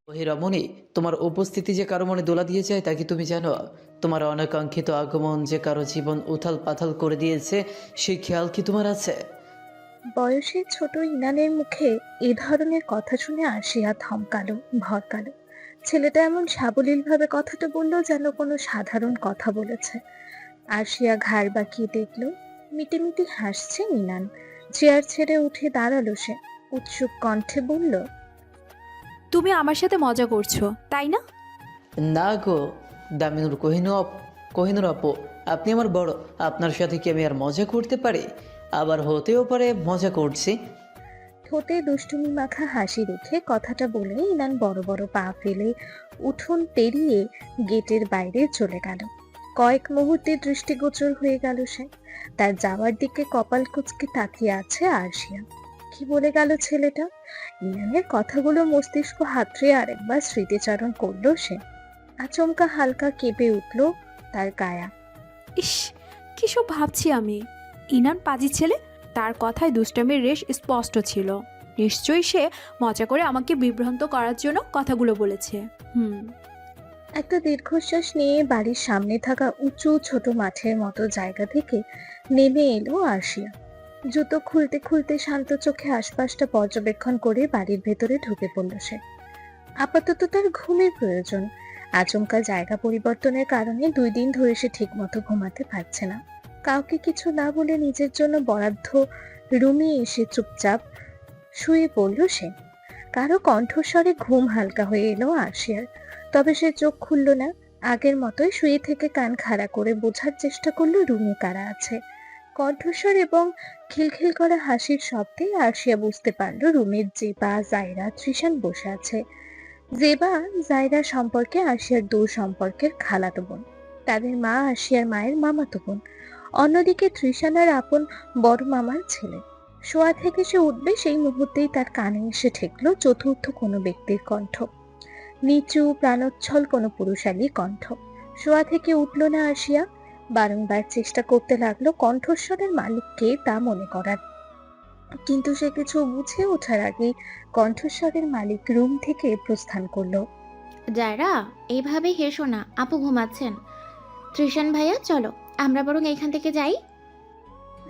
ওহে রমণী, তোমার উপস্থিতি যে কারো মনে দোলা দিয়ে যায় তা কি তুমি জানো? তোমার অনাকাঙ্ক্ষিত আগমন যে কারো জীবন উথাল পাথাল করে দিয়েছে, সেই খেয়াল কি তোমার আছে? বয়সে ছোট ইনানের মুখে এ ধরনের কথা শুনে আরশিয়া থমকালো, ভরকালো। ছেলেটা এমন সাবলীলভাবে কথাটা বললো যেন কোনো সাধারণ কথা বলেছে। আরশিয়া ঘাড় বাঁকিয়ে দেখলো মিটিমিটি হাসছে ইনান। চেয়ার ছেড়ে উঠে দাঁড়ালো সে, উৎসুক কণ্ঠে বলল, তুমি আমার সাথে মজা করছো, তাই না? না গো, দামিনুর কোহিনুর আপু, আপনি আমার বড়। আপনার সাথে কি আমি আর মজা করতে পারি? আবার হতেও পারে মজা করছি। ঠোঁটে দুষ্টুমি মাখা হাসি রেখে কথাটা বলে ইনান বড় বড় পা ফেলে উঠোন পেরিয়ে গেটের বাইরে চলে গেল। কয়েক মুহূর্তে দৃষ্টিগোচর হয়ে গেল সে। তার যাওয়ার দিকে কপাল কুঁচকে তাকিয়ে আছে আরশিয়া। কি বলে গেল ছেলেটা? ইনানের কথাগুলো মস্তিষ্ক হাতড়ে আরেকবার স্মৃতিচারণ করলো সে। আচমকা হালকা কেঁপে উঠল তার কায়া। ইস, কিসব ভাবছি আমি। ইনান পাজি ছেলে, তার কথায় দুষ্টামির রেশ স্পষ্ট ছিল। নিশ্চয়ই সে মজা করে আমাকে বিভ্রান্ত করার জন্য কথাগুলো বলেছে। হুম। একটা দীর্ঘশ্বাস নিয়ে বাড়ির সামনে থাকা উঁচু ছোট মাঠের মতো জায়গা থেকে নেমে এলো আরশিয়া। জুতো খুলতে খুলতে শান্ত চোখে আশপাশটা পর্যবেক্ষণ করে বাড়ির ভেতরে ঢুকে পড়ল সে। আপাতত তার ঘুমের প্রয়োজন। আচমকা জায়গা পরিবর্তনের কারণে 2 দিন ধরে সে ঠিক মতো ঘুমাতে পারছে না। কাউকে কিছু না বলে নিজের জন্য বরাদ্দ রুমে এসে চুপচাপ শুয়ে পড়ল সে। কারো কণ্ঠস্বরে ঘুম হালকা হয়ে এলো আরশিয়ার। তবে সে চোখ খুলল না। আগের মতোই শুয়ে থেকে কান খাড়া করে বোঝার চেষ্টা করলো রুমে কারা আছে। কণ্ঠস্বর এবং খিলখিল করা হাসির শব্দে আরশিয়া বুঝতে পারলো রুমের জেবা, জায়রা, তৃষান বসে আছে। জেবা জায়রা সম্পর্কে আরশিয়ার দূর সম্পর্কের খালাতো বোন। তাদের মা আরশিয়ার মায়ের মামাতো বোন। অন্যদিকে তৃষানার আপন বড় মামার ছেলে। শোয়া থেকে সে উঠবে সেই মুহূর্তেই তার কানে এসে ঠেকলো চতুর্থ কোনো ব্যক্তির কণ্ঠ। নিচু প্রাণোচ্ছল কোনো পুরুষালী কণ্ঠ। শোয়া থেকে উঠল না আরশিয়া। বারংবার চেষ্টা করতে লাগলো কণ্ঠস্বরের মালিক কে তা মনে করার। কিন্তু সে কিছু বুঝে ওঠার আগেই কণ্ঠস্বরের মালিক রুম থেকে প্রস্থান করলো। যারা এইভাবে হেসো না, আপু ঘুমাচ্ছেন। তৃষান ভাইয়া চলো, আমরা বরং এখান থেকে যাই।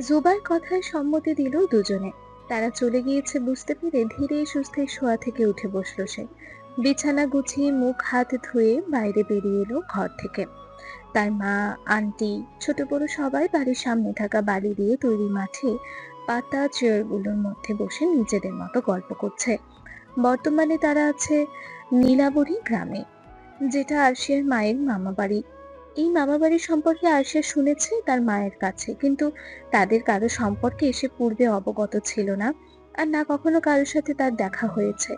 জুবাই কথায় সম্মতি দিল দুজনে। তারা চলে গিয়েছে বুঝতে পেরে ধীরে সুস্থে শোয়া থেকে উঠে বসলো সে। বিছানা গুছিয়ে মুখ হাত ধুয়ে বাইরে বেরিয়ে এলো ঘর থেকে। তার মা, আন্টি, ছোট বড় সবাই বাড়ির সামনে থাকা বালি দিয়ে তৈরি মাঠে পাতা চেয়ারগুলোর মধ্যে বসে নিজেদের মতো গল্প করছে। বর্তমানে তারা আছে নীলাবরী গ্রামে, যেটা আরশিয়ার মায়ের মামা বাড়ি। এই মামা বাড়ি সম্পর্কে আরশিয়া শুনেছে তার মায়ের কাছে, কিন্তু তাদের কারো সম্পর্কে এসে পূর্বে অবগত ছিল না। আর না কখনো কারোর সাথে তার দেখা হয়েছে।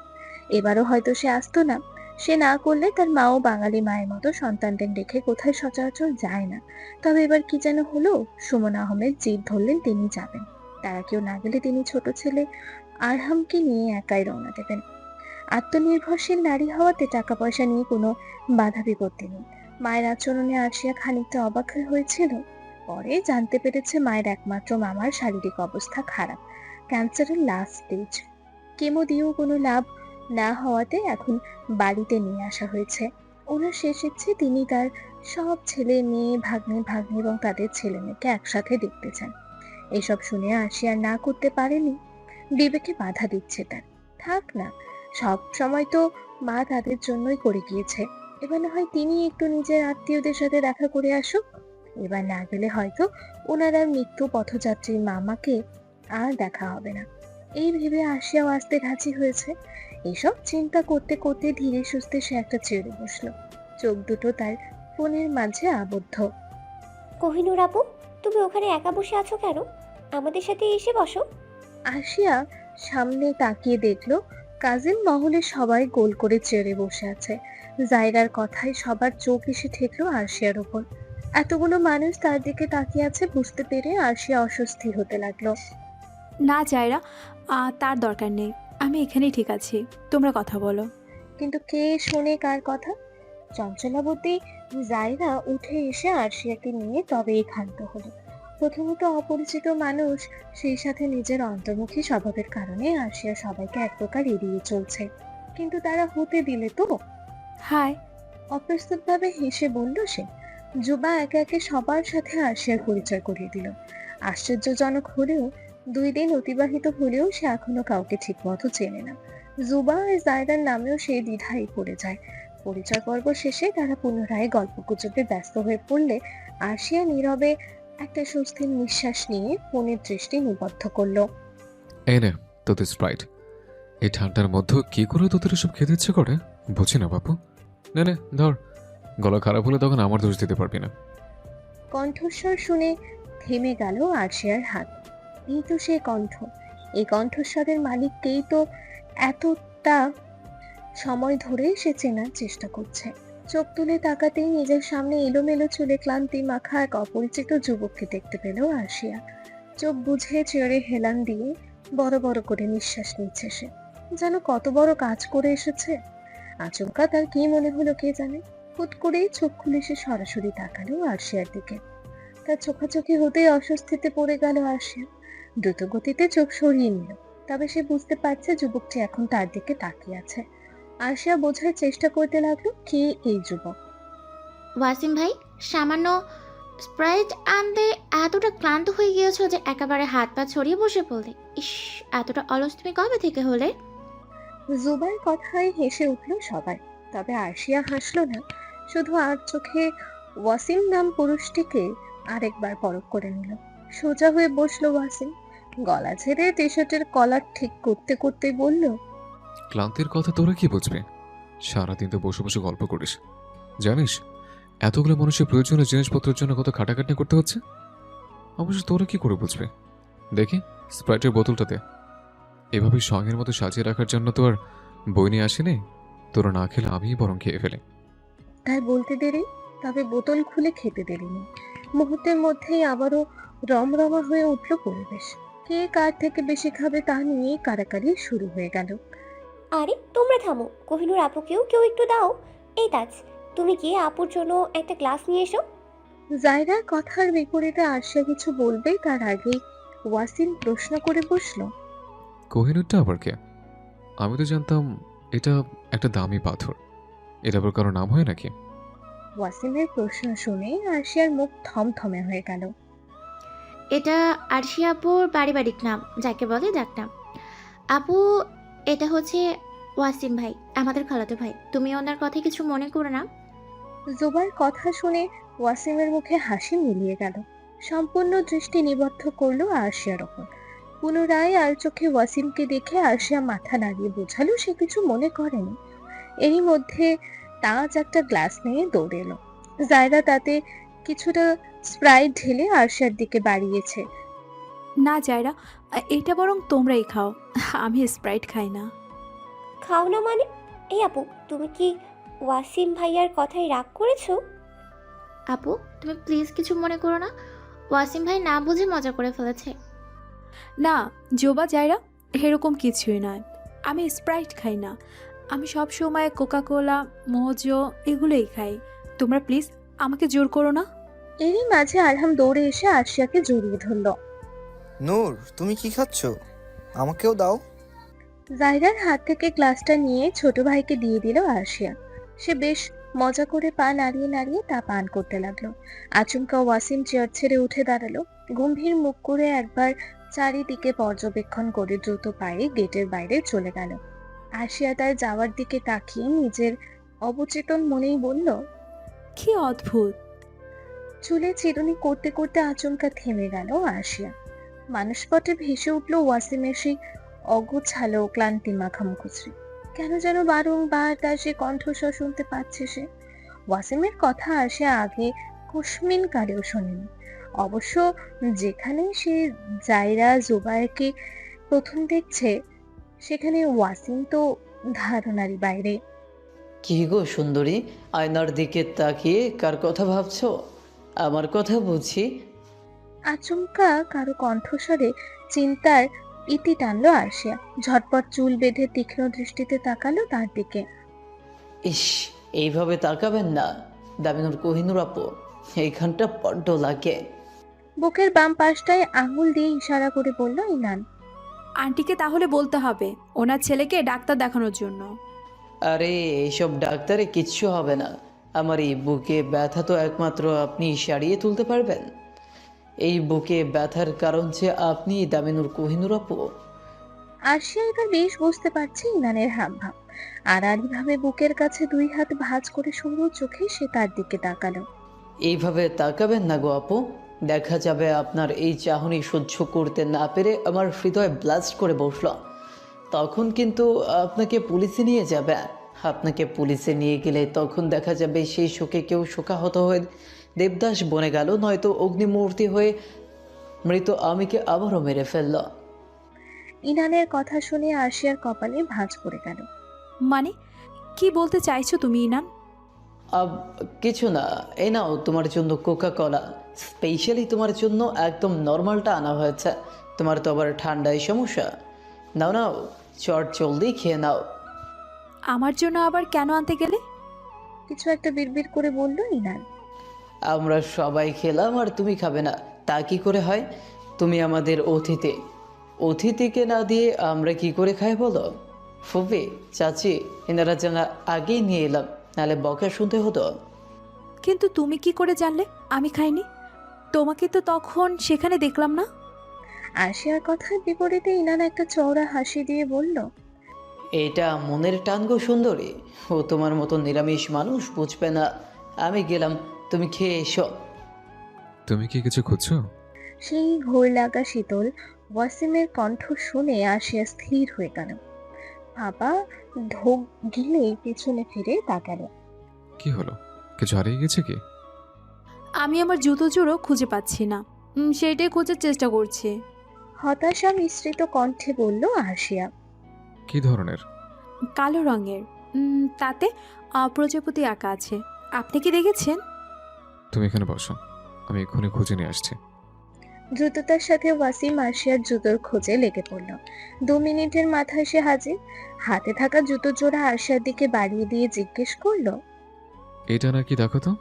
এবারও হয়তো সে আসতো না। সে না করলে তার মাও বাঙালি মায়ের মতো সন্তানদের রেখে কোথায় সচরাচর যায় না। তবে এবার কি যেন হলো, সুমন আহমেদ জিদ ধরলেন তিনি যাবেন। তারা কেউ না গেলে তিনি ছোট ছেলে আরহামকে নিয়ে একাই রওনা দেবেন। আত্মনির্ভরশীল নারী হওয়াতে টাকা পয়সা নিয়ে কোনো বাধা বিপত্তি নেই। মায়ের আচরণে আরশিয়া খানিকটা অবাক হয়েছিল। পরে জানতে পেরেছে মায়ের একমাত্র মামার শারীরিক অবস্থা খারাপ, ক্যান্সারের লাস্ট স্টেজ। কেমো দিয়েও কোনো লাভ না হওয়াতে এখন বাড়িতে নিয়ে আসা হয়েছে। ওনার শেষ ইচ্ছে তিনি তার সব ছেলে মেয়ে, ভাগ্নে ভাগ্নি এবং তাদের ছেলে মেয়েকে একসাথে দেখতে চান। এসব শুনে আরশিয়া না করতে পারেনি। বিবেকে বাধা দিচ্ছে তার। থাক না, সব সময় তো মা তাদের জন্যই করে গিয়েছে। এবার না হয় তিনি একটু নিজের আত্মীয়দের সাথে দেখা করে আসুক। এবার না গেলে হয়তো ওনার আর মৃত্যু পথযাত্রীর মামাকে আর দেখা হবে না। এই ভেবে আশিয়াও আসতে রাজি হয়েছে। এসব চিন্তা করতে করতে ধীরে সুস্থে সে একটা চেয়ারে বসলো। চোখ দুটো তার ফোনের মাঝে আবদ্ধ। কোহিনূর আপু, তুমি ওখানে একা বসে আছো কেন? আমাদের সাথে এসে বসো। আশিয়া সামনে তাকিয়ে দেখলো কাজিন মহলে সবাই গোল করে চেয়ারে বসে আছে। জায়রার কথায় সবার চোখ এসে ঠেকলো আরশিয়ার উপর। এতগুলো মানুষ তার দিকে তাকিয়ে আছে বুঝতে পেরে আরশিয়া অস্বস্তি হতে লাগলো। না জায়রা, তার দরকার নেই। আমি এখানেই ঠিক আছি, তোমরা কথা বলো। কিন্তু কে শোনে কার কথা? চঞ্চলাবতী জায়রা উঠে এসে আরশিয়াকে নিয়ে তবেই ক্ষান্ত হলো। প্রথমত অপরিচিত মানুষ, সেই সাথে নিজের অন্তর্মুখী স্বভাবের কারণে আরশিয়া সবাইকে এক প্রকার এড়িয়ে চলছে। কিন্তু তারা হতে দিলে তো। হাই। অপ্রস্তুতভাবে হেসে বলল সে। জুবা একে একে সবার সাথে আরশিয়ার পরিচয় করিয়ে দিল। আশ্চর্যজনক হলেও 2 দিন অতিবাহিত হলেও সে এখনো কাউকে ঠিক মতো চেনে না। জুবা আর জায়দার নামেও সে দ্বিধায় পড়ে যায়। পরিচয় পর্ব শেষে তারা পুনরায় গল্পগুজবে ব্যস্ত হয়ে পড়লে আরশিয়া নীরবে একটা স্বস্তির নিঃশ্বাস নিয়ে ফোনের দৃষ্টি নিবদ্ধ করলো। এই নে তোদের স্প্রাইট। এই ঠান্ডার মধ্যে কি করে তোদের এসব খেতে ইচ্ছে করে বুঝি না বাপু। নে নে ধর, গলা খারাপ হলে তখন আমার দোষ দিতে পারবি না। কণ্ঠস্বর শুনে থেমে গেল আরশিয়ার হাত। এই তো সে কণ্ঠ। এই কণ্ঠস্বরের মালিককেই তো এতটা সময় ধরে সে চেনার চেষ্টা করছে। চোখ তুলে তাকাতেই নিজের সামনে এলোমেলো চুলে ক্লান্তি মাখা এক অপরিচিত যুবককে দেখতে পেল আরশিয়া। চোখ বুঝে চেয়ারে হেলান দিয়ে বড় বড় করে নিঃশ্বাস নিচ্ছে সে, যেন কত বড় কাজ করে এসেছে। আচমকা তার কি মনে হলো কে জানে, হুট করেই চোখ খুলে সে সরাসরি তাকালো আরশিয়ার দিকে। তার চোখাচোখি হতেই অস্বস্তিতে পড়ে গেল আরশিয়া। দ্রুত গতিতে চোখ সরিয়ে নিল, তবে সে বুঝতে পারছে যুবকটি এখন তার দিকে তাকিয়ে আছে। আরশিয়া বোঝার চেষ্টা করতে লাগলো কে এই যুবক। ওয়াসিম ভাই, সামান্য স্প্রাইট আনতে এতটা ক্লান্ত হয়ে গিয়েছো যে একেবারে হাত পা ছড়িয়ে বসে পড়লে। ইস, এতটা অলস তুমি কবে থেকে হলে? জুবার কথায় হেসে উঠল সবাই, তবে আরশিয়া হাসলো না। শুধু আর চোখে ওয়াসিম নাম পুরুষটিকে আরেকবার পরখ করে নিল। সোজা হয়ে বসলো ওয়াসিম, গলা ঝেড়ে টি শার্টের কলার ঠিক করতে করতে বলল, ক্লান্তির কথা তোরা কি বুঝবি? সারাদিন তো বসে বসে গল্প করিস। জানিস এতগুলো মানুষের প্রয়োজনীয় জিনিসপত্রের জন্য কত খাটাখাটনি করতে হচ্ছে? অবশ্য তোরা কি করে বুঝবে? দেখি স্প্রাইটের বোতলটা দে। এভাবে সঙ্গের মতো সাজিয়ে রাখার জন্য তো আর বই নিয়ে আসিনি। তোরা না খেলে আমিই বরং খেয়ে ফেলি। তাই বলতে দেরি, তবে বোতল খুলে খেতে দেরিনি। মুহূর্তের মধ্যেই আবারও রমরমা হয়ে উঠল পরিবেশ। কে কার থেকে বেশি খাবে তা নিয়ে কারাকারি শুরু হয়ে গেল। আরে তোমরা থামো, কোহিনূর আপুকেও কেউ একটু দাও। এই তাজ, তুমি গিয়ে আপুর জন্য একটা গ্লাস নিয়ে এসো। জায়রার কথার বিপরীতে আরশিয়া কিছু বলবে তার আগেই ওয়াসিম প্রশ্ন করে বসলো, কোহিনূরটা আবার কে? আমি তো জানতাম এটা একটা দামি পাথর। এটা আবার কারো নাম হয় নাকি? ওয়াসিমের প্রশ্ন শুনে আরশিয়ার মুখ থমথমে হয়ে গেল। এটা আরশিয়া আপুর পারিবারিক নাম, যাকে বলে ডাকনাম। আপু, এটা হচ্ছে ওয়াসিম ভাই, আমাদের খালাতো ভাই। তুমি ওনার কথা কিছু মনে করো না। জুবার কথা শুনে ওয়াসিমের মুখে হাসি মিলিয়ে গেল। সম্পূর্ণ দৃষ্টি নিবদ্ধ করলো আরশিয়ার ওপর। পুনরায় আর চোখে ওয়াসিমকে দেখে আরশিয়া মাথা নাড়িয়ে বোঝালো সে কিছু মনে করেনি। এরই মধ্যে তাজ একটা গ্লাস নিয়ে দৌড়ে এলো। জায়রা তাতে কিছুটা স্প্রাইট ঢেলে আরশিয়ার দিকে বাড়িয়েছে। না জায়রা, এটা বরং তোমরাই খাও, আমি স্প্রাইট খাই না। খাও না মানে? এই আপু, তুমি কি ওয়াসিম ভাইয়ার কথায় রাগ করেছো? আপু, তুমি প্লিজ কিছু মনে করো না। ওয়াসিম ভাই না বুঝে মজা করে ফেলেছে। না জোবা জায়রা, এরকম কিছুই নয়। আমি স্প্রাইট খাই না, আমি সব সময় কোকা কোলা, মোজো এগুলোই খাই। তোমরা প্লিজ আমাকে জোর করো না। এরই মাঝে আরহাম দৌড়ে এসে আরশিয়াকে জড়িয়ে ধরলো। নূর, তুমি কি খাচ্ছ? আমাকেও দাও। জায়রার হাত থেকে গ্লাসটা নিয়ে ছোট ভাইকে দিয়ে দিল আরশিয়া। সে বেশ মজা করে পা নাড়িয়ে নাড়িয়ে তা পান করতে লাগলো। আচমকা ওয়াসিম চেয়ার ছেড়ে উঠে দাঁড়ালো। গম্ভীর মুখ করে একবার চারিদিকে পর্যবেক্ষণ করে দ্রুত পায়ে গেটের বাইরে চলে গেল। আরশিয়া তার যাওয়ার দিকে তাকিয়ে নিজের অবচেতন মনেই বলল, কি অদ্ভুত। চুলে চিরুনি করতে করতে আচমকা থেমে গেল আরশিয়া। মানুষপটে ভেসে উঠল ওয়াসিমের সেই অগোছালো ক্লান্তি মাখা মুখশ্রী। কেন যেন বারংবার তার সে কণ্ঠস্বর শুনতে পাচ্ছে সে। ওয়াসিমের কথা আসে আগে কুসমিন কালেও শোনেনি। অবশ্য যেখানে সে জায়রা জুবাইরকে প্রথম দেখছে সেখানে ওয়াসিম তো ধারণারই বাইরে। কি গো সুন্দরী, আয়নার দিকে তাকিয়ে কার কথা ভাবছো? আমার কথা বুঝি? আচমকা কারো কণ্ঠস্বরে চিন্তার ইতি টানলো আরশিয়া। ঝটপট চুল বেঁধে তীক্ষ্ণ দৃষ্টিতে তাকালো তার দিকে। ইস, এইভাবে তাকাবেন না দামিনুর, কোহিনুর আপু, এইখানটা বড্ড লাগে। বুকের বাম পাশটায় আঙুল দিয়ে ইশারা করে বলল ইনান। আন্টিকে তাহলে বলতে হবে ওনার ছেলেকে ডাক্তার দেখানোর জন্য। আরে এইসব ডাক্তারে কিচ্ছু হবে না। আমার এই বুকে ব্যথা তো একমাত্র আপনি সারিয়ে তুলতে পারবেন। এই বুকে ব্যথার কারণ যে আপনি দামিনুর কোহিনুর আপু। আরশিয়া এবার বেশ বুঝতে পারছে ইনানের হাবভাব। আড়াআড়িভাবে বুকের কাছে দুই হাত ভাঁজ করে সরু চোখে সে তার দিকে তাকালো। এইভাবে তাকাবেন না গো আপু, দেখা যাবে আপনার এই চাহনি সহ্য করতে না পেরে আমার হৃদয় ব্লাস্ট করে বসল। তখন কিন্তু আপনাকে পুলিশে নিয়ে যাবে। আপনাকে পুলিশে নিয়ে গেলে তখন দেখা যাবে সেই শোকে কেউ শোকাহত হয়ে দেবদাস বনে গেল, নয়তো অগ্নিমূর্তি হয়ে মৃত আমিকে আবারও মেরে ফেলল। ইনানের কথা শুনে আরশিয়ার কপালে ভাঁজ পড়ে গেল। মানে কি বলতে চাইছো তুমি ইনান? আব কিছু না, এই নাও তোমার জন্য কোকা কলা, স্পেশালি তোমার জন্য একদম নর্মালটা আনা হয়েছে। তোমার তো আবার ঠান্ডায় সমস্যা। নাও নাও, চট জলদি খেয়ে নাও। আমার জন্য আবার কেন আনতে গেলে? কিছু একটা বিড়বিড় করে বলল ইনান। আমরা সবাই খেলাম আর তুমি খাবে না, তা কি করে হয়? তুমি আমাদের অতিথি, অতিথিকে না দিয়ে আমরা কি করে খাই বলো? ফুপি, চাচি, এনারা জানা আগেই নিয়ে এলাম, নাহলে বকা শুনতে হতো। কিন্তু তুমি কি করে জানলে আমি খাইনি? তোমাকে তো তখন সেখানে দেখলাম না। আরশিয়ার কথার বিপরীতে ইনান একটা চওড়া হাসি দিয়ে বলল। এটা মনের টান গো সুন্দরী, ও তোমার মতো নিরামিষ মানুষ বুঝবে না। আমি গেলাম, তুমি খেয়ে এসো। তুমি কি কিছু খুঁজছো? সেই ঘোর লাগা শীতল ওয়াসিমের কণ্ঠ শুনে আরশিয়া স্থির হয়ে গেল। বাবা ঢোক গিলে পিছনে ফিরে তাকালো। কি হলো, কিছু হারিয়ে গেছে কি? আমি আমার জুতো জোড়ো খুঁজে পাচ্ছি না। সেইটাই খোঁজার চেষ্টা করছি। হতাশা মিশ্রিত কণ্ঠে বলল আরশিয়া। কি ধরনের? কালো রঙের, তাতে প্রজাপতি আঁকা আছে। আপনি কি দেখেছেন? তুমি এখানে বসো, আমি এক্ষুনি খুঁজে নিয়ে আসছি। দ্রুততার সাথে ওয়াসিম আরশিয়ার জুতোর খোঁজে লেগে পড়ল। 2 মিনিটের মাথায় সে হাজির। হাতে থাকা জুতো জোড়া আরশিয়ার দিকে বাড়িয়ে দিয়ে জিজ্ঞেস করলো। এটা নাকি, দেখো তো।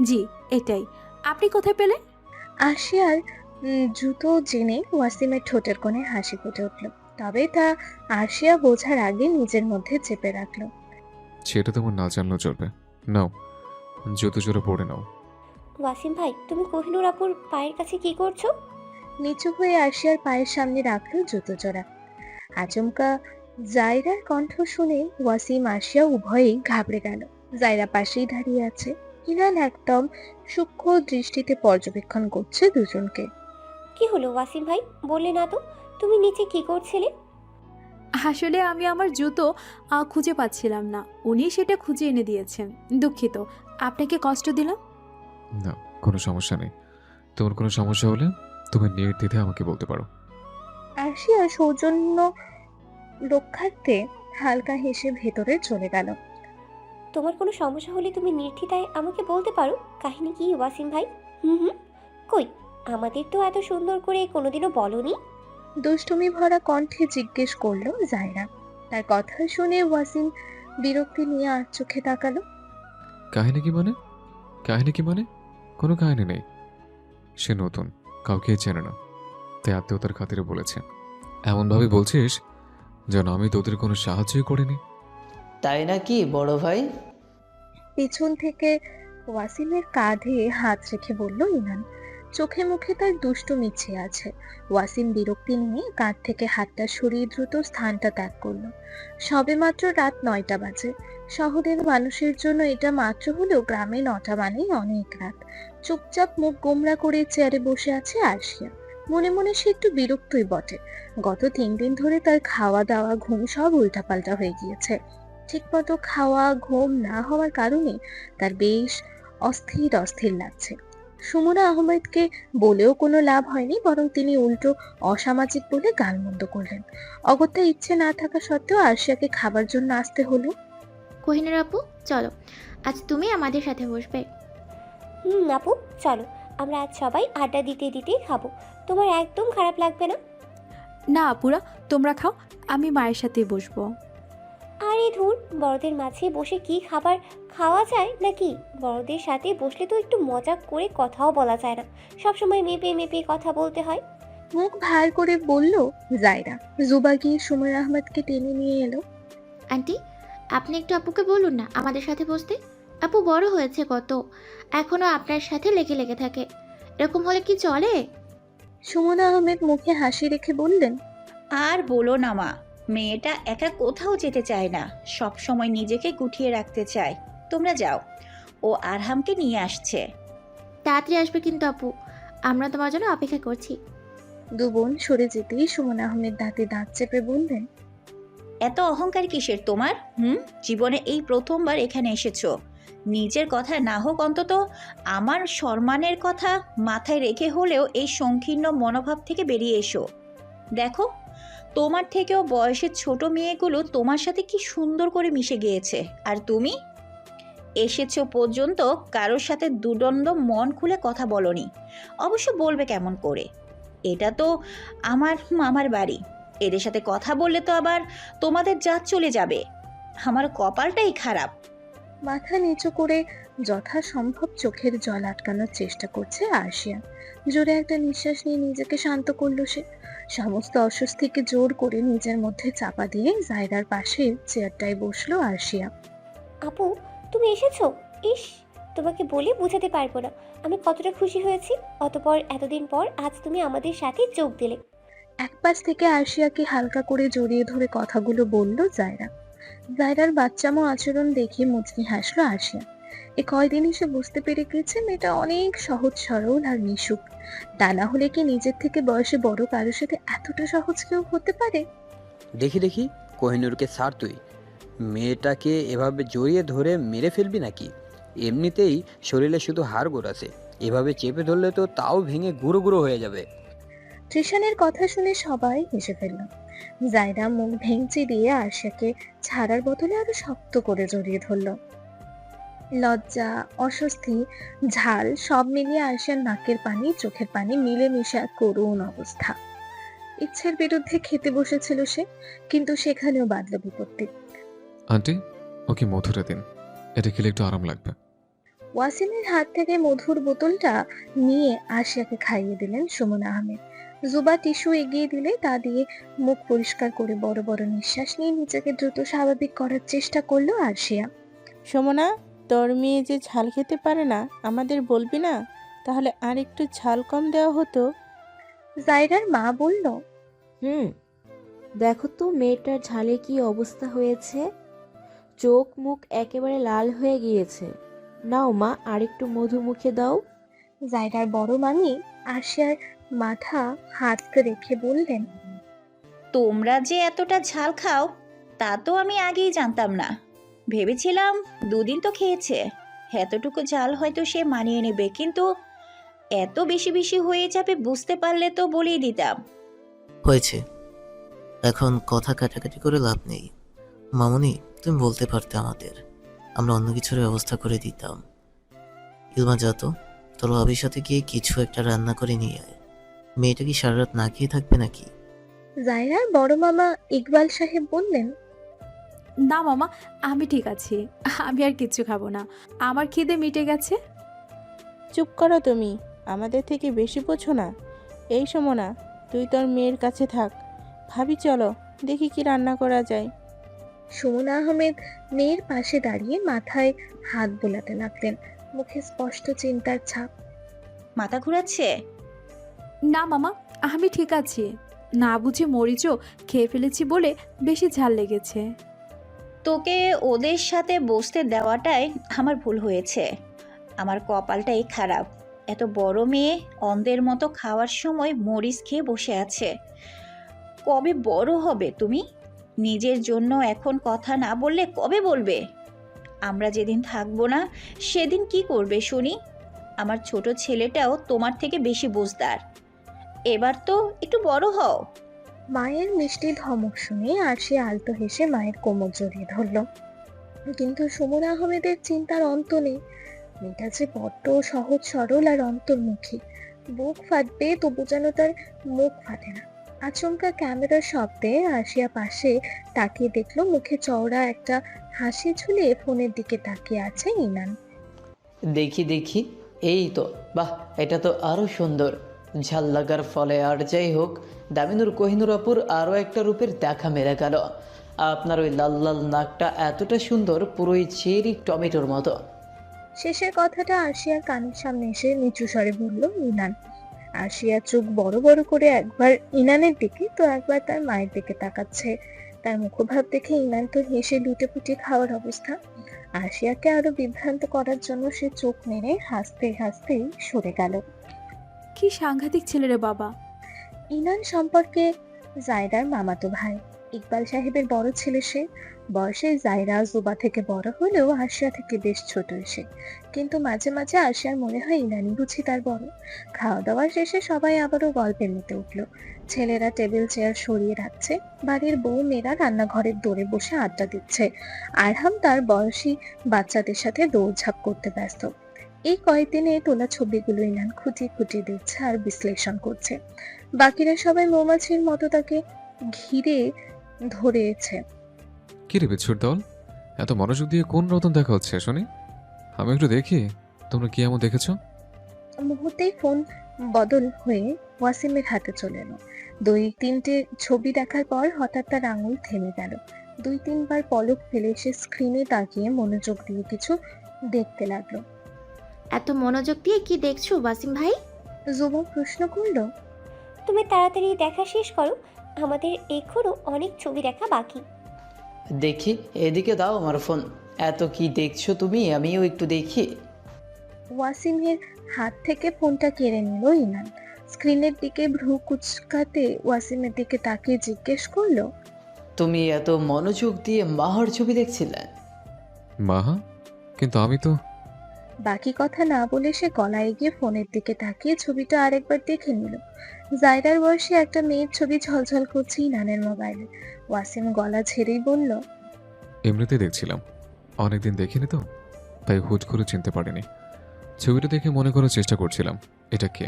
জি, এটাই। আপনি কোথায় পেলেন? আরশিয়ার জুতো জেনে ওয়াসিমের ঠোঁটের কোণে হাসি ফুটে উঠল। তবে তা আরশিয়া বোঝার আগে নিজের মধ্যে চেপে রাখলো। সেটা তোমার না জানলেও চলবে। নাও, জুতো জোড়া পরে নাও। ওয়াসিম ভাই, তুমি কোহিনুর আপুর পায়ের কাছে কি করছো? নিচু হয়ে আরশিয়ার পায়ের সামনে রাখলো জুতো জোড়া। আচমকা জায়রার কণ্ঠ শুনে ওয়াসিম আরশিয়া উভয়েই ঘাবড়ে গেল। জায়রা পাশেই দাঁড়িয়ে আছে। ইনান একদম সূক্ষ্ম দৃষ্টিতে পর্যবেক্ষণ করছে দুজনকে। কি হলো ওয়াসিম ভাই, বললে না তো তুমি নিচে কি করছিলে? আসলে আমি আমার জুতো খুঁজে পাচ্ছিলাম না, উনি সেটা খুঁজে এনে দিয়েছেন। দুঃখিত, আপনাকে কষ্ট দিলাম। না, কোনো সমস্যা নেই। তোমার কোনো সমস্যা হলে তুমি নির্দ্বিধে আমাকে বলতে পারো। আরশিয়া সৌজন্য রক্ষার্থে হালকা হেসে ভেতরে চলে গেল। তোমার কোনো সমস্যা হলে তুমি নির্দ্বিধায় আমাকে বলতে পারো। কাহিনী কি ওয়াসিম ভাই? হুম, কই, আমাদের তো এত সুন্দর করে কোনোদিনও বলনি। দুষ্টুমি ভরা কণ্ঠে জিজ্ঞেস করলো জায়রা। তার কথা শুনে ওয়াসিম বিরক্তি নিয়ে আর চোখে তাকালো। কাহিনী কি মানে? কাহিনী কি মানে? কোনো কাহিনী নেই। সে নতুন, কাউকে চেনে না, তাই আত্মীয়তার খাতিরে বলেছে। এমনভাবে বলছিস যেন আমি তোদের কোনো সাহায্যই করিনি। তাই নাকি বড় ভাই? পিছন থেকে ওয়াসিমের কাঁধে হাত রেখে বলল ইনান। চোখে মুখে তার দুষ্টু মিছে আছে। ওয়াসিম বিরক্তি নিয়ে কাঁধ থেকে হাতটা সরিয়ে দ্রুত স্থানটা ত্যাগ করলো। সবেমাত্র রাত 9টা বাজে। শহরের মানুষের জন্য এটা মাত্র হলেও গ্রামে 9টা মানেই অনেক রাত। চুপচাপ মুখ গোমড়া করে চেয়ারে বসে আছে আরশিয়া। মনে মনে সে একটু বিরক্তই বটে। গত 3 দিন ধরে তার খাওয়া দাওয়া ঘুম সব উল্টাপাল্টা হয়ে গিয়েছে। ঠিকমতো খাওয়া ঘুম না হওয়ার কারণে তার বেশ অস্থির অস্থির লাগছে। সুমনা আহমেদকে বলেও কোনো লাভ হয়নি, বরং তিনি উল্টো অসামাজিক বলে গালমন্দ করলেন। অগত্যা ইচ্ছে না থাকা সত্ত্বেও আরশিয়াকে খাবার জন্য আসতে হলো। কোহিনুর আপু, চলো, আজ তুমি আমাদের সাথে বসবে। আপু, চলো, আমরা আজ সবাই আড্ডা দিতে দিতে খাবো। তোমার একদম খারাপ লাগবে না? না আপুরা, তোমরা খাও, আমি মায়ের সাথেই বসবো। আরে ধুর, বড়দের মাঝে বসে কি খাবার খাওয়া যায় নাকি? বড়দের সাথে বসলে তো একটু মজা করে কথাও বলা যায় না, সবসময় মেপে মেপে কথা বলতে হয়। মুখ ভার করে বলল জায়রা। জুবা গিয়ে সুমন আহমেদকে টেনে নিয়ে এলো। আন্টি, আপনি একটু আপুকে বলুন না আমাদের সাথে বসতে। আপু বড় হয়েছে কত, এখনো আপনার সাথে লেগে লেগে থাকে। এরকম হলে কি চলে? সুমন আহমেদ মুখে হাসি রেখে বললেন, আর বলো না মা, মেয়েটা একা কোথাও যেতে চায় না, সব সময় নিজেকে গুটিয়ে রাখতে চায়। তোমরা যাও, ও আরহামকে নিয়ে আসছে। তাড়াতাড়ি আসবে কিন্তু আপু, আমরা তোমার জন্য অপেক্ষা করছি। দু বোন সরে যেতেই সুমন আহমেদ দাঁতে দাঁত চেপে বললেন, এত অহংকার কিসের তোমার? জীবনে এই প্রথমবার এখানে এসেছো। নিজের কথা না হোক অন্তত আমার সম্মানের কথা মাথায় রেখে হলেও এই সংকীর্ণ মনোভাব থেকে বেরিয়ে এসো। দেখো, তোমার থেকেও বয়সের ছোট মেয়েগুলো তোমার সাথে কি সুন্দর করে মিশে গিয়েছে, আর তুমি এসেছো পর্যন্ত কারোর সাথে দুদণ্ড মন খুলে কথা বলনি। অবশ্য বলবে কেমন করে? এটা তো আমার মামার বাড়ি, এদের সাথে কথা বললে তো আবার তোমাদের জাত চলে যাবে। আমার কপালটাই খারাপ। মাথা নিচু করে যথাসম্ভব চোখের জল আটকানোর চেষ্টা করছে আরশিয়া। জোরে একটা নিঃশ্বাস নিয়ে নিজেকে শান্ত করলো সে। সমস্ত অস্বস্তিকে জোর করে নিজের মধ্যে চাপা দিয়ে জায়রার পাশে চেয়ারটায় বসলো আরশিয়া। আপু, তুমি এসেছো? ইস, তোমাকে বলে বোঝাতে পারবো না আমি কতটা খুশি হয়েছি। অতপর এতদিন পর আজ তুমি আমাদের সাথে যোগ দিলে। এক পাশ থেকে আরশিয়াকে হালকা করে জড়িয়ে ধরে কথাগুলো বলল জায়রা। জায়রার বাচ্চামো আচরণ দেখে মুচকি হাসলো আরশিয়া। এ কয়দিনই সে বুঝতে পেরে গেছে মেয়েটা অনেক সহজ সরল আর মিশুক। তা না হলে কি নিজের থেকে বয়সে বড় কারোর সাথে এতটা সহজ কেউ হতে পারে? দেখি দেখি, কোহিনূরকে ছাড় তুই। মেয়েটাকে এভাবে জড়িয়ে ধরে মেরে ফেলবি নাকি? এমনিতেই শরীরে শুধু হাড় গোড়াছে, এভাবে চেপে ধরলে তো তাও ভেঙে গুঁড়ো গুঁড়ো হয়ে যাবে। তৃষানের কথা শুনে সবাই হেসে ফেলল। জায়রা মুখ ভেঙচি দিয়ে আরশিয়াকে ছাড়ার বদলে আরো শক্ত করে জড়িয়ে ধরল। লজ্জা, অস্বস্তি, ঝাল সব মিলিয়ে আরশিয়ার নাকের পানি চোখের পানি মিলেমিশে এক করুণ অবস্থা। ইচ্ছের বিরুদ্ধে খেতে বসেছিল সে, কিন্তু সেখানেও বাঁধল বিপত্তি। আন্টি, ওকে মধুটা দিন, এটা খেলে একটু আরাম লাগবে। ওয়াসিমের হাত থেকে মধুর বোতলটা নিয়ে আরশিয়াকে খাইয়ে দিলেন সুমন আহমেদ। জুবা টিস্যু এগিয়ে দিলে তা দিয়ে মুখ পরিষ্কার করে বড় বড় নিঃশ্বাস নিয়ে নিজেকে দ্রুত স্বাভাবিক করার চেষ্টা করলো আরশিয়া। সুমনা, তোর মেয়ে যে ঝাল খেতে পারে না, আমাদের বলবি না? তাহলে আর একটু ঝাল কম দেওয়া হতো। জায়রার মা বলল, দেখো তো মেয়েটার ঝালে কি অবস্থা হয়েছে, চোখ মুখ একেবারে লাল হয়ে গিয়েছে। নাও মা, আরেকটু মধু মুখে দাও। জায়রার বড় মামি আরশিয়ার মাথা হাত রেখে বললেন, তোমরা যে এতটা ঝাল খাও তা তো আমি আগেই জানতাম না। ভেবেছিলাম দুদিন তো খেয়েছে, এতটুকু ঝাল হয়তো সে মানিয়ে নেবে, কিন্তু এত বেশি বেশি হয়ে যাবে বুঝতে পারলে তো বলেই দিতাম। হয়েছে, এখন কথা কাটাকাটি করে লাভ নেই। মামুনি, তুমি বলতে পারতে আমাদের, আমরা অন্য কিছুর ব্যবস্থা করে দিতাম। ইলমা, যা তো, তোর ভাবির সাথে গিয়ে কিছু একটা রান্না করে নিয়ে আয়। মেয়েটা কি সারা রাত না খেয়ে থাকবে নাকি? জায়রার বড় মামা ইকবাল সাহেব বললেন, না মামা, আমি ঠিক আছি, আমি আর কিচ্ছু খাবো না, আমার খিদে মিটে গেছে। চুপ করো তুমি, আমাদের থেকে বেশি বোঝো না। এই সুমনা, তুই তোর মেয়ের কাছে থাক, ভাবি চলো দেখি কি রান্না করা যায়। সুমন আহমেদ মেয়ের পাশে দাঁড়িয়ে মাথায় হাত বোলাতে লাগলেন, মুখে স্পষ্ট চিন্তার ছাপ। মাথা ঘুরাচ্ছে? না মামা, আমি ঠিক আছি, না বুঝে মরিচও খেয়ে ফেলেছি বলে বেশি ঝাল লেগেছে। তোকে ওদের সাথে বসতে দেওয়াটাই আমার ভুল হয়েছে। আমার কপালটাই খারাপ। এত বড় মেয়ে অন্ধের মতো খাওয়ার সময় মরিচ খেয়ে বসে আছে। কবে বড় হবে তুমি? নিজের জন্য এখন কথা না বললে কবে বলবে? আমরা যেদিন থাকবো না সেদিন কি করবে শুনি? আমার ছোট ছেলেটাও তোমার থেকে বেশি বুঝদার। এবার তো একটু বড় হও। মায়ের মিষ্টি ধমক শুনে আরশি আলতো হেসে মায়ের কোমর জড়িয়ে ধরল। কিন্তু সুমন আহমেদের চিন্তার অন্ত নেই। মেয়েটা যে বড্ড সহজ সরল আর অন্তর্মুখী। বুক ফাটবে তবু যেন তার মুখ ফাটে না। আচমকা ক্যামেরার শব্দে আরশিয়া পাশে তাকিয়ে দেখলো মুখে চওড়া একটা হাসি ঝুলিয়ে ফোনের দিকে তাকিয়ে আছে ইনান। দেখি দেখি, এই তো, বাহ, এটা তো আরও সুন্দর। ঝাল লাগার ফলে আর যাই হোক, দামিনুর কোহিনুর আপুর আরও একটা রূপের দেখা মেরে গেল। আপনার ওই লাল লাল নাকটা এতটা সুন্দর, পুরোই চেরি টমেটোর মতো। শেষের কথাটা আরশিয়ার কানের সামনে এসে নিচু স্বরে বলল ইনান। আরশিয়া চোখ বড় বড় করে একবার ইনানের দিকে তো একবার তার মায়ের দিকে তাকাচ্ছে। তার মুখভাব দেখে ইনান তো হেসে লুটেপুটে খাওয়ার অবস্থা। আরশিয়াকে আরো বিভ্রান্ত করার জন্য সে চোখ মেরে হাসতে হাসতেই সরে গেল। কি সাংঘাতিক ছেলে রে বাবা। ইনান সম্পর্কে জায়রার মামাতো ভাই, ইকবাল সাহেবের বড় ছেলে সে। বয়সে জায়রা জুবা থেকে বড় হলেও আরশিয়া থেকে বেশ ছোট সে, কিন্তু মাঝে মাঝে আরশিয়ার মনে হয় ইনানি বুঝি তার বড়। খাওয়া দাওয়া শেষে সবাই আবারও গল্পে মেতে উঠলো। ছেলেরা টেবিল চেয়ার সরিয়ে রাখছে, বাড়ির বউ মেয়েরা রান্নাঘরের দৌড়ে বসে আড্ডা দিচ্ছে। আরহাম তার বয়সী বাচ্চাদের সাথে দৌড়ঝাঁপ করতে ব্যস্ত। এই কয়েকদিনে তোলা ছবিগুলো ইনান খুঁটিয়ে খুঁটিয়ে দেখছে আর বিশ্লেষণ করছে। বাকিরা সবাই মৌমাছির মতো তাকে ঘিরে ধরেছে। কি রে বিচ্ছুর দল, এত মনোযোগ দিয়ে কোন রতন দেখা হচ্ছে শুনি? আমি একটু দেখি তোমরা কি এমন দেখেছো। মুহূর্তেই ফোন বদল হয়ে ওয়াসিমের হাতে চলে এলো। 2-3টে ছবি দেখার পর হঠাৎ তার আঙুল থেমে গেল। 2-3বার পলক ফেলে সে স্ক্রিনে তাকিয়ে মনোযোগ দিয়ে কিছু দেখতে লাগলো। এত মনোযোগ দিয়ে কি দেখছো ওয়াসিম ভাই? জুবা প্রশ্ন করলো। তুমি তাড়াতাড়ি দেখা শেষ করো, আমাদের এখনো অনেক ছবি দেখা বাকি। দেখি, এদিকে দাও আমার ফোন। এত কি দেখছো তুমি, আমিও একটু দেখি। ওয়াসিমের হাত থেকে ফোনটা কেড়ে নিল ইনান। স্ক্রিনের দিকে ভ্রু কুচকাতে ওয়াসিমের দিকে তাকিয়ে জিজ্ঞেস করলো, তুমি এত মনোযোগ দিয়ে মাহার ছবি দেখছিলে? মাহা? কিন্তু আমি তো। বাকি কথা না বলে সে গলা এগিয়ে ফোনের দিকে তাকিয়ে ছবিটা আরেকবার দেখে নিল। জায়রার বয়সে একটা মেয়ের ছবি ঝলঝল করছে ইনানের মোবাইলে। ওয়াসিম গলা ঝেড়েই বলল, এমনিতে দেখছিলাম, অনেকদিন দেখিনি তো, তাই হুট করে চিনতে পারিনি। ছবিটা দেখে মনে করার চেষ্টা করছিলাম এটা কে।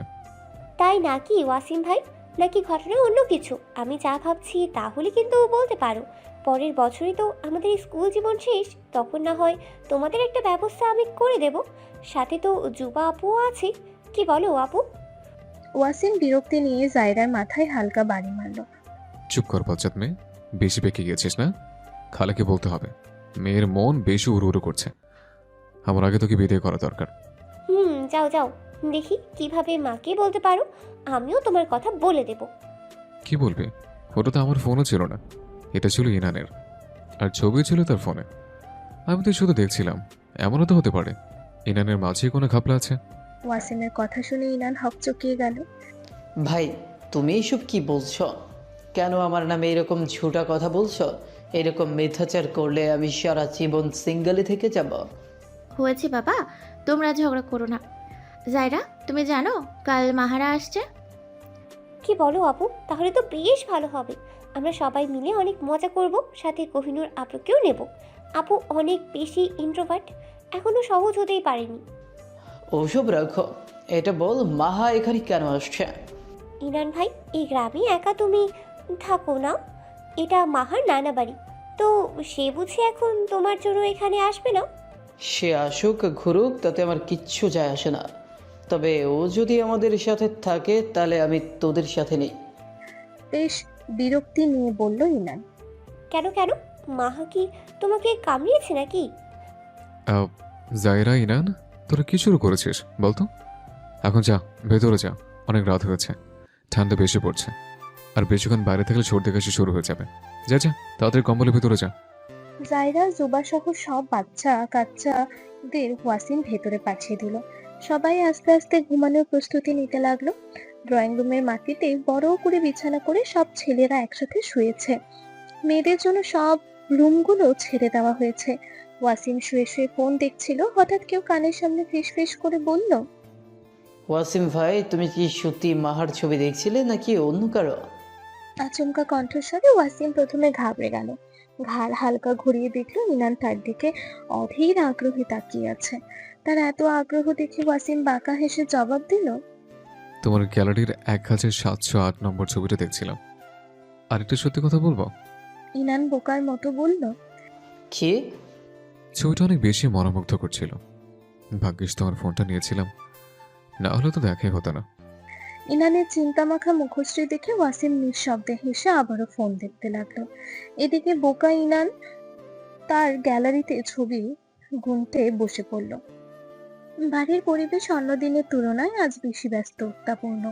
তাই নাকি ওয়াসিম ভাই, নাকি ঘটনা অন্য কিছু? আমি যা ভাবছি তাহলে কিন্তু বলতে পারো। পরের বছরই তো আমাদের স্কুল জীবন শেষ, তখন না হয় তোমাদের একটা ব্যবস্থা আমি করে দেব। সাথে তো যুবা আপুও আছে, কি বলো আপু? ওয়াসিম বিরক্তি নিয়ে জায়রার মাথায় হালকা বাড়ি মারল। চুপ কর বজ্জাত মেয়ে, বেশি পেকে গেছিস না? খালাকে বলতে হবে, মেয়ের মন বেশি উড়ু উড়ু করছে। আমার আগে তোকে বিদায় করা দরকার। যাও যাও, দেখি কিভাবে মাকে বলতে পারো। আমিও তোমার কথা বলে দেব। কি বলবি? ওটা তো আমার ফোনও ছিল না, এটা ছিল ইনানের, আর ছবিও ছিল তার ফোনে। আমি তো শুধু দেখছিলাম, এমনও তো হতে পারে ইনানের মাঝে কোনো ঘাপলা আছে। ওয়াসিমের কথা শুনে ইনান হকচকিয়ে গেল। ভাই, তুমি এইসব কি বলছো? কেন আমার নামে এরকম ঝুটা কথা বলছো? এরকম মিথ্যাচার করলে আমি সারা জীবন সিঙ্গেলে থেকে যাব। হয়েছে বাবা, তোমরা ঝগড়া করো না। জায়রা, তুমি জানো কাল মাহারা আসছে? কি বলো আপু? তাহলে তো বেশ ভালো হবে। আমরা সবাই মিলে অনেক মজা করব, সাথে কোহিনূর আপুকেও নেব। আপু অনেক বেশি ইন্ট্রোভার্ট, এখনো সহজ হতেই পারেনি। ওসব রাখো, এটা বল মাহা এখানে কেন আসছে? ইনান ভাই, এই গ্রামে একা তুমি থাকো না, এটা মাহার নানা বাড়ি, তো সে বুঝি এখন তোমার জন্য এখানে আসবে না? সে আসুক ঘুরুক, তাতে আমার কিচ্ছু যায় আসে না। তবে ও যদি আমাদের সাথে থাকে তাহলে আমি তোদের সাথে নেই। বেশ বিরক্তি নিয়ে বলল ইনান। কেন কেন, মাহা কি তোমাকে কামড়িয়েছে নাকি? জায়রা, ইনান, তোরা কি শুরু করেছিস বলতো? এখন যা, ভেতরে যা, অনেক রাত হয়েছে, ঠান্ডা বেশি পড়ছে, আর বেশিক্ষণ বাইরে থাকলে সর্দি কাশি শুরু হয়ে যাবে। যা যা, তাড়াতাড়ি কম্বলের ভেতরে যা। জায়রা, জুবা সহ সব বাচ্চা কাচ্চাদের ওয়াসিম ভেতরে পাঠিয়ে দিল। সবাই আস্তে আস্তে ঘুমানোর প্রস্তুতি নিতে লাগলো। ড্রয়িং রুমের মাটিতে বড় করে বিছানা করে সব ছেলেরা একসাথে শুয়েছে। মেয়েদের জন্য সব রুমগুলো ছেড়ে দেওয়া হয়েছে। ওয়াসিম শুয়ে শুয়ে ফোন দেখছিল। হঠাৎ কেউ কানের সামনে ফিস ফিস করে বলল, ওয়াসিম ভাই, তুমি কি সত্যি মাহার ছবি দেখছিলে নাকি অন্য কারো? আচমকা কণ্ঠস্বরে ওয়াসিম প্রথমে ঘাবড়ে গেল। ঘাড় হালকা ঘুরিয়ে দেখলো ইনান তার দিকে অধীর আগ্রহে তাকিয়ে আছে। তার এত আগ্রহ দেখে ওয়াসিম বাঁকা হেসে জবাব দিল, তোমার গ্যালারির 1708 নম্বর ছবিটা দেখছিলাম। আরেকটা সত্যি কথা বলবো? ইনান বোকার মতো বলল। কি? ছবিটা অনেক বেশি মনোমুগ্ধ করছিল। ভাগ্যিস তোমার ফোনটা নিয়েছিলাম, না হলে তো দেখাই হতো না। ইনানের চিন্তামাখা মুখশ্রী দেখে ওয়াসিম নিঃশব্দে হেসে আবারও ফোন দেখতে লাগলো। এদিকে বোকা ইনান তার গ্যালারিতে ছবি গুনতে বসে পড়ল। বাড়ির পরিবেশ অন্য দিনের তুলনায় আজ বেশি ব্যস্ততাপূর্ণ।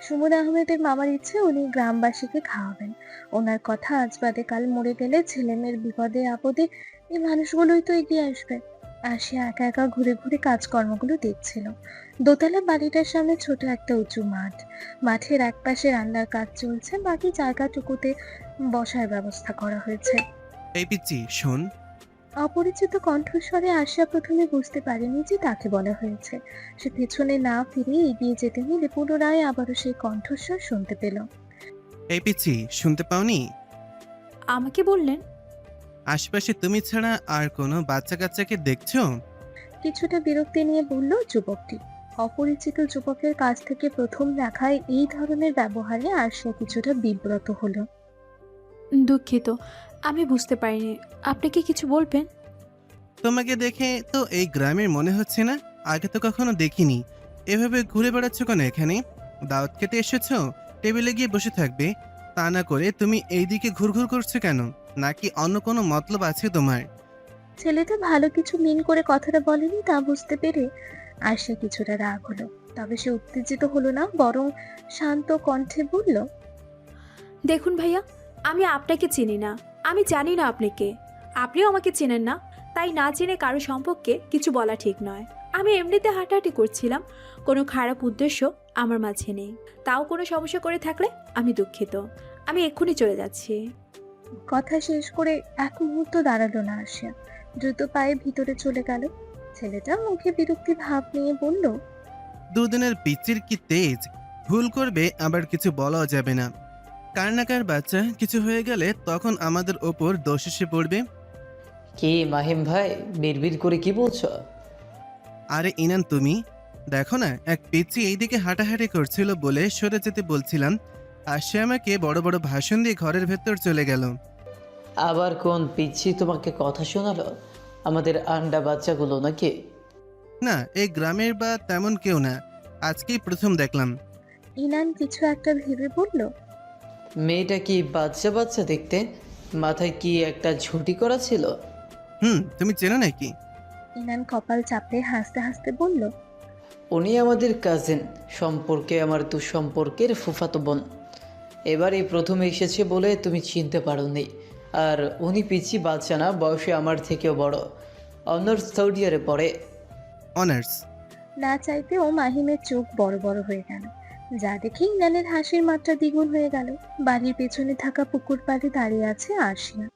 সুমন আহমেদের মামার ইচ্ছে উনি গ্রামবাসীকে খাওয়াবেন। ওনার কথা আজ বাদে কাল মরে গেলে ছেলেমেয়ের বিপদে আপদে এই মানুষগুলোই তো এগিয়ে আসবে। আসিয়া একা একা ঘুরে ঘুরে কাজকর্মগুলো দেখছিল। দোতলা বাড়িটার সামনে ছোট একটা উঁচু মাঠ। মাঠের একপাশে রান্নার কাজ চলছে, বাকি জায়গাটুকুতে বসার ব্যবস্থা করা হয়েছে। এই পিচ্চি শোন। অপরিচিত কণ্ঠস্বরে আসিয়া প্রথমে বুঝতে পারেনি যে তাকে বলা হয়েছে। সে পেছনে না ফিরে এগিয়ে যেতে নিলে পুনরায় আবারও সেই কণ্ঠস্বর শুনতে পেল। এই পিচ্চি শুনতে পাওনি? আমাকে বললেন? আশেপাশে তুমি ছাড়া আর কোনো বাচ্চা কাচ্চাকে দেখছো? কিছুটা বিরক্তি নিয়ে বলল যুবকটি। অপরিচিত যুবকের কাছ থেকে প্রথম দেখায় এই ধরনের ব্যবহারে আসিয়া কিছুটা বিব্রত হলো। দুঃখিত, আমি বুঝতে পারিনি। আপনি কি কিছু বলবেন? তোমাকে দেখে তো এই গ্রামের মনে হচ্ছে না, আগে তো কখনো দেখিনি। এভাবে ঘুরে বেড়াচ্ছ কেন এখানে? দাওয়াত খেতে এসেছো? টেবিলে গিয়ে বসে থাকবে, তা না করে তুমি এইদিকে ঘুরঘুর করছো কেন? নাকি অন্য কোনো মতলব আছে তোমার? ছেলেটা ভালো কিছু মিন করে কথাটা বলেনি তা বুঝতে পেরে আসিয়া কিছুটা রাগ হলো। তবে সে উত্তেজিত হলো না, বরং শান্ত কণ্ঠে বলল, দেখুন ভাইয়া, আমি আপনাকে চিনি না, আমি জানি না আপনি কে। আপনিও আমাকে চেনেন না, তাই না জেনে কারো সম্পর্কে কিছু বলা ঠিক নয়। আমি এমনিতে হাঁটাহাঁটি করছিলাম, কোনো খারাপ উদ্দেশ্য আমার মাঝে নেই। তাও কোনো সমস্যা করে থাকলে আমি দুঃখিত। আমি এক্ষুনি চলে যাচ্ছি। কথা শেষ করে এক মুহূর্ত দাঁড়ালো না আসিয়া, দ্রুত পায়ে ভিতরে চলে গেল। ছেলেটা মুখে বিরক্তি ভাব নিয়ে বলল, দুদিনের পিচ্চির কি তেজ! ভুল করবে আবার কিছু বলাও যাবে না। কার না কার বাচ্চা কিছু হয়ে গেলে তখন আমাদের ওপর দোষ এসে পড়বে। কি মাহিম ভাই, বিড়বিড় করে কি বলছো? আরে ইনান, তুমি দেখো না, এক পিচ্চি এইদিকে হাঁটাহাঁটি করছিল বলে সরে যেতে বলছিলাম, আর সে আমাকে বড় বড় ভাষণ দিয়ে ঘরের ভেতর চলে গেল। আবার কোন পিচ্ছি তোমাকে কথা শোনালো? আমাদের আন্ডা বাচ্চাগুলো নাকি? না, এই গ্রামের বা তেমন কেউ না, আজকেই প্রথম দেখলাম। ইনান কিছু একটা ভেবে বলল, মেয়েটা কি বাচ্চা বাচ্চা দেখতে? মাথায় কি একটা ঝুঁটি করা ছিল? তুমি চেনো নাকি? ইনান কপাল চাপড়ে হাসতে হাসতে বলল, উনি আমাদের কাজিন, সম্পর্কে আমার দুঃসম্পর্কের ফুফাতো বোন। এবার এই প্রথম এসেছে বলে তুমি চিনতে পারোনি। আর উনি পিচ্ছি বাচ্চা না, বয়সে আমার থেকেও বড়। অনার্স থার্ড ইয়ারে পড়ে। অনার্স? না চাইতেও মাহিমের চোখ বড় বড় হয়ে গেল, যা দেখে ইনানের হাসির মাত্রা দ্বিগুণ হয়ে গেল। বাড়ির পেছনে থাকা পুকুর পাড়ে দাঁড়িয়ে আছে আরশিয়া।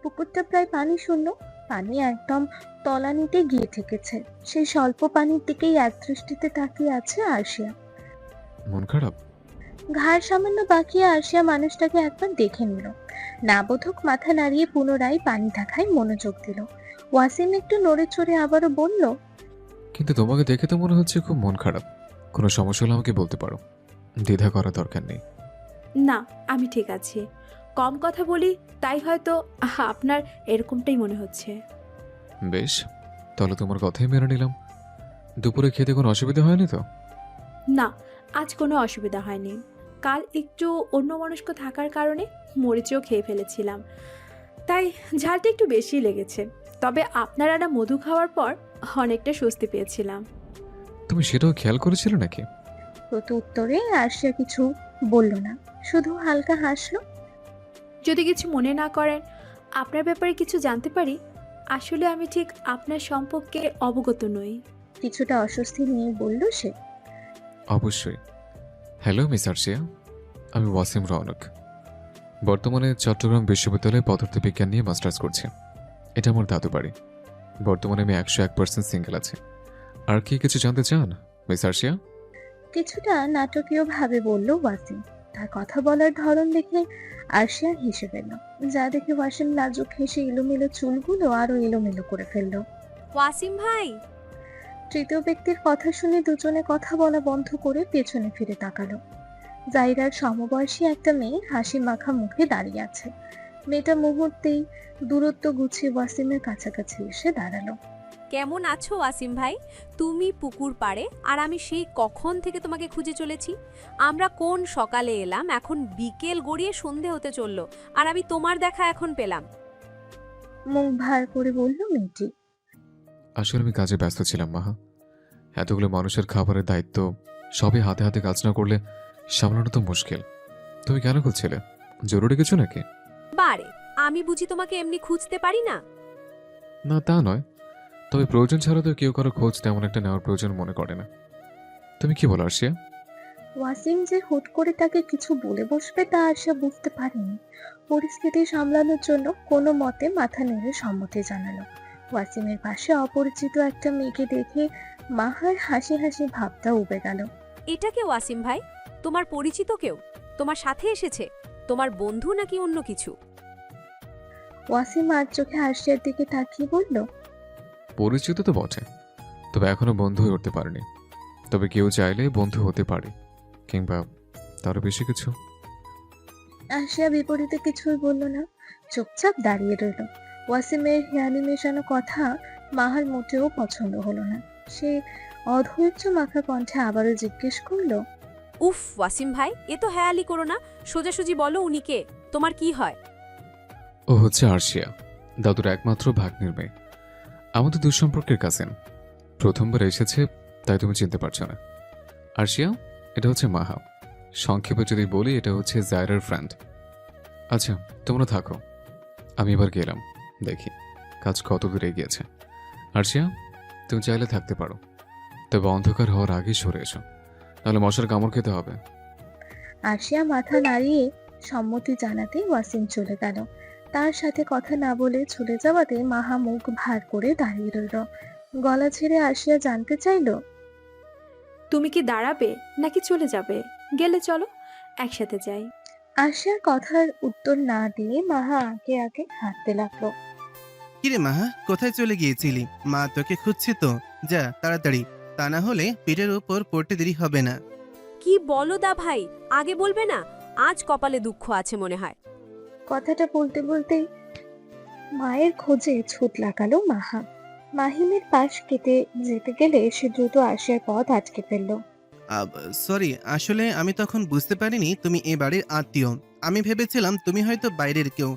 পুকুরটা প্রায় পানি শূন্য, পানি একদম তলানিতে গিয়ে ঠেকেছে। সেই স্বল্প পানির দিকেই একদৃষ্টিতে তাকিয়ে আছে আরশিয়া। মন খারাপ? ঘাড় সামান্য বাঁকিয়ে আরশিয়া মানুষটাকে একবার দেখে নিল, নাবোধক মাথা নাড়িয়ে পুনরায় পানি দেখায় মনোযোগ দিল। ওয়াসিম একটু নড়ে চড়ে আবারও বলল, কিন্তু তোমাকে দেখে তো মনে হচ্ছে খুব মন খারাপ। কোনো সমস্যা হলে আমাকে বলতে পারো, দ্বিধা করার দরকার নেই। না, আমি ঠিক আছি। কম কথা বলি, তাই হয়তো আপনার এরকমটাই মনে হচ্ছে। বেশ, তাহলে তোমার কথাই মেনে নিলাম। দুপুরে খেতে কোনো অসুবিধা হয়নি তো? না, আজ কোনো অসুবিধা হয়নি। কাল একটু অন্যমনস্ক থাকার কারণে মরিচও খেয়ে ফেলেছিলাম, তাই ঝালটা একটু বেশি লেগেছে। তবে আপনার একটা মধু খাওয়ার পর অনেকটা স্বস্তি পেয়েছিলাম। তুমি সেটাও খেয়াল করেছিলে নাকি? প্রতি উত্তরে আরশিয়া কিছু বলল না, শুধু হালকা হাসলো। যদি কিছু মনে না করেন, আপনার ব্যাপারে কিছু জানতে পারি? আসলে আমি ঠিক আপনার সম্পর্কে অবগত নই। কিছুটা অস্বস্তি নিয়ে বলল সে। অবশ্যই। হ্যালো মিস আরশিয়া, আমি ওয়াসিম রওনক। বর্তমানে চট্টগ্রাম বিশ্ববিদ্যালয়ে পদার্থবিজ্ঞান নিয়ে মাস্টার্স করছি। এটা আমার দাদু বাড়ি। বর্তমানে আমি 101% সিঙ্গেল আছি। আর কি কিছু জানতে চান মিস আরশিয়া? কিছুটা নাটকীয় ভাবে বলল ওয়াসিম। তার কথা বলার ধরন দেখে আরশিয়া হেসে ফেলল, যা দেখে ওয়াসিম লাজুক হেসে এলোমেলো চুলগুলো আরো এলোমেলো করে ফেলল। ওয়াসিম ভাই! তৃতীয় ব্যক্তির কথা শুনে দুজনে কথা বলা বন্ধ করে পেছনে ফিরে তাকালো। জাইরার সমবয়সী একটা মেয়ে হাসি মাখা মুখে দাঁড়িয়ে আছে। মেয়েটা মুহূর্তেই দূরত্ব গুছিয়ে ওয়াসিমের কাছাকাছি এসে দাঁড়ালো। কেমন আছো ওয়াসিম ভাই? তুমি পুকুর পাড়ে আর আমি সেই কখন থেকে তোমাকে খুঁজে চলেছি। আমরা কোন সকালে এলাম, এখন বিকেল গড়িয়ে সন্ধে হতে চললো, আর আমি তোমার দেখা এখন পেলাম। মুখ ভার করে বলল মেয়েটি। আসলে আমি কাজে ব্যস্ত ছিলাম মাহা। এতগুলো মানুষের খাবারের দায়িত্ব সবই হাতে হাতে কাজ না করলে সামলানো তো মুশকিল। তুমি কেন খুঁজছিলে? জরুরি কিছু নাকি? বারে, আমি বুঝি তোমাকে এমনি খুঁজতে পারি না? না তা নয়, তবে প্রয়োজন ছাড়া তো কেউ কারো খোঁজ তেমন একটা নেওয়ার প্রয়োজন মনে করে না। তুমি কি বলো আরশিয়া? ওয়াসিম যে হুট করে তাকে কিছু বলে বসবে তা আশা বুঝতে পারেনি। পরিস্থিতি সামলানোর জন্য কোনো মতে মাথা নেড়ে সম্মতি জানালো। ওয়াসিমের পাশে অপরিচিত একটা মেয়েকে দেখে মাহার হাসি হাসি ভাবটা উবে গেল। এটা কে ওয়াসিম ভাই? তোমার পরিচিত কেউ তোমার সাথে এসেছে? তোমার বন্ধু নাকি অন্য কিছু? ওয়াসিম আর চোখে আরশিয়ার দিকে তাকিয়ে বলল, পরিচিত তো বটে, তবে এখনো বন্ধু হয়ে উঠতে পারেনি। তবে কেউ চাইলে বন্ধু হতে পারে, কিংবা তারও বেশি কিছু। আরশিয়া বিপরীতে কিছুই বলল না, চুপচাপ দাঁড়িয়ে রইল। ওয়াসিমের হেয়ালি মেশানো কথা মাহার মোটেও পছন্দ হলো না। সে অধৈর্য মাখা কণ্ঠে আবারও জিজ্ঞেস করলো, উফ ওয়াসিম ভাই, এ তো হেয়ালি করো না, সোজাসুজি বলো উনি কে, তোমার কি হয়? ও হচ্ছে আরশিয়া, দাদুর একমাত্র ভাগ্নির মেয়ে। আমাদের দুঃসম্পর্কের কাজিন। প্রথমবার এসেছে, তাই তুমি চিনতে পারছো না। আরশিয়া, এটা হচ্ছে মাহা। সংক্ষেপে যদি বলি, এটা হচ্ছে জায়রার ফ্রেন্ড। আচ্ছা তোমরা থাকো, আমি এবার গেলাম, দেখি কাজ কত দূর এগিয়েছে। আরশিয়া, তুমি চাইলে থাকতে পারো, তবে অন্ধকার হওয়ার আগেই সরে এসো, তাহলে মশার কামড় খেতে হবে। আরশিয়া মাথা নাড়িয়ে সম্মতি জানাতে ওয়াসিম চলে গেল। তার সাথে কথা না বলে চলে যাওয়াতে মাহা মুখ ভার করে দাঁড়িয়ে রইল। গলা ছেড়ে আরশিয়া জানতে চাইলো, তুমি কি দাঁড়াবে নাকি চলে যাবে? গেলে চলো, একসাথে যাই। আরশিয়ার কথার উত্তর না দিয়ে মাহা আগে আগে হাঁটতে লাগলো। কিরে মাহা, কোথায় চলে গিয়েছিলি? মা তোকে খুঁজছে তো, যা তাড়াতাড়ি, তা না হলে পিঠের উপর পড়তে দেরি হবে না। কি বলো দা ভাই, আগে বলবে না? আজ কপালে দুঃখ আছে মনে হয়। কথাটা বলতে বলতেই মায়ের খোঁজে ছুট লাগালো মাহা। মাহিমের পাশ কেটে যেতে গেলে সে দ্রুত আরশিয়ার পথ আটকে ফেললো। সরি, আসলে আমি তখন বুঝতে পারিনি তুমি এ বাড়ির আত্মীয়। আমি ভেবেছিলাম তুমি হয়তো বাইরের কেউ,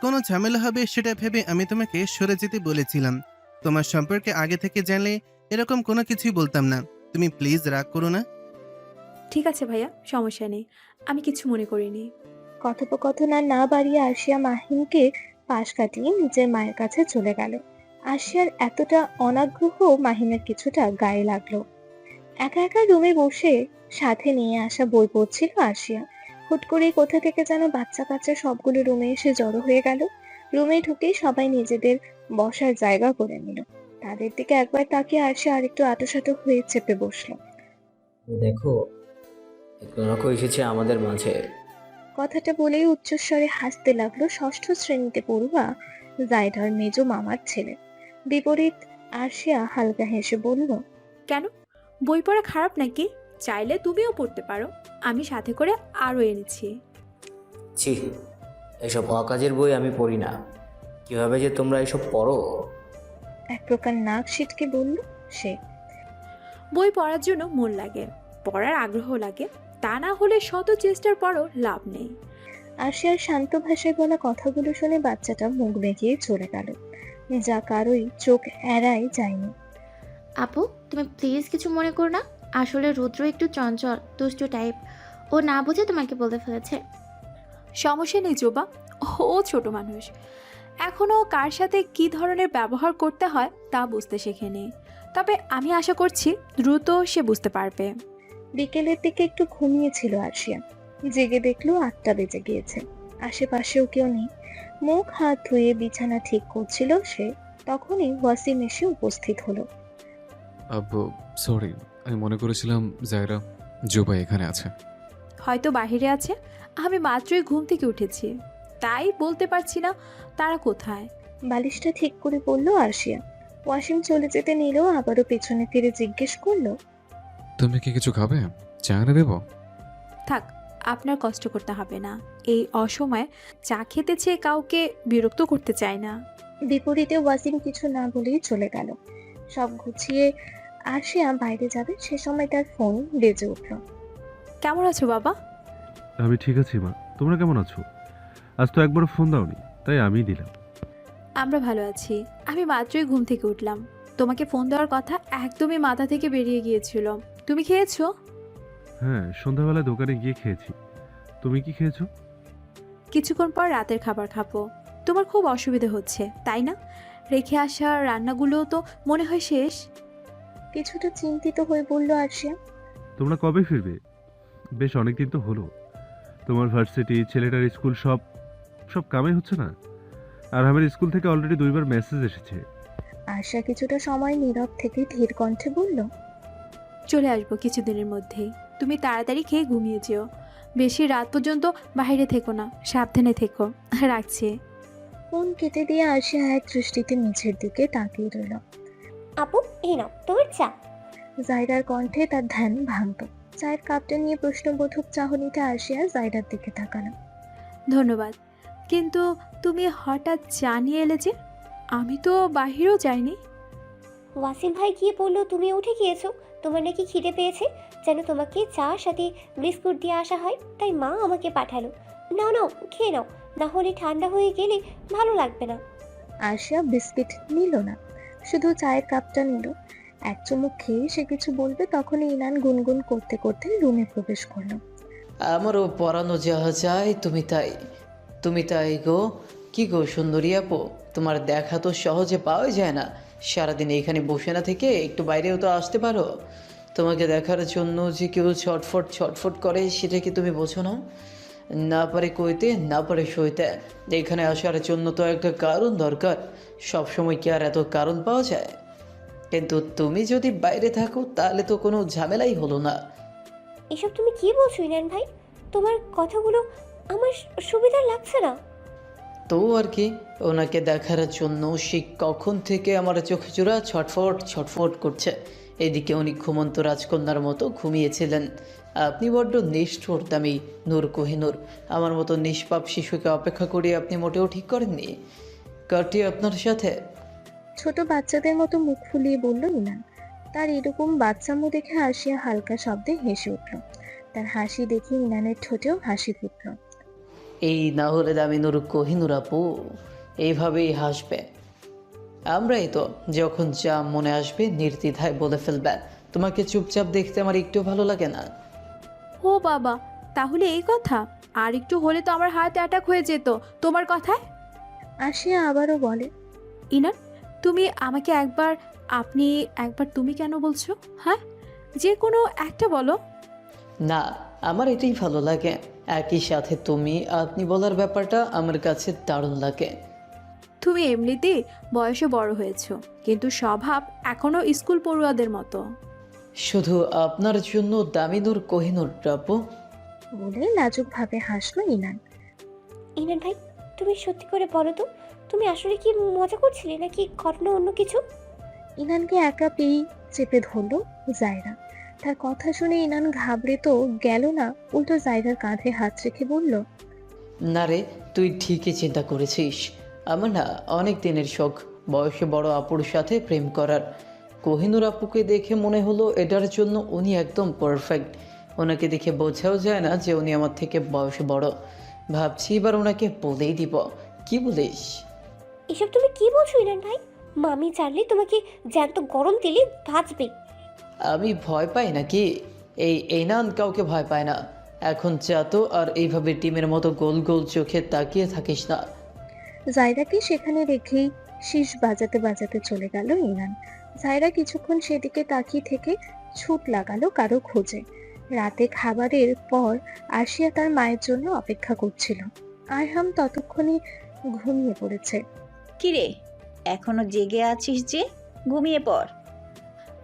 কোনো ঝামেলা হবে সেটা ভেবে আমি তোমাকে সরে যেতে বলেছিলাম। তোমার সম্পর্কে আগে থেকে জানলে এরকম কোনো কিছুই বলতাম না। তুমি প্লিজ রাগ করো না। ঠিক আছে ভাইয়া, সমস্যা নেই, আমি কিছু মনে করিনি। কথোপকথন আর না বাড়িয়ে আরশিয়া মাহিমকে পাশ কাটিয়ে নিজের মায়ের কাছে চলে গেল। আরশিয়ার এতটা অনাগ্রহ মাহিমের কিছুটা গায়ে লাগলো। একা একা রুমে বসে সাথে নিয়ে আসা বই পড়ছিল আরশিয়া। হুট করে কোথা থেকে যেন বাচ্চা কাচ্চা সবগুলো রুমে এসে জড়ো হয়ে গেল। রুমে ঢুকেই সবাই নিজেদের বসার জায়গা করে নিল। তাদের দিকে একবার তাকিয়ে আরশিয়া আরেকটু আঁটোসাঁটো হয়ে চেপে বসলো। দেখো, রকম এসেছে আমাদের মাঝে। কথাটা বলেই উচ্চস্বরে হাসতে লাগলো ষষ্ঠ শ্রেণীতে পড়ুয়া জায়দার মেজ মামার ছেলে। বিপরীত আরশিয়া হালকা হেসে বলল, কেন, বই পড়া খারাপ নাকি? চাইলে তুমিও পড়তে পারো, আমি সাথে করে আরও এনেছি। ছি, এসব অকাজের বই আমি পড়ি না। কিভাবে যে তোমরা এসব পড়ো? এক প্রকার নাক সিটকে বলল সে। বই পড়ার জন্য মন লাগে, পড়ার আগ্রহ লাগে, তা না হলে শত চেষ্টার পরও লাভ নেই। আরশিয়ার শান্ত ভাষায় বলা কথাগুলো শুনে বাচ্চাটা মুখ বেঁকিয়ে চলে গেল, যা কারোই চোখ এড়াই যায়নি। আপু, তুমি প্লিজ কিছু মনে করো না। আসলে রুদ্র একটু চঞ্চল দুষ্টু টাইপ, ও না বুঝে তোমাকে বলে ফেলেছে। সমস্যা নেই জোবা, ও ছোট মানুষ, এখনো কার সাথে কি ধরনের ব্যবহার করতে হয় তা বুঝতে শেখেনি। তবে আমি আশা করছি দ্রুত সে বুঝতে পারবে। বিকেলের দিকে একটু ঘুমিয়েছিল আরশিয়া। জেগে দেখলো 8টা বেজে গিয়েছে। আশেপাশেও কেউ নেই। মুখ হাত ধুয়ে বিছানা ঠিক করছিল সে, তখনই ওয়াসিম এসে উপস্থিত হলো। আব্বু সরি, আমি মনে করেছিলাম জায়রা জুবা এখানে আছে। হয়তো বাহিরে আছে, আমি মাত্রই ঘুম থেকে উঠেছি, তাই বলতে পারছি না তারা কোথায়। বালিশটা ঠিক করে বলল আরশিয়া। ওয়াসিম চলে যেতে নিলেও আবারও পেছনে ফিরে জিজ্ঞেস করলো, তুমি কি কিছু খাবে? চা এনে দেবো? থাক, আপনার কষ্ট করতে হবে না। এই অসময়ে চা খেতে চেয়ে কাউকে বিরক্ত করতে চায় না। বিপরীতে ওয়াসিম কিছু না বলেই চলে গেল। সব গুছিয়ে আরশিয়া বাইরে যাবে সে সময় তার ফোন বেজে উঠল। কেমন আছো বাবা? আমি ঠিক আছি মা, তোমরা কেমন আছো? আজ তো একবার ফোন দাওনি, তাই আমিই দিলাম। আমরা ভালো আছি। আমি মাত্রই ঘুম থেকে উঠলাম। তোমাকে ফোন দেওয়ার কথা একদমই মাথা থেকে বেরিয়ে গিয়েছিল। তুমি খেয়েছো? হ্যাঁ, সন্ধ্যাবেলা দোকানে গিয়ে খেয়েছি। তুমি কি খেয়েছো? কিছুক্ষণ পর রাতের খাবার খাবো। তোমার খুব অসুবিধা হচ্ছে তাই না? রেখে আসা রান্নাগুলো তো মনে হয় শেষ। কিছুটা চিন্তিত হয়ে বলল আরশিয়া। তোমরা কবে ফিরবে? বেশ অনেকদিন তো হলো। তোমার ভার্সিটি, ছেলেটার স্কুল সব সব কামে হচ্ছে না। আর আমার স্কুল থেকে অলরেডি 2বার মেসেজ এসেছে। আরশিয়া কিছুটা সময় নীরব থেকে ধীর কণ্ঠে বলল, চলে আসবো কিছুদিনের মধ্যেই। তুমি তাড়াতাড়ি খেয়ে ঘুমিয়ে যেও। বেশি রাত পর্যন্ত বাইরে থেকো না, সাবধানে থেকো। রাখছি। ফোন কেটে দিয়ে আরশিয়া এক দৃষ্টিতে নিচের দিকে তাকিয়ে রইল। আপু, এই নাও তোমার চা। জায়রার কণ্ঠে তার ধ্যান ভাঙত। চায়ের কাপটা নিয়ে প্রশ্নবোধক চাহনিতে আরশিয়া জায়রার দিকে তাকালো। ধন্যবাদ, কিন্তু তুমি হঠাৎ জানিয়ে এলে যে? আমি তো বাহিরেও যাইনি। ওয়াসিম ভাই গিয়ে বললো তুমি উঠে গিয়েছো, তোমার নাকি খিদে পেয়েছে, যেন তোমাকে চা সাথে বিস্কুট দিয়ে আসা হয়, তাই মা আমাকে পাঠালো। নাও নাও, খেয়ে নাও, না হলে ঠান্ডা হয়ে গেলে ভালো লাগবে না। আরশিয়া বিস্কিট নিল না, শুধু চায়ের কাপটা নিল। এক চুমুক খেয়ে সে কিছু বলবে তখনই ইনান গুনগুন করতে করতে রুমে প্রবেশ করলো। আমারও পরানো যাহা চাই তুমি তাই গো। কি গো সুন্দরী আপু, তোমার দেখা তো সহজে পাওয়া যায় না। সারাদিন এখানে বসে না থেকে একটু বাইরেও তো আসতে পারো। তোমাকে দেখার জন্য যে কেউ ছটফট করে সেটা কি তুমি বোঝো না? না পারে কইতে, না পারে সইতে। এখানে আসার জন্য তো একটা কারণ দরকার। সব সময় কি আর এত কারণ পাওয়া যায়? কিন্তু তুমি যদি বাইরে থাকো তাহলে তো কোনো ঝামেলাই হলো না। এসব তুমি কি বলছো ইনান ভাই? তোমার কথাগুলো আমার সুবিধা লাগছে না। তো আর কি, ওনাকে দেখার জন্য সে কখন থেকে আমার চোখে চূড়া ছটফট করছে। এদিকে উনি ঘুমন্ত রাজকন্যার মতো ঘুমিয়েছিলেন। আপনি বড্ড নিষ্ঠুর দামি নূর কোহিনূর। আমার মতো নিষ্পাপ শিশুকে অপেক্ষা করিয়ে আপনি মোটেও ঠিক করেননি। কাটি আপনার সাথে। ছোট বাচ্চাদের মতো মুখ ফুলিয়ে বলল ইনান। তার এরকম বাচ্চামো দেখে আরশিয়া হালকা শব্দে হেসে উঠল। তার হাসি দেখে ইনানের ঠোঁটেও হাসি ফুটল। এই না হলে দামি নূর কোহিনূর আপু এইভাবেই হাসবে। আমরাই তো যখন যা মনে আসবে নির্দ্বিধায় বলে ফেলবে। তোমাকে চুপচাপ দেখতে আমার একটু ভালো লাগে না। ও বাবা, তাহলে এই কথা? আর একটু হলে তো আমার হার্ট অ্যাটাক হয়ে যেত তোমার কথায়। আরশিয়া আবারও বলে, ইনান, তুমি আমাকে একবার আপনি, একবার তুমি কেন বলছো? হ্যাঁ, যে কোনো একটা বলো না, আমার এটাই ভালো লাগে। একই সাথে তুমি আপনি বলার ব্যাপারটা আমার কাছে দারুণ লাগে। তুমি এমনিতেই বয়সে বড় হয়েছো, কিন্তু স্বভাব এখনো স্কুল পড়ুয়াদের মতো। শুধু আপনার জন্য দামি নূর কোহিনূর আপু বলে লাজুক ভাবে হাসলো ইনান। ইনান ভাই, তুমি সত্যি করে বলো তো, তুমি আসলে কি মজা করছিলে নাকি ঘটনা অন্য কিছু? ইনানকে একা পেয়েই চেপে ধরলো জায়রা। তার কথা শুনে ইনান ঘাবড়ে তো গেল না, উল্টো জায়রার কাঁধে হাত রেখে বলল, না রে, তুই ঠিকই চিন্তা করেছিস। আমার না অনেক দিনের শখ বয়সে বড় আপুর সাথে প্রেম করার। কোহিনূর আপুকে দেখে মনে হলো এটার জন্য উনি একদম পারফেক্ট। ওনাকে দেখে বোঝাও যায় না যে উনি আমার থেকে বয়সে বড়। ভাবছি এবার ওনাকে বলেই দিব। কি বলিস? এসব তুমি কি বলছো ইনান ভাই? মামি জানলে তোমাকে জ্যান্ত গরম তেলে ভাজবে। আমি ভয় পাই নাকি? এই নান কাউকে ভয় পায় না। এখন যা তো, আর এইভাবে টিমের মতো গোল গোল চোখে তাকিয়ে থাকিস না। জায়রাকে সেখানে রেখেই শীষ বাজাতে বাজাতে চলে গেল ইনান। জায়রা কিছুক্ষণ সেদিকে তাকিয়ে থেকে ছুট লাগালো কারো খোঁজে। রাতে খাবারের পর আরশিয়া তার মায়ের জন্য অপেক্ষা করছিল। আরহাম ততক্ষণে ঘুমিয়ে পড়েছে। কিরে, এখনো জেগে আছিস যে? ঘুমিয়ে পড়।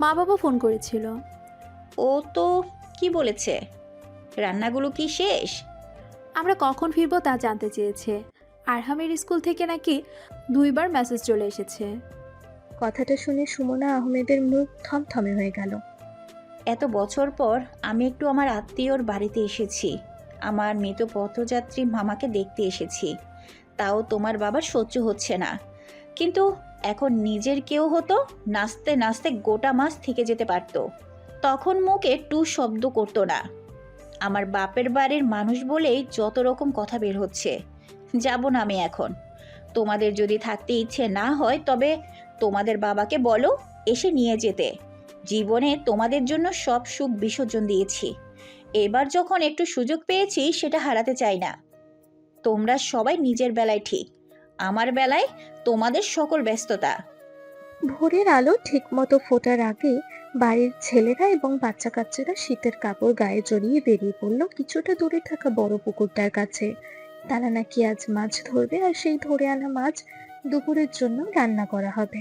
মা বাবা ফোন করেছিল। ও তো কি বলেছে? রান্নাগুলো কি শেষ? আমরা কখন ফিরবো তা জানতে চেয়েছে। আরহামের স্কুল থেকে নাকি 2বার মেসেজ চলে এসেছে। কথাটা শুনে সুমনা আহমেদের মুখ থমথমে হয়ে গেল। এত বছর পর আমি একটু আমার আত্মীয়র বাড়িতে এসেছি। আমার মৃত পথযাত্রী মামাকে দেখতে এসেছি, তাও তোমার বাবার সহ্য হচ্ছে না। কিন্তু এখন নিজের কেউ হতো, নাচতে নাচতে গোটা মাস থেকে যেতে পারতো, তখন মুখে টু শব্দ করতো না। আমার বাপের বাড়ির মানুষ বলেই যত রকম কথা বের হচ্ছে। যাব না আমি এখন। তোমাদের যদি থাকতে ইচ্ছে না হয় তবে তোমাদের বাবাকে বলো এসে নিয়ে যেতে। জীবনে তোমাদের জন্য সব সুখ বিসর্জন দিয়েছি, এবার যখন একটু সুযোগ পেয়েছি সেটা হারাতে চাই না। তোমরা সবাই নিজের বেলায় ঠিক, আমার বেলায় তোমাদের সকল ব্যস্ততা। ভোরের আলো ঠিকমতো ফোটার আগে বাড়ির ছেলেরা এবং বাচ্চা কাচ্চারা শীতের কাপড় গায়ে জড়িয়ে বেরিয়ে পড়লো কিছুটা দূরে থাকা বড় পুকুরটার কাছে। তারা নাকি আজ মাছ ধরবে, আর সেই ধরে আনা মাছ দুপুরের জন্য রান্না করা হবে।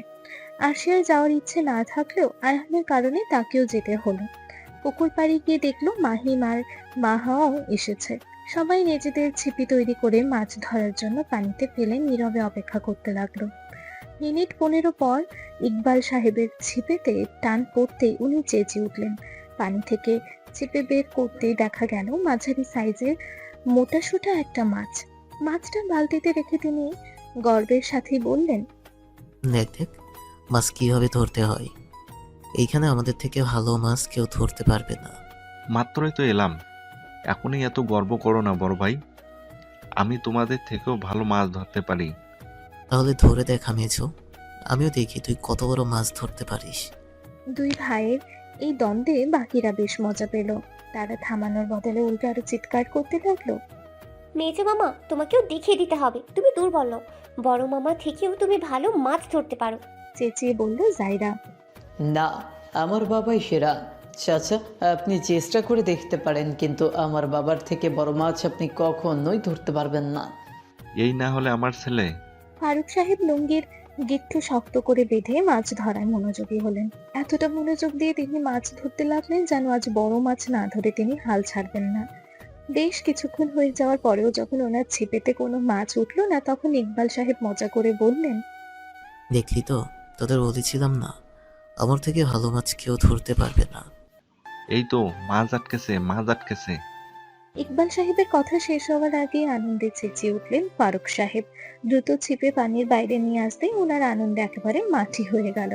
আরশিয়ার যাওয়ার ইচ্ছে না থাকলেও আয়হানের কারণে তাকেও যেতে হলো। পুকুর পাড়ে গিয়ে দেখলো মাহিম আর মাহাও এসেছে। সবাই নিজেদের ছিপি তৈরি করে মাছ ধরার জন্য পানিতে ফেলে নীরবে অপেক্ষা করতে লাগলো। মিনিট 15 পর ইকবাল সাহেবের ছিপেতে টান পড়তেই উনি চেঁচিয়ে উঠলেন। পানি থেকে ছিপে বের করতেই দেখা গেল মাঝারি সাইজের মোটাসোটা একটা মাছ। মাছটা বালতিতে রেখে তিনি গর্বের সাথে বললেন, দেখ দেখ মাছ কিভাবে ধরতে হয়। এইখানে আমাদের থেকে ভালো মাছ কেউ ধরতে পারবে না। মাত্রই তো এলাম, এখনই এত গর্ব করো না বড় ভাই। আমি তোমাদের থেকেও ভালো মাছ ধরতে পারি। তাহলে ধরে দেখা মেঝো, আমিও দেখি তুই কত বড় মাছ ধরতে পারিস। দুই ভাইয়ের এই দ্বন্দ্বে বাকিরা বেশ মজা পেল। তারা থামানোর বদলে উল্টো আরো চিৎকার করতে লাগলো, মেজো মামা, তোমাকেও দেখিয়ে দিতে হবে তুমি দুর্বল নও, বড় মামা থেকেও তুমি ভালো মাছ ধরতে পারো। চেঁচিয়ে বলল জাইরা। না, আমার বাবাই সেরা। চাচা, আপনি চেষ্টা করে দেখতে পারেন, কিন্তু আমার বাবার থেকে বড় মাছ আপনি কখনোই ধরতে পারবেন না। এই না হলে আমার ছেলে। ফারুক সাহেব লুঙ্গির গিট্টু শক্ত করে বেঁধে মাছ ধরায় মনোযোগী হলেন। এতটা মনোযোগ দিয়ে তিনি মাছ ধরতে লাগলেন যেন আজ বড় মাছ না ধরে তিনি হাল ছাড়বেন না। বেশ কিছুক্ষণ হয়ে যাওয়ার পরেও যখন ওনার ছিপেতে কোনো মাছ উঠলো না, তখন ইকবাল সাহেব মজা করে বললেন, দেখলি তো, তোদের বলেছিলাম না আমার থেকে ভালো মাছ কেউ ধরতে পারবে না। এই তো মাছ আটকেছে, মাছ আটকেছে। ইকবাল সাহেবের কথা শেষ হওয়ার আগে আনন্দে চেঁচিয়ে উঠলেন ফারুক সাহেব। দ্রুত ছিপে পানির বাইরে নিয়ে আসতেই ওনার আনন্দে একেবারে মাটি হয়ে গেল।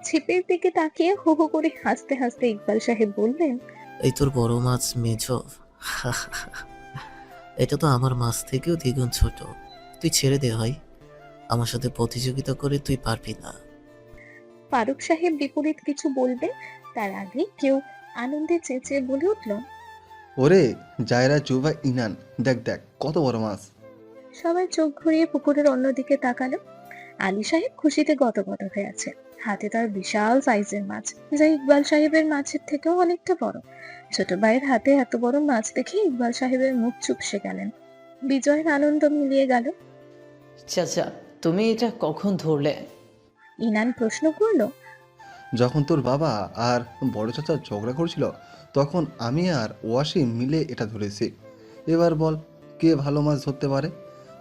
ছিপের দিকে তাকিয়ে হো হো করে হাসতে হাসতে ইকবাল সাহেব বললেন, এই তোর বড় মাছ মেঝো, এটা তো আমার মাছ থেকেও দ্বিগুণ ছোট। তুই ছেড়ে দে ভাই, আমার সাথে প্রতিযোগিতা করে তুই পারবি না। ফারুক সাহেব বিপরীত কিছু বলবে তার আগে কেউ আনন্দে চেঁচিয়ে বলে উঠল, ওরে জায়রা, জুবা, ইনান, দেখ দেখ কত বড় মাছ। সবাই চোখ ঘুরিয়ে পুকুরের অন্যদিকে তাকালো। আলী সাহেব খুশিতে গদগদ হয়ে আছে। হাতে তার বিশাল সাইজের মাছ, যা ইকবাল সাহেবের মাছের থেকেও অনেকটা বড়। ছোট ভাইয়ের হাতে এত বড় মাছ দেখে ইকবাল সাহেবের মুখ চুপসে গেলেন। বিজয়ের আনন্দ মিলিয়ে গেল। চাচা, তুমি এটা কখন ধরলে? ইনান প্রশ্ন করলো। যখন তোর বাবা আর বড় চাচা ঝগড়া করছিল তখন আমি আর ওয়াসিম মিলে এটা ধরেছি। এবার বল কে ভালো মাছ ধরতে পারে,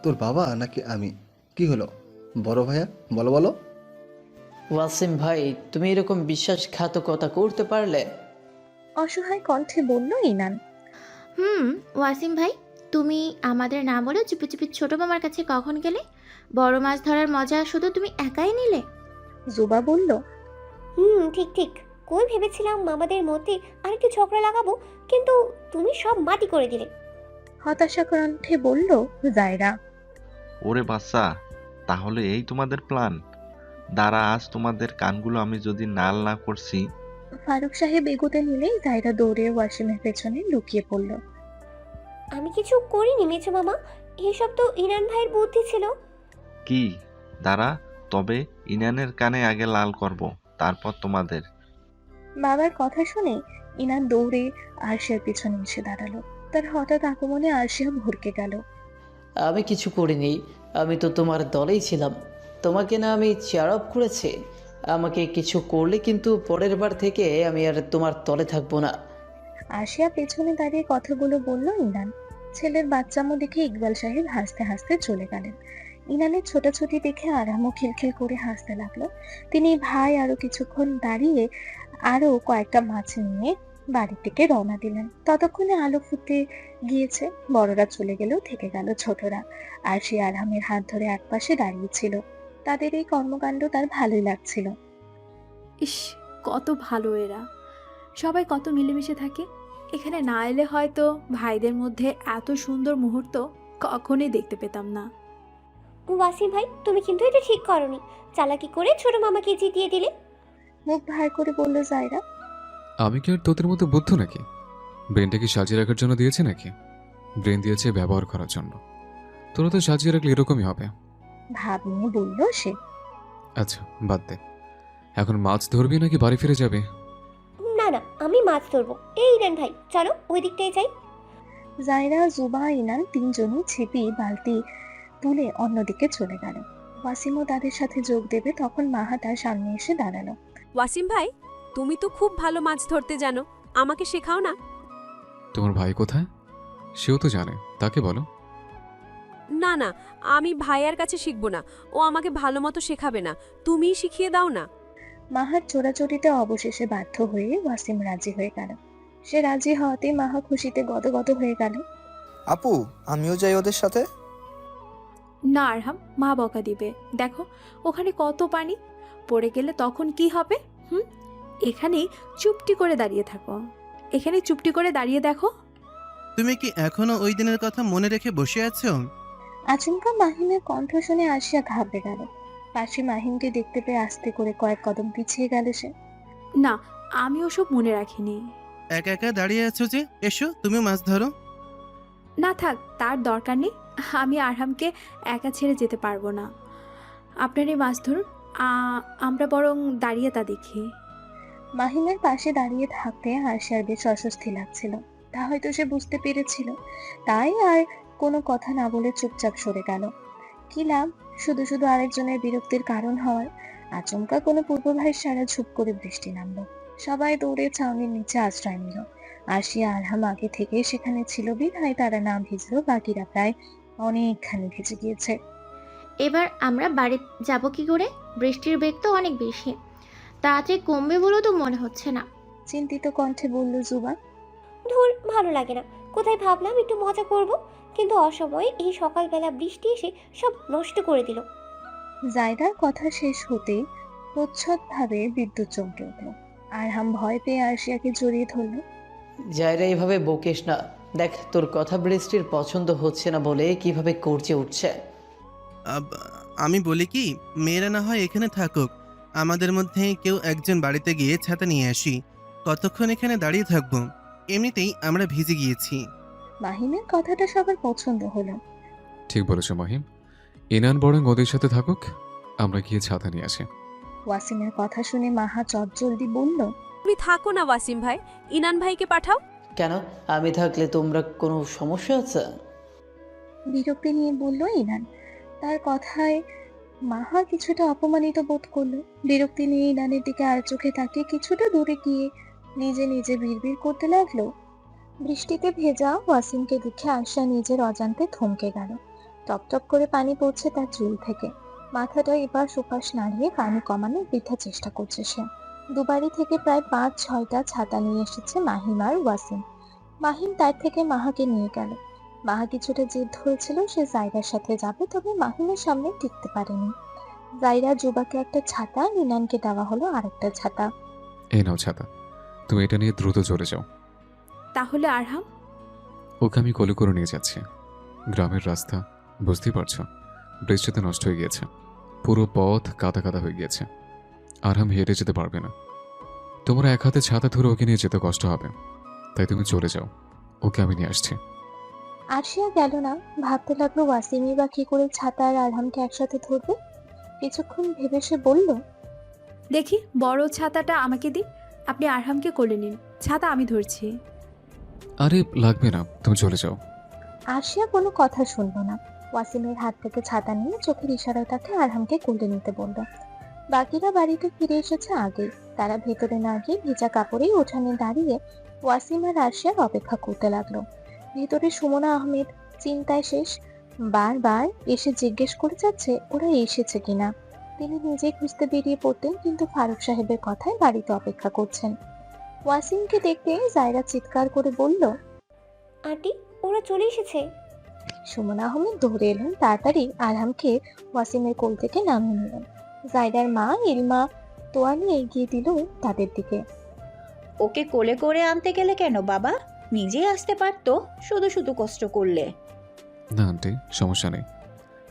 তোর বাবা নাকি আমি? কি হলো বড় ভাইয়া, বলো বলো। ওয়াসিম ভাই, তুমি এরকম বিশ্বাসঘাতকতা করতে পারলে? অসহায় কণ্ঠে বলল ইনান। ওয়াসিম ভাই, তুমি আমাদের না বলে চুপি চুপি ছোট মামার কাছে কখন গেলে? বড় মাছ ধরার মজা শুধু তুমি একাই নিলে? জুবা বলল, ঠিক ঠিক, কই ভেবেছিলাম মামাদের মধ্যে আরেকটু ঝগড়া লাগাবো, কিন্তু তুমি সব মাটি করে দিলে। হতাশা কণ্ঠে বলল জায়রা। ওরে বাচ্চা, তাহলে এই তোমাদের প্ল্যান? দাঁড়া, আজ তোমাদের কানগুলো আমি যদি নাল না করছি। ফারুক সাহেব এগোতে নিলেই জায়রা দৌড়ে ওয়াসিমের পেছনে লুকিয়ে পড়ল। আমি কিছু করিনি মেজো মামা, এইসব তো ইনান ভাইয়ের বুদ্ধি ছিল। কি? দাঁড়া, তবে ইনানের কানে আগে লাল করব, তারপর তোমাদের। বাবার কথা শুনে ইনান দৌড়ে আরশিয়ার পিছনে এসে দাঁড়ালো। তার হঠাৎ আগমনে আরশিয়া ভরকে গেল। আমি কিছু করিনি, আমি তো তোমার দলেই ছিলাম। তোমাকে না আমি চেয়ার আপ করেছি? আমাকে কিছু করলে কিন্তু পরের বার থেকে আমি আর তোমার দলে থাকবো না। আরশিয়া পেছনে দাঁড়িয়ে কথাগুলো বলল ইনান। ছেলের বাচ্চামো দেখে ইকবাল সাহেব হাসতে হাসতে চলে গেলেন। ইনানের ছোটাছুটি দেখে আরামও খিলখিল করে হাসতে লাগলো। তিনি ভাই আরো কিছুক্ষণ দাঁড়িয়ে আরো কয়েকটা মাছ নিয়ে বাড়ির দিকে রওনা দিলেন। ততক্ষণে আলো ফুটে গিয়েছে। বড়রা চলে গেলেও থেকে গেল ছোটরা। আর সে আরহামের হাত ধরে একপাশে দাঁড়িয়েছিল। তাদের এই কর্মকাণ্ড তার ভালোই লাগছিল। ইস, কত ভালো এরা, সবাই কত মিলেমিশে থাকে। এখানে না এলে হয়তো ভাইদের মধ্যে এত সুন্দর মুহূর্ত কখনোই দেখতে পেতাম না। ওয়াসিম ভাই, তুমি কিন্তু এটা ঠিক করনি। চালাকি করে ছোট মামাকে জিতিয়ে দিলে। মুখ ভার করে বলল জায়রা। আমি কি আর তোদের মতো বুদ্ধ নাকি? ব্রেনটা কি সাজিয়ে রাখার জন্য দিয়েছে নাকি? ব্রেন দিয়েছে ব্যবহার করার জন্য। তোরা তো সাজিয়ে রাখলে এরকমই হবে। ভাব নিয়ে বলল সে। আচ্ছা বাদ দে, এখন মাছ ধরবি নাকি বাড়ি ফিরে যাবে? না না, আমি মাছ ধরবো। এই ইরান ভাই, চলো ওই দিকটাই যাই। জায়রা, জুবা, ইনান তিনজনই ছিপি বালতি তুলে অন্যদিকে চলে গেল। ওয়াসিমও তাদের সাথে যোগ দেবে, তখন মাহা তার সামনে এসে দাঁড়ালো। ওয়াসিম ভাই, তুমি তো খুব ভালো মাছ ধরতে জানো, আমাকে শেখাও না? তোমার ভাই কোথায়? সেও তো জানে, তাকে বলো। না না, আমি ভাইয়ার কাছে শিখবো না, ও আমাকে ভালো মতো শেখাবে না, তুমিই শিখিয়ে দাও না। মাহার চোরাচুরিতে অবশেষে বাধ্য হয়ে ওয়াসিম রাজি হয়ে গেল। সে রাজি হওয়াতেই মাহা খুশিতে গদগদ হয়ে গেল। আপু, আমিও যাই ওদের সাথে। না আরহাম, মা বকা দিবে। দেখো ওখানে কত পানি, পড়ে গেলে তখন কি হবে? এখানেই চুপটি করে দাঁড়িয়ে থাকো, এখানে চুপটি করে দাঁড়িয়ে দেখো। তুমি কি এখনো ওই দিনের কথা মনে রেখে বসে আছো? আচমকা মাহিমের কণ্ঠ শুনে আসিয়া ঘাবড়ে গেল। পাশে মাহিমকে দেখতে পেয়ে আস্তে করে কয়েক কদম পিছিয়ে গেল সে। না, আমি ওসব মনে রাখিনি। একা একা দাঁড়িয়ে আছো যে, এসো তুমি মাছ ধরো। না থাক, তার দরকার নেই। আমি আরহামকে একা ছেড়ে যেতে পারবো না। আপনারই মাছ ধরুন, আমরা বরং দাঁড়িয়ে তা দেখি। মাহিমের পাশে দাঁড়িয়ে থাকতে আরশিয়ার বেশ অস্বস্তি লাগছিল। তা হয়তো সে বুঝতে পেরেছিল, তাই আর কোনো কথা না বলে চুপচাপ সরে গেল। কি লাভ শুধু শুধু আরেকজনের বিরক্তির কারণ হওয়ার। আচমকা কোনো পূর্বভাস সারা ঝুপ করে বৃষ্টি নামলো। সবাই দৌড়ে ছাউনির নিচে আশ্রয় নিল। আরশিয়া আরহাম আগে থেকে সেখানে ছিল বিধায় তারা না ভিজলো, বাকিরা প্রায় অনেকখানি ভিজে গিয়েছে। এবার আমরা বাড়ি যাব কি করে? বৃষ্টির বেগ তো অনেক বেশি, তাড়াতাড়ি কমবে বলেও তো মনে হচ্ছে না। চিন্তিত কণ্ঠে বলল জুবা। ধুর, ভালো লাগে না। কোথায় ভাবলাম একটু মজা করব, কিন্তু অসময়ে এই সকালবেলা বৃষ্টি এসে সব নষ্ট করে দিল। জায়দার কথা শেষ হতেই প্রচ্ছদভাবে বিদ্যুৎ চমকে উঠল। আরহাম ভয় পেয়ে আরশিয়াকে জড়িয়ে ধরল। জায়রা এভাবে বকিস না, দেখ তোর কথা বৃষ্টির পছন্দ হচ্ছে না বলে কিভাবে করছে উঠছে। আমি বলি কি, মেয়েরা না হয় এখানে থাকুক, আমাদের মধ্যে কেউ একজন বাড়িতে গিয়ে ছাতা নিয়ে আসি। কতক্ষণ এখানে দাঁড়িয়ে থাকবো? এমনিতেই আমরা ভিজে গিয়েছি। মাহিমের কথাটা সবার পছন্দ হলো। ঠিক বলেছ মাহিম, ইনান বরং ওদের সাথে থাকুক, আমরা গিয়ে ছাতা নিয়ে আসি। ওয়াসিমের কথা শুনে মাহা চটজলদি বলল। তুমি থাকো না ওয়াসিম ভাই, ইনান ভাইকে পাঠাও। কেন, আমি থাকলে তোমরা কোনো সমস্যা আছে? বিরক্তি নিয়ে বলল ইনান। তার কথায় মাহা কিছুটা অপমানিত বোধ করলো। বিরক্তি নিয়ে ইনানের দিকে আর চোখে তাকিয়ে কিছুটা দূরে গিয়ে নিজে নিজে বিড়বিড় করতে লাগলো। বৃষ্টিতে ভেজা ওয়াসিমকে দেখে আশা নিজের অজান্তে থমকে গেল। টপটপ করে পানি পড়ছে তার চুল থেকে। মাথাটা এপাশ ওপাশ নাড়িয়ে পানি কমানোর বৃথা চেষ্টা করছে সে। দুবারি থেকে প্রায় ৫-৬টা ছাতা নিয়ে এসেছে মাহিম আর ওয়াসিম। মাহিম তার থেকে মাহাকে নিয়ে গেল। মাহা কিছুটা জেদ ধরেছিল সে জায়রার সাথে যাবে, তবে মাহিমের সামনে টিকতে পারেনি। জায়রা জুবাকে একটা ছাতা, ইনানকে দেওয়া হলো আরেকটা ছাতা। এই নাও ছাতা, তুমি এটা নিয়ে দ্রুত চলে যাও। তাহলে আরহাম? ওকে আমি কোলে করে নিয়ে যাচ্ছি। গ্রামের রাস্তা বুঝতেই পারছো, বৃষ্টিতে নষ্ট হয়ে গিয়েছে, পুরো পথ কাদা কাদা হয়ে গিয়েছে। আরহাম হেঁটে যেতে পারবে না, তোমার এক হাতে ছাতা ধরে ওকে নিয়ে যেতে কষ্ট হবে, তাই তুমি চলে যাও, ওকে আমি নিয়ে আসছি। আরশিয়া গেল না। ভাবতে লাগলো ওয়াসিমই বা কি করে ছাতা আর আরহামকে একসাথে ধরবে। কিছুক্ষণ ভেবে সে বলল, দেখি বড় ছাতাটা আমাকে দিন, আপনি আরহামকে কোলে নিন, ছাতা আমি ধরছি। আরে লাগবে না, তুমি চলে যাও। আরশিয়া কোনো কথা শুনল না। ওয়াসিমের হাত থেকে ছাতা নিয়ে চোখের ইশারায় তাকে আরহামকে কোলে নিতে বলল। বাকিরা বাড়িতে ফিরে এসেছে আগে। তারা ভেতরে না গিয়ে ভিজা কাপড়েই উঠানে দাঁড়িয়ে ওয়াসিম আর আরশিয়ার অপেক্ষা করতে লাগলো। ভেতরে সুমনা আহমেদ চিন্তায় শেষ। বারবার এসে জিজ্ঞেস করে যাচ্ছে ওরা এসেছে কিনা। তিনি নিজেই খুঁজতে বেরিয়ে পড়তেন, কিন্তু ফারুক সাহেবের কথায় বাড়িতে অপেক্ষা করছেন। ওয়াসিমকে দেখতে জায়রা চিৎকার করে বলল, আন্টি, ওরা চলে এসেছে। সুমন আহমেদ দৌড়ে এলেন, তাড়াতাড়ি আরহামকে ওয়াসিমের কোল থেকে নামিয়ে নিলেন। জায়দার মা ইলমা তোয়া নিয়ে এগিয়ে দিল তাদের দিকে। ওকে কোলে করে আনতে গেলে কেন বাবা? নিজেই আসতে পারতো, শুধু শুধু কষ্ট করলে। না আন্টি, সমস্যা নেই।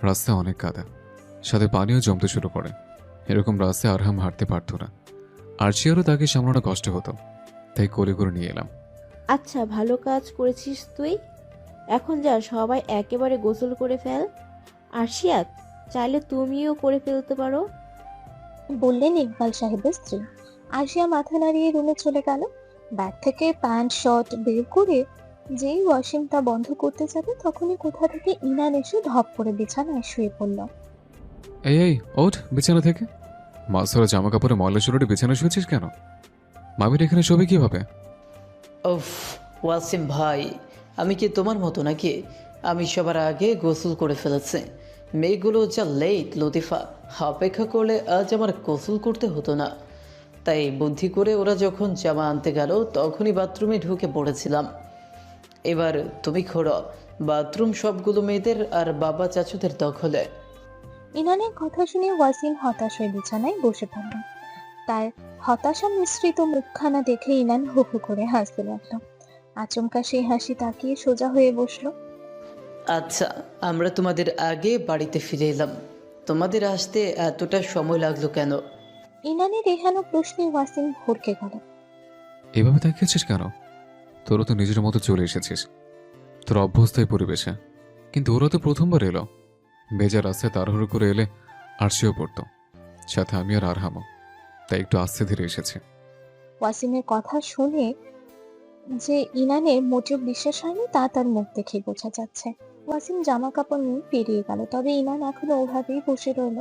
রাস্তায় অনেক কাদা, সাথে পানিও জমতে শুরু করে। এরকম রাস্তায় আরহাম হাঁটতে পারতো না, আরশিয়ারও তাকে সামলানো কষ্ট হতো, তাই কোলে করে নিয়ে এলাম। আচ্ছা, ভালো কাজ করেছিস তুই। এখন যা, সবাই একেবারে গোসল করে ফেল। আরশিয়া, চাইলে তুমিও করে ফেলতে পারো, বললেন ইকবাল সাহেবের স্ত্রী। আরশিয়া মাথা নাড়িয়ে রুমে চলে গেল। ব্যাগ থেকে প্যান্ট শার্ট বের করে যেই ওয়াশিং তা বন্ধ করতে যাবে, তখনই কোথা থেকে ইনান এসে ধপ করে বিছানায় শুয়ে পড়ল। এই এই ওঠ বিছানা থেকে। মাছ ধরা জামা কাপড়ে ময়লা চুলোটি বিছানা শুয়েছিস কেন? মামির এখানে শোবে কিভাবে? উফ ওয়াসিম ভাই, আমি কি তোমার মতো নাকি? আমি সবার আগে গোসল করে ফেলেছি। মেয়েগুলো যা লেট লতিফা, অপেক্ষা করলে আজ আমার গোসল করতে হতো না। তাই বুদ্ধি করে ওরা যখন জামা আনতে গেল তখনই বাথরুমে ঢুকে পড়েছিলাম। এবার তুমি খোড়ো, বাথরুম সবগুলো মেয়েদের আর বাবা চাচুদের দখলে। ইনানের কথা শুনে ওয়াসিম হতাশ হয়ে বিছানায় বসে পড়ল। তার হতাশা মিশ্রিত মুখখানা দেখে ইনান হু হু করে হাসতে লাগলো। আচমকা সেই হাসি তাকিয়ে সোজা হয়ে বসলো। আচ্ছা, আমরা তোমাদের আগে বাড়িতে ফিরে এলাম, তোমাদের আসতে এতটা সময় লাগলো কেন? ইনানের এহেন প্রশ্নে ওয়াসিম ভরকে গেল। এভাবে তাকিয়েছিস কেন? তোরা তো নিজের মতো চলে এসেছিস, তোর অভ্যস্তায় পরিবেশে। কিন্তু ওরা তো প্রথমবার এলো। বেজা রাস্তায় তাড়াহুড়ো করে এলে আরশিও পড়তো, সাথে আমি আর আরহামও, তাই একটু আস্তে ধীরে এসেছে। ওয়াসিমের কথা শুনে যে ইনানের মোটেও বিশ্বাস হয়নি তা তার মুখ দেখে বোঝা যাচ্ছে। ওয়াসিম জামা কাপড় নিয়ে পেরিয়ে গেল, তবে ইনান এখনো ওভাবেই বসে রইল,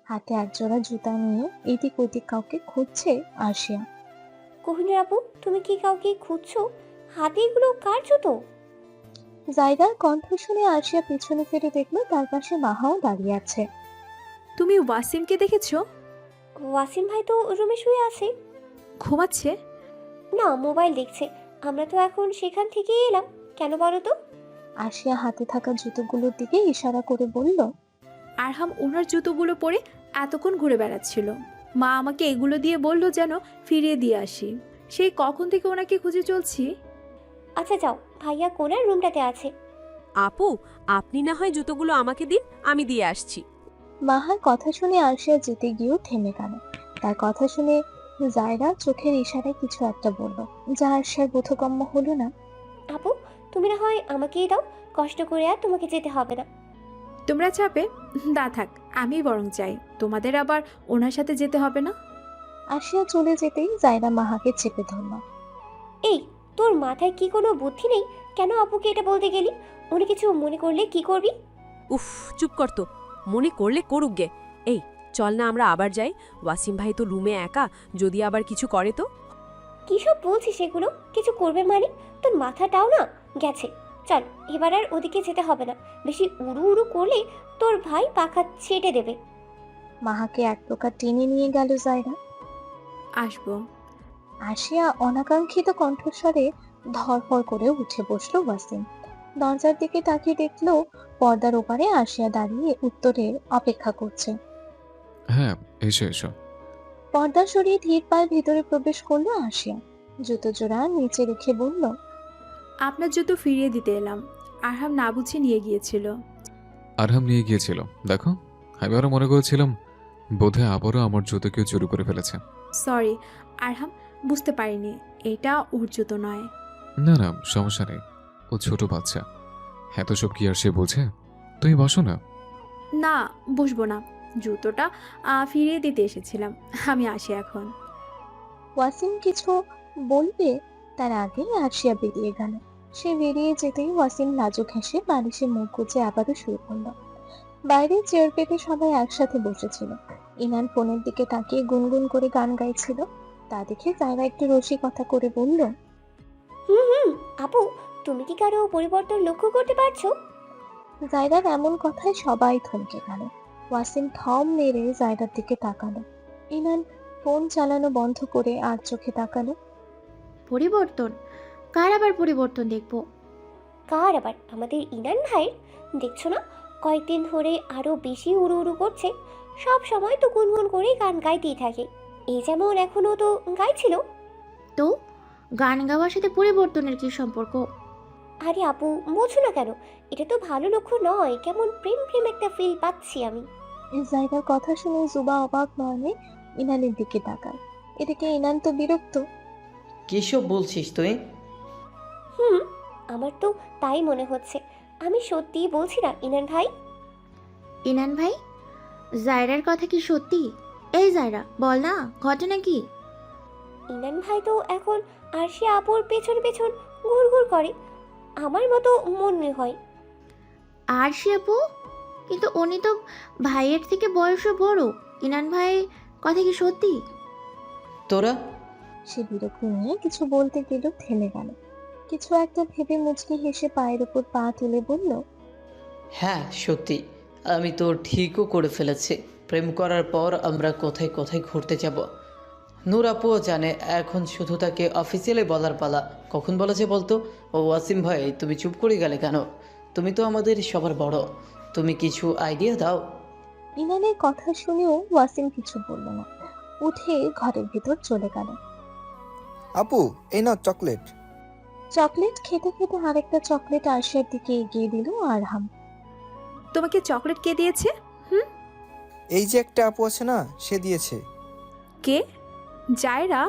হাতে এক জোড়া জুতা নিয়ে এদিক ওদিক কাউকে খুঁজছে আরশিয়া। কোহিনুর আপু, তুমি কি কাউকে খুঁজছো? হাতে এগুলো কার জুতো? জায়দার কণ্ঠ শুনে আরশিয়া পিছনে ফিরে দেখলো তার পাশে মাহাও দাঁড়িয়ে আছে। তুমি ওয়াসিমকে দেখেছো? ওয়াসিম ভাই তো রুমে শুয়ে আছে। ঘুমাচ্ছে? না, মোবাইল দেখছে। আমরা তো এখন সেখান থেকেই এলাম। কেন বলো তো? আরশিয়া হাতে থাকা জুতোগুলোর দিকে ইশারা করে বলল, আরহাম ওনার জুতোগুলো পরে এতক্ষণ ঘুরে বেড়াচ্ছিল। মা আমাকে এগুলো দিয়ে বললো যেন ফিরিয়ে দিয়ে আসি। সেই কখন থেকে ওনাকে খুঁজে চলছি। আচ্ছা যাও, ভাইয়া কোনার রুমটাতে আছে। আপু, আপনি না হয় জুতোগুলো আমাকে দিন, আমি দিয়ে আসছি। মাহার কথা শুনে আরশিয়া যেতে গিয়েও থেমে গেল। তার কথা শুনে জায়রা চোখের ইশারায় কিছু একটা বলল, যা আরশিয়ার বোধগম্য হলো না। আপু, তুমি না হয় আমাকেই দাও, কষ্ট করে আর তোমাকে যেতে হবে না। তোমরা চাপে দা থাক, আমি বরং চাই, তোমাদের আবার ওনার সাথে যেতে হবে না। আরশিয়া চলে যেতেই জায়রা মাহাকে চেপে ধরল। এই, তোর মাথায় কি কোনো বুদ্ধি নেই? কেন আপুকে এটা বলতে গেলি? উনি কিছু মনে করলে কি করবি? উফ, চুপ কর তো, মনে করলে করুক গে। এই চল না আমরা আবার যাই, ওয়াসিম ভাই তো রুমে একা, যদি আবার কিছু করে তো। কি সব বলছিস এগুলো? কিছু করবে মানে? তোর মাথাটাও না গেছে। চল, এবার আর ওদিকে যেতে হবে না। বেশি উড়ু উড়ু করলে তোর ভাই পাখা ছেটে দেবে। মাহাকে এক প্রকার টেনে নিয়ে গেল জায়রা। আসবো। আরশিয়া অনাকাঙ্ক্ষিত কণ্ঠস্বরে ধরফর করে উঠে বসলো ওয়াসিম। দরজার দিকে তাকিয়ে দেখলো পর্দার ওপারে আরশিয়া দাঁড়িয়ে উত্তরের অপেক্ষা করছে। হ্যাঁ, এসো এসো। পর্দা সরিয়ে ধীর পায়ে ভেতরে প্রবেশ করলো আরশিয়া। জুতো জোড়া নিচে রেখে বলল, আপনার জুতো ফিরিয়ে দিতে এলাম। আরহাম না বুঝে নিয়ে গিয়েছিল। আরহাম নিয়ে গিয়েছিল? দেখো, আমি আরো মনে করেছিলাম বোধহয় আবারও আমার জুতো কেউ চুরি করে ফেলেছে। সরি আরহাম, বুঝতে পারিনি, এটা ওর জুতো নয়। না না, সমস্যা নেই, ও ছোট বাচ্চা, এত সব কি আর সে বোঝে? তুমি বসো না। না, বসবো না, জুতোটা ফিরিয়ে দিতে এসেছিলাম, আমি আসি এখন। ওয়াসিম কিছু বলবে তার আগে আরশিয়া বেরিয়ে গেল। সে বেরিয়ে যেতেই ওয়াসিম লাজুক হেসে বালিশে মুখ গুজে আবারও শুয়ে পড়ল। বাইরে চেয়ার পেতে সবাই একসাথে বসেছিল। ইনান ফোনের দিকে তাকিয়ে গুনগুন করে গান গাইছিল। তা দেখে জায়রা একটু রসিকতা করে বলল, হুম, আপু, তুমি কি কারো পরিবর্তন লক্ষ্য করতে পারছো? জায়রার এমন কথায় সবাই থমকে গেল। ওয়াসিম থম মেরে জায়রার দিকে তাকালো। ইনান ফোন চালানো বন্ধ করে আর চোখে তাকালো। পরিবর্তন? কার আবার পরিবর্তন দেখবো? কার আবার? আমাদের ইনান ভাইয়ের। দেখছো না, কয়েকদিন ধরে আরো বেশি উড়ু উড়ু করছে। সব সময় তো গুনগুন করে গান গাইতেই থাকে। এই যেমন এখনো তো গাইছিল। তো গান গাওয়ার সাথে পরিবর্তনের কি সম্পর্ক? আরে আপু, বোঝো না কেন? এটা তো ভালো লক্ষ্য নয়। কেমন প্রেম প্রেম একটা ফিল পাচ্ছি আমি। জায়গার কথা শুনে জুবা অবাক নয়নে ইনানের দিকে তাকায়। এদিকে ইনান তো বিরক্ত। কিসব বলছিস তুই? আমার তো তাই মনে হচ্ছে। আমি সত্যিই বলছি না ইনান ভাই। ইনান ভাই, জায়রার কথা কি সত্যি? এই জায়রা, বল না, ঘটনা কি? ইনান ভাই তো এখন আরশি আপুর পেছন পেছন ঘুরঘুর করে। আমার মতো মনে হয়। আর সে আপু, কিন্তু উনি তো ভাইয়ের থেকে বয়সও বড়। ইনান ভাই কথা কি সত্যি? তোরা সে বিরক্তি নিয়ে কিছু বলতে গেল, থেমে গেল। কিছু একটা ভেবে মুচকি হেসে পায়ের উপর পা তুলে বলল, হ্যাঁ সত্যি, আমি তো ঠিকও করে ফেলেছি। প্রেম করার পর আমরা কোথায় কোথায় ঘুরতে যাব। নূর আপুও জানে। এখন শুধু তাকে অফিসিয়ালি বলার পালা। কখন বলা যে বলতো? ও ওয়াসিম ভাই, তুমি চুপ করে গেলে কেন? তুমি তো আমাদের সবার বড়, তুমি কিছু আইডিয়া দাও। ইনানের কথা শুনেও ওয়াসিম কিছু বলল না, উঠে ঘরের ভিতর চলে গেল। আপু, এই নাও চকলেট। চকলেট খেতে খেতে আরেকটা চকলেট আরশিয়ার দিকে এগিয়ে দিল আরহাম। তোমাকে চকলেট কে দিয়েছে? এই যে একটা আপু আছে না, সে দিয়েছে। কে? জায়রা?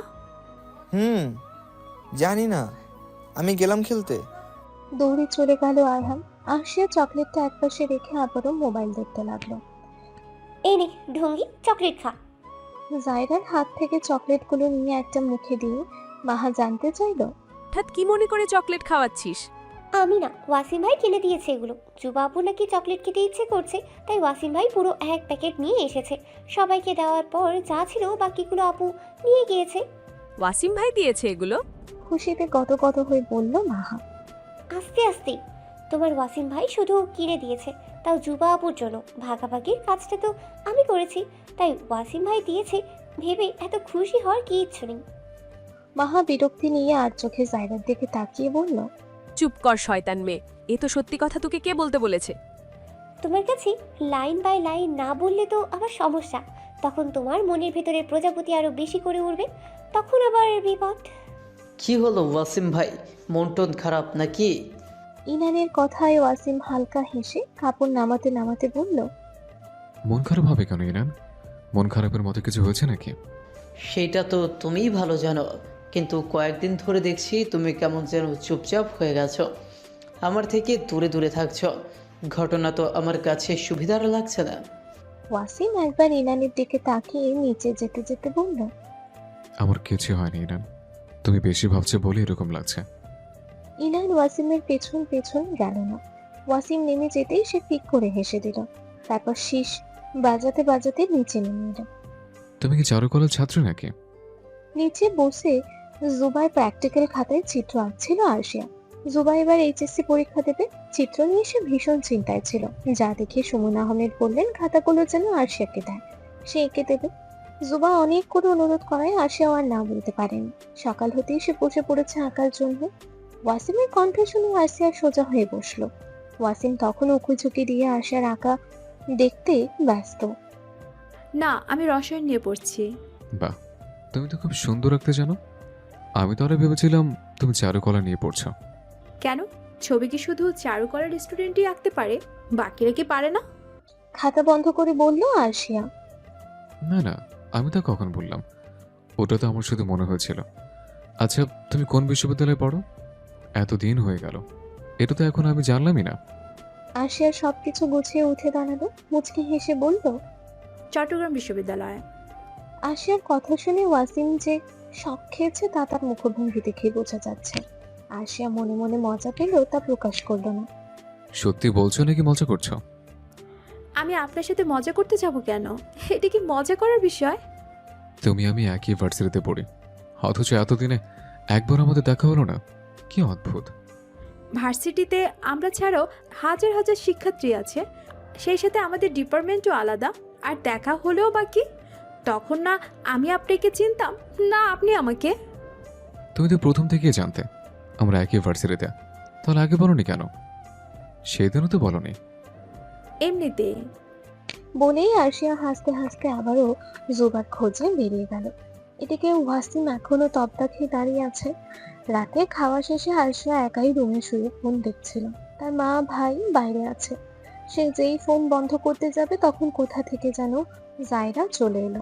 জানি না, আমি গেলাম খেলতে। দৌড়ে চলে গেল আরহাম। আরশিয়া চকলেটটা একপাশে রেখে আবারও মোবাইল দেখতে লাগলো। এই নে ঢঙ্গি, চকলেট খা। জায়রার হাত থেকে চকলেটগুলো নিয়ে একটা মুখে দিয়ে মাহা জানতে চাইলো, হঠাৎ কি মনে করে চকলেট খাওয়াচ্ছিস? আমি না, ওয়াসিম ভাই কিনে দিয়েছে এগুলো। যুবা আপু নাকি চকলেট খেতে ইচ্ছে করছে, তাই ওয়াসিম ভাই পুরো এক প্যাকেট নিয়ে এসেছে। সবাইকে দেওয়ার পর যা ছিল বাকিগুলো আপু নিয়ে গিয়েছে। ওয়াসিম ভাই দিয়েছে এগুলো? খুশিতে গদগদ হয়ে বলল মাহা। আস্তে আস্তে, তোমার ওয়াসিম ভাই শুধু কিনে দিয়েছে, তাও যুবা আপুর জন্য। ভাগাভাগির কাজটা তো আমি করেছি, তাই ওয়াসিম ভাই দিয়েছে ভেবে এত খুশি হওয়ার কি ইচ্ছে নেই। মাহা বিরক্তি নিয়ে আর চোখে জায়রার দিকে তাকিয়ে বলল, চুপ কর শয়তান মেয়ে, এ তো সত্যি কথা তোকে কে বলতে বলেছে? তোমার কাছে লাইন বাই লাইন না বললে তো আবার সমস্যা। তখন তোমার মনের ভেতরে প্রজাপতি আরো বেশি করে উঠবে, তখন আবার বিপদ। কি হলো ওয়াসিম ভাই, মন টন খারাপ নাকি? ইনানের কথায় ওয়াসিম হালকা হেসে কাপড় নামাতে নামাতে বলল, মন খারাপ হবে কেন ইনান? মন খারাপের মতো কিছু হয়েছে নাকি? সেটা তো তুমিই ভালো জানো, কিন্তু কয়েকদিন ধরে দেখছি তুমি কেমন যেন চুপচাপ হয়ে গেছো, আমার থেকে দূরে দূরে থাকছো। ঘটনা তো আমার কাছে সুবিধার লাগছে না। ওয়াসিম একবার ইনানের দিকে তাকিয়ে নিচে যেতে যেতে বলল, আমার কিছু হয়নি ইনান, তুমি বেশি ভাবছো বলে এরকম লাগছে। ইনান ওয়াসিমের পেছন পেছন গেল না। ওয়াসিম নেমে যেতেই সে ফিক করে হেসে দিল, তারপর শীষ বাজাতে বাজাতে নিচে নেমে এলো। তুমি কি চারুকলার ছাত্র নাকি? নিচে বসে জুবাই প্র্যাকটিক্যাল খাতায় চিত্র আঁকছিল আরশিয়া। জুবাই এবার এইচএসসি পরীক্ষা দেবে, চিত্র নিয়ে সে ভীষণ চিন্তায় ছিল। যা দেখে সুমন আহমেদ বললেন খাতাগুলো যেন আরশিয়াকে দেয়, সে এঁকে দেবে। জুবা অনেক করে অনুরোধ করায় আরশিয়া আর না বলতে পারেনি। সকাল হতেই সে বসে পড়েছে আঁকার জন্য। ওয়াসিমের কণ্ঠ শুনে আরশিয়া সোজা হয়ে বসলো। ওয়াসিম তখন উঁকুঝুঁকি দিয়ে আরশিয়ার আঁকা দেখতে ব্যস্ত। না, আমি রসায়ন নিয়ে পড়ছি। বাহ, তুমি তো খুব সুন্দর আঁকতে জানো। আমি তো আরো ভেবেছিলাম তুমি চারুকলা নিয়ে পড়ছো। কেন, ছবি কি শুধু চারুকলার স্টুডেন্টই আঁকতে পারে, বাকিরা কি পারে না? খাতা বন্ধ করে বলল আরশিয়া। না না, আমি তা কখন বললাম? ওটা তো আমার শুধু মনে হয়েছিল। আচ্ছা, তুমি কোন বিশ্ববিদ্যালয়ে পড়ো? এতদিন হয়ে গেল, এটা তো এখন আমি জানলামই না। আরশিয়া সবকিছু গুছিয়ে উঠে দাঁড়ালো, মুচকি হেসে বলল, চট্টগ্রাম বিশ্ববিদ্যালয়ে। আরশিয়ার কথা শুনে ওয়াসিম যে শক খেয়েছে তা তার মুখভঙ্গি দেখে বোঝা যাচ্ছে। আরশিয়া মনে মনে মজা পেল, তা প্রকাশ করলো না। সত্যি বলছো নাকি মজা করছো? আমি আপনার সাথে মজা করতে যাব কেন? এটা কি মজা করার বিষয়? তুমি আমি একই ভার্সিটিতে পড়ি, অথচ এতদিনে একবার আমাদের দেখা হলো না। কি অদ্ভুত। ভার্সিটিতে আমরা ছাড়াও হাজার হাজার শিক্ষার্থী আছে, সেই সাথে আমাদের ডিপার্টমেন্টও আলাদা, আর দেখা হলেও বাকি। তখন না আমি আপনাকে চিনতাম, না আপনি আমাকে। তুমি তো প্রথম থেকেই জানতে আমরা একই ভার্সিটিতে, তাহলে আগে বলনি কেন? সেদিনও তো বলনি। এমনিতে বলেই আরশিয়া হাসতে হাসতে আবারও জুবার খোঁজে বেরিয়ে গেল। এদিকে ওয়াসিম এখনো তবদা খেয়ে দাঁড়িয়ে আছে। রাতে খাওয়া শেষে আরশিয়া একাই রুমে শুয়ে ফোন দেখছিল। তার মা ভাই বাইরে আছে। সে যেই ফোন বন্ধ করতে যাবে তখন কোথা থেকে যেন জায়রা চলে এলো।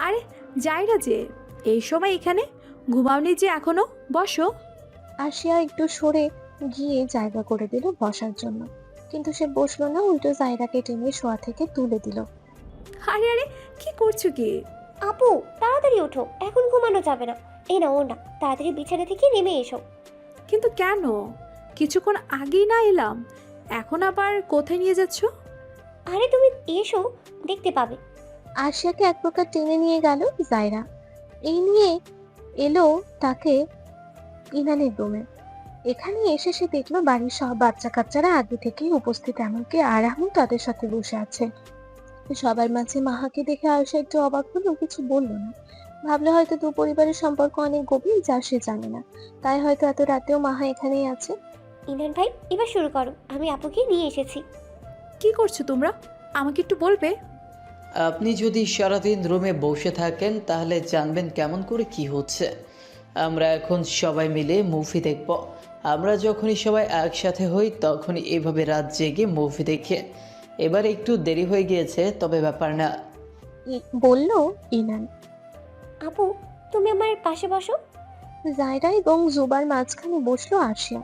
আরে যাইরা যে এই সময় এখানে ঘুমাওনি যে এখনো? বসো। আরশিয়া একটু সরে গিয়ে জায়গা করে দিল বসার জন্য, কিন্তু সে বসলো না, উল্টো জায়রাকে টেনে শোয়া থেকে তুলে দিল। আরে আরে কি করছো কি? আপু তাড়াতাড়ি ওঠো, এখন ঘুমানো যাবে না। এই না ও না, তাড়াতাড়ি বিছানা থেকে নেমে এসো। কিন্তু কেন? কিছুক্ষণ আগেই না এলাম, এখন আবার কোথায় নিয়ে যাচ্ছ? আরে তুমি এসো, দেখতে পাবে। আরশিয়াকে এক প্রকার টেনে নিয়ে গেল জায়রা। এই নিয়ে এলো তাকে ইনানের রুমে। এখানে এসে সে দেখলো বাড়ির সব বাচ্চা কাচ্চারা আগে থেকেই উপস্থিত, এমনকি আরামও তাদের সাথে বসে আছে। সবার মাঝে মাহাকে দেখে আয়শা একটু অবাক হলো, কিছু বললো না। ভাবলো হয়তো দু পরিবারের সম্পর্ক অনেক গভীর, যা সে জানে না, তাই হয়তো এত রাতেও মাহা এখানেই আছে। ইনান ভাই এবার শুরু করো, আমি আপুকে নিয়ে এসেছি। কি করছো তোমরা, আমাকে একটু বলবে? আপনি যদি সারাদিন রুমে বসে থাকেন তাহলে জানবেন কেমন করে কি হচ্ছে। আমরা এখন সবাই মিলে মুভি দেখব। আমরা যখনই সবাই একসাথে হই তখনই এভাবে রাত জেগে মুভি দেখে। এবার একটু দেরি হয়ে গিয়েছে, তবে ব্যাপার না। বলল ইনান। আপু তুমি আমার পাশে বসো। জায়রা এবং জুবার মাঝখানে বসলো আরশিয়া।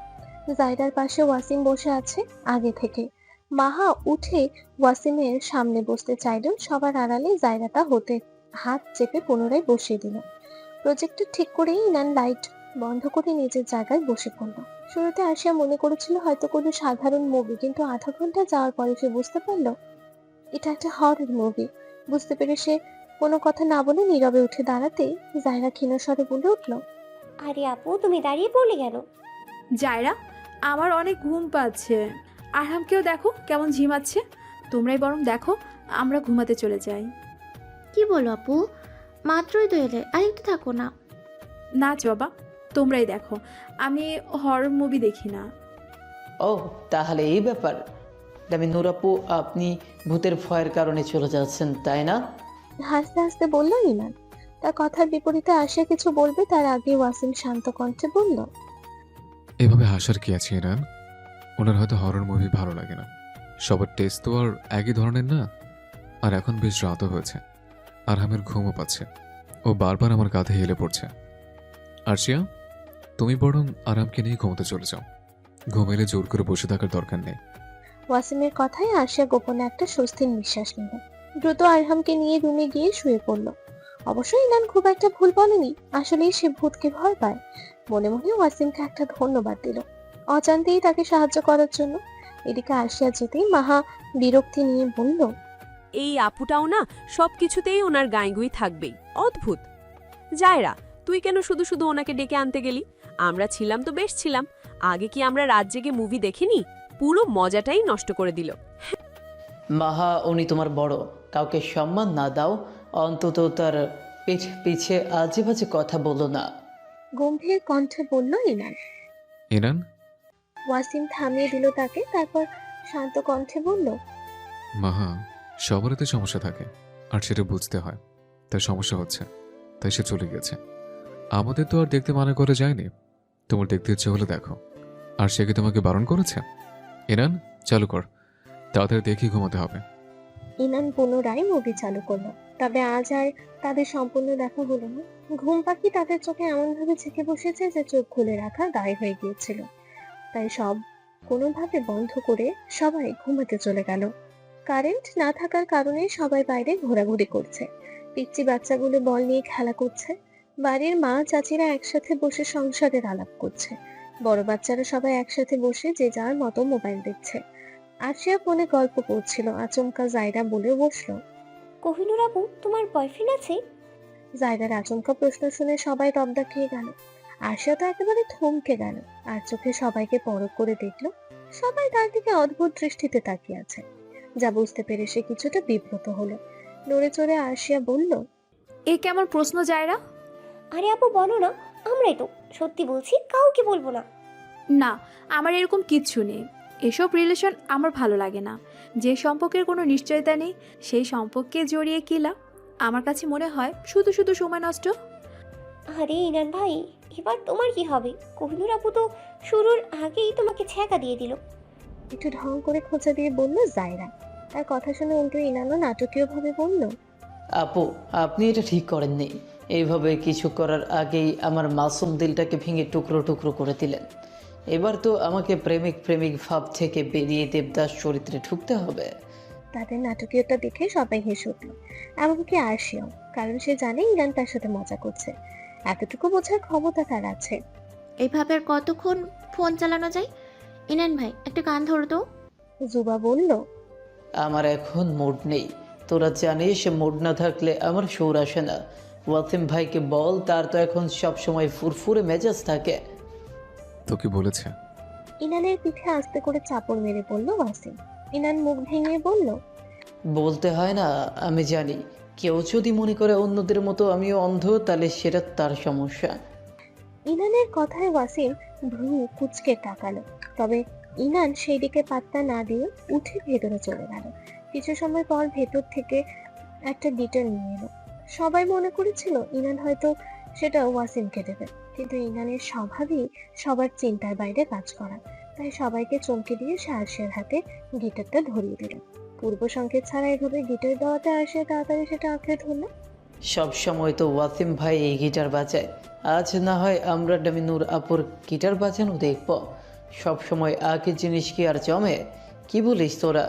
জায়রার পাশে ওয়াসিম বসে আছে আগে থেকে। মাহা উঠে ওয়াসিমের সামনে বসতে চাইলেও সবার আড়ালে জায়রাটা হতে হাত চেপে পুনরায় বসিয়ে দিল। প্রজেক্টর ঠিক করেই ইনান লাইট বন্ধ করে নিজের জায়গায় বসে পড়ল। শুরুতে আরশিয়া মনে করেছিল হয়তো কোনো সাধারণ মুভি, কিন্তু আধা ঘন্টা যাওয়ার পরে সে বুঝতে পারল এটা একটা হরর মুভি। বুঝতে পেরে সে কোনো কথা না বলে নীরবে উঠে দাঁড়াতেই জায়রা ক্ষীণস্বরে বলে উঠল, আরে আপু তুমি দাঁড়িয়ে পড়লে কেন? জায়রা, আমার অনেক ঘুম পাচ্ছে। আরহামকেও দেখো কেমন ঝিমাচ্ছে। তোমরাই বরং দেখো, আমরা ঘুমাতে চলে যাই। কি বলো আপু, মাত্রই তো এলে, আর একটু থাকো না। না বাবা, তোমরাই দেখো, আমি হরর মুভি দেখি না। ও তাহলে এই ব্যাপার। আমি নুরাপু, আপনি ভূতের ভয়ের কারণে চলে যাচ্ছেন তাই না? হাসতে হাসতে বলল ইনান। তার কথার বিপরীতে আশিয়া কিছু বলবে তার আগে ওয়াসিম শান্ত কণ্ঠে বলল, এভাবে হাসার কি আছে ইরান? ওনার হয়তো হরর মুভি ভালো লাগে না। সবার টেস্ট তো আর একই ধরনের না। আর এখন বেশ রাতও হয়েছে, আর আমের ঘুমও পাচ্ছে। ও বারবার আমার কাঁধে হেলে পড়ছে। আরশিয়া, তুমি বরং আরামকে নিয়ে ঘুমোতে চলে যাও। ঘুমেলে জোর করে বসে থাকার দরকার নেই। ওয়াসিমের কথায় আশিয়া গোপনে একটা স্বস্তির নিঃশ্বাস নিল। দ্রুত আরহামকে নিয়ে রুমে গিয়ে শুয়ে পড়ল। অবশ্যই ইনান খুব একটা ভুল বলেনি, আসলেই সে ভূতকে ভয় পায়। মনে মনে ওয়াসিমকে একটা ধন্যবাদ দিল অজান্তেই তাকে সাহায্য করার জন্য। এদিকে আশিয়া যেতেই মাহা বিরক্তি নিয়ে বলল, এই আপুটাও না সব কিছুতেই ওনার গাঁইগুই থাকবেই, অদ্ভুত। জায়রা, তুই কেন শুধু শুধু ওনাকে ডেকে আনতে গেলি? আমরা ছিলাম তো বেশ ছিলাম। আগে কি আমরা রাত জেগে মুভি দেখিনি? পুরো মজাটাই নষ্ট করে দিল। মাহা, উনি তোমার বড়, কাউকে সম্মান না দাও, অন্তত তার পিছে আজে বাজে কথা বলো না। গম্ভীর কণ্ঠে বলল ইনান। ইরান, ওয়াসিম থামিয়ে দিল তাকে, তারপর শান্ত কণ্ঠে বলল, মাহা, সবারই তো সমস্যা থাকে, আর সেটা বুঝতে হয়। তার সমস্যা হচ্ছে, তাই সে চলে গেছে। আমাদের তো আর দেখতে মানা করে যায়নি। তোমার দেখতে ইচ্ছে হলে দেখো। আর সে কি তোমাকে বারণ করেছে? ইরান, চালু কর, তাড়াতাড়ি দেখি ঘুমাতে হবে। ইনান পুনরায় মুভি চালু করলো। তবে আজ আর তাদের সম্পূর্ণ দেখা হলো না। ঘুম পাখি তাদের চোখে এমন ভাবে ঝেঁকে বসেছে যে চোখ খুলে রাখা দায় হয়ে গিয়েছিল। তাই সব কোনোভাবে বন্ধ করে সবাই ঘুমাতে চলে গেল। কারেন্ট না থাকার কারণে সবাই বাইরে ঘোরাঘুরি করছে। পিচ্চি বাচ্চাগুলো বল নিয়ে খেলা করছে। বাড়ির মা চাচিরা একসাথে বসে সংসারের আলাপ করছে। বড় বাচ্চারা সবাই একসাথে বসে যে যার মতো মোবাইল দেখছে। আরশিয়া ফোনে গল্প করছিল। আচমকা জায়রা বলে বসলো, কোহিনুর আপু তোমার বয়ফ্রেন্ড আছে? জায়রার আচমকা প্রশ্ন শুনে সবাই তবদা খেয়ে গেল। আরশিয়া তো একেবারে থমকে গেল, আর চোখে সবাইকে পরখ করে দেখলো সবাই তার দিকে অদ্ভুত দৃষ্টিতে তাকিয়ে আছে। যা বুঝতে পেরে সে কিছুটা বিব্রত হলো। নড়ে চড়ে আরশিয়া বলল, এ কেমন প্রশ্ন জায়রা? আরে আপু বলো না, আমরা আমরাই তো। সত্যি বলছি, কাউকে বলবো না। না, আমার এরকম কিচ্ছু নেই। এসব রিলেশন আমার ভালো লাগে না। যে সম্পর্কের কোনো নিশ্চয়তা নেই সেই সম্পর্কে জড়িয়ে কি লাভ? আমার কাছে মনে হয় শুধু শুধু সময় নষ্ট। আরে ইনান ভাই, এবার তোমার কি হবে? কোহিনুর আপু তো শুরুর আগেই তোমাকে ছ্যাঁকা দিয়ে দিল। একটু ঢং করে খোঁচা দিয়ে বলল জায়রা। তার কথা শুনে উল্টো ইনানও নাটকীয়ভাবে বলল, আপু, আপনি এটা ঠিক করেননি। এইভাবে কিছু করার আগেই আমার মাসুম দিলটাকে ভেঙে টুকরো টুকরো করে দিলেন। এবার তো আমাকে প্রেমিক প্রেমিক ভাব থেকে বেরিয়ে দেবদাস চরিত্রে ঢুকতে হবে। তাদের নাটকীয়তা দেখে সবাই হেসে উঠল, এমনকি আরশিয়াও, কারণ সে জানে ইরান তার সাথে মজা করছে। এতটুকু বোঝার ক্ষমতা তার আছে। এইভাবে আর কতক্ষণ ফোন চালানো যায়? ইনান ভাই, একটা গান ধরো তো। জুবা বলল, আমার এখন মুড নেই। তোরা জানিস মুড না থাকলে আমার সুর আসে না। ওয়াসিম ভাইকে বল, তার তো এখন সব সময় ফুরফুরে মেজাজ থাকে। তো কি বলেছে? ইনানের পিঠে আস্তে করে চাপড় মেরে বলল ওয়াসিম। ইনান মুখ ভেঙে বলল, বলতে হয় না, আমি জানি। কেউ যদি মনে করে অন্যদের মতো আমিও অন্ধ, তাহলে সেটা তার সমস্যা। ইনানের কথায় ওয়াসিম ভ্রু কুচকে তাকালো, তবে ইনান সেই দিকে পাত্তা না দিয়ে উঠে ভেতরে চলে গেল। কিছু সময় পর ভেতর থেকে একটা গিটার নিয়ে এলো। সবাই মনে করেছিল ইনান হয়তো সেটা ওয়াসিমকে দেবে, কিন্তু ইনানের স্বভাবই সবার চিন্তার বাইরে কাজ করা। তাই সবাইকে চমকে দিয়ে সে আরশিয়ার হাতে গিটারটা ধরিয়ে দিল। পূর্ব সংকেত ছাড়া এভাবে গিটার দেওয়াতে আরশিয়া তাড়াতাড়ি সেটা আঁকড়ে ধরলো। সব সময় তো ওয়াসিম ভাই এই গিটার বাজায়, আজ না হয় আমরা ডামিনুর আপুর গিটার বাজানো দেখব। সব সময় আগে জিনিস কি আর জমে? কি বলিস তোরা?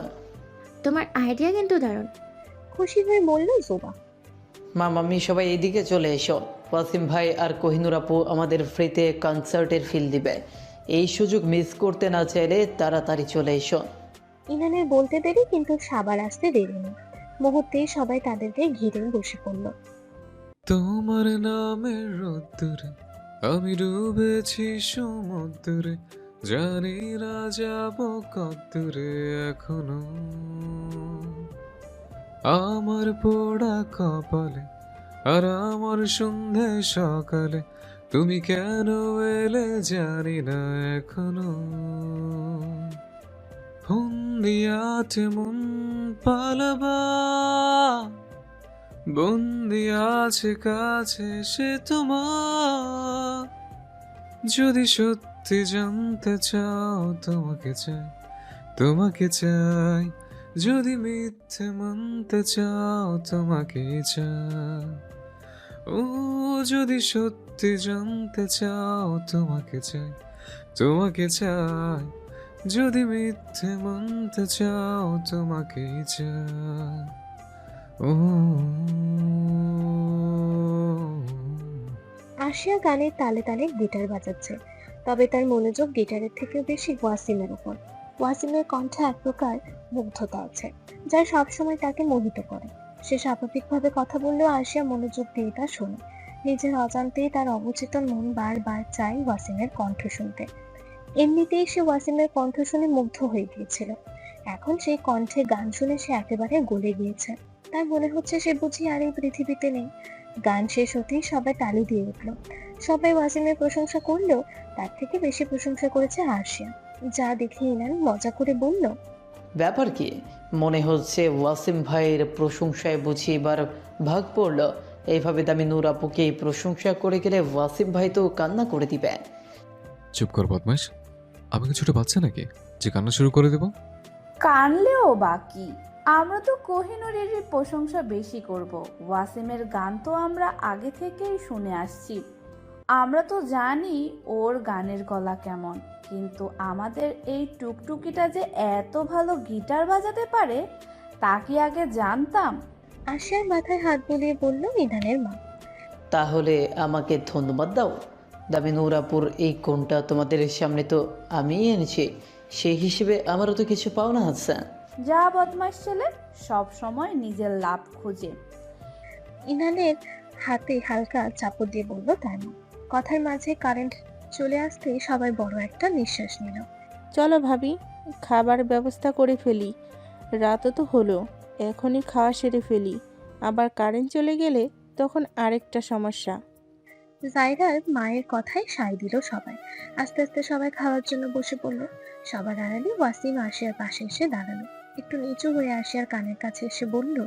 তোমার আইডিয়া কিন্তু দারুণ। খুশি হয়ে বলল জুবা। মাম্মি, সবাই এইদিকে চলে এসো। ওয়াসিম ভাই আর কোহিনুর আপু আমাদের ফ্রিতে কনসার্টের ফিল দিবে। এই সুযোগ মিস করতে না চাইলে তাড়াতাড়ি চলে এসো। ইনানের বলতে দেরি, কিন্তু সাবার আসতে দেরি নেই। মুহূর্তেই সবাই তাদেরকে ঘিরে বসে পড়ল। তোমার নামের রোদ্দুরে আমি ডুবেছি সমুদ্রে, জানি না যাব কদ্দূরে এখনো। আমার পোড়া কপালে আর আমার সন্ধে সকালে তুমি কেন এলে জানি না এখনো। ফন্দিয়াতে মন পালাবা, বন্দি আছে কাছে সে তোমার। যদি সত্যি জানতে চাও তোমাকে চাই, তোমাকে চাই। যদি মিথ্যে মানতে চাও তোমাকে চাই। ও যদি সত্যি জানতে চাও তোমাকে চাই, তোমাকে চাই। যদি মিথ্যে মানতে চাও তোমাকে চাই। ও আরশিয়া গানের তালে তালে গিটার বাজাচ্ছে, তবে তার মনোযোগ গিটারের থেকে বেশি ওয়াসিমের উপর। ওয়াসিমের কণ্ঠে এক প্রকার মুগ্ধতা আছে, যা সবসময় তাকে মোহিত করে। সে স্বাভাবিকভাবে কথা বললেও আরশিয়া মনোযোগ দিয়ে তা শোনে। নিজের অজান্তেই তার অবচেতন মন বারবার চায় ওয়াসিমের কণ্ঠ শুনতে। এমনিতেই সে ওয়াসিমের কণ্ঠ শুনে মুগ্ধ হয়ে গিয়েছিল। এখন সেই কণ্ঠে গান শুনে সে একেবারে গলে গিয়েছে। তার মনে হচ্ছে সে বুঝি আর এই পৃথিবীতে নেই। গান শেষ হতেই সবাই তালি দিয়ে উঠল। সবাই ওয়াসিমের প্রশংসা করলেও তার থেকে বেশি প্রশংসা করেছে আরশিয়া, যা দেখে ইনান মজা করে বলল, ব্যাপার কি? মনে হচ্ছে ওয়াসিম ভাইয়ের প্রশংসায় বুঝি এবার ভাগ পড়ল। এইভাবে দামিনুর আপুকে প্রশংসা করে গেলে ওয়াসিম ভাই তো কান্না করে দিবে। চুপ কর বদমাইশ। আমি কি ছোট বাচ্চা নাকি যে কান্না শুরু করে দেব? কানলেও বাকি, আমরা তো কোহিনুরের প্রশংসা বেশি করব। ওয়াসিমের গান তো আমরা আগে থেকেই শুনে আসছি, আমরা তো জানি ওর গানের গলা কেমন, কিন্তু আমাদের এই টুকটুকিটা যে এত ভালো গিটার বাজাতে পারে তা কি আগে জানতাম? আরশিয়ার মাথায় হাত বুলিয়ে বলল ইনানের মা। তাহলে আমাকে ধন্যবাদ দাও। দামিনুর আপুর এই কোণটা তোমাদের সামনে তো আমিই এনেছি, সেই হিসেবে আমারও তো কিছু পাওনা আছে। যা বদমাস ছেলে, সব সময় নিজের লাভ খুঁজে। ইনানের হাতে হালকা চাপড় দিয়ে বলল তার মা। কথার মাঝে কারেন্ট চলে আসতে সবাই বড় একটা নিঃশ্বাস নিল। চলো ভাবি, খাবার ব্যবস্থা করে ফেলি। রাতও তো হলো, এখনই খাওয়া সেরে ফেলি। আবার কারেন্ট চলে গেলে তখন আরেকটা সমস্যা। জায়গার মায়ের কথায় সায় দিল সবাই। আস্তে আস্তে সবাই খাওয়ার জন্য বসে পড়লো। সবার আড়ালে ওয়াসিম আরশিয়ার পাশে এসে দাঁড়ালো। একটু নিচু হয়ে আরশিয়ার কানের কাছে এসে বলল,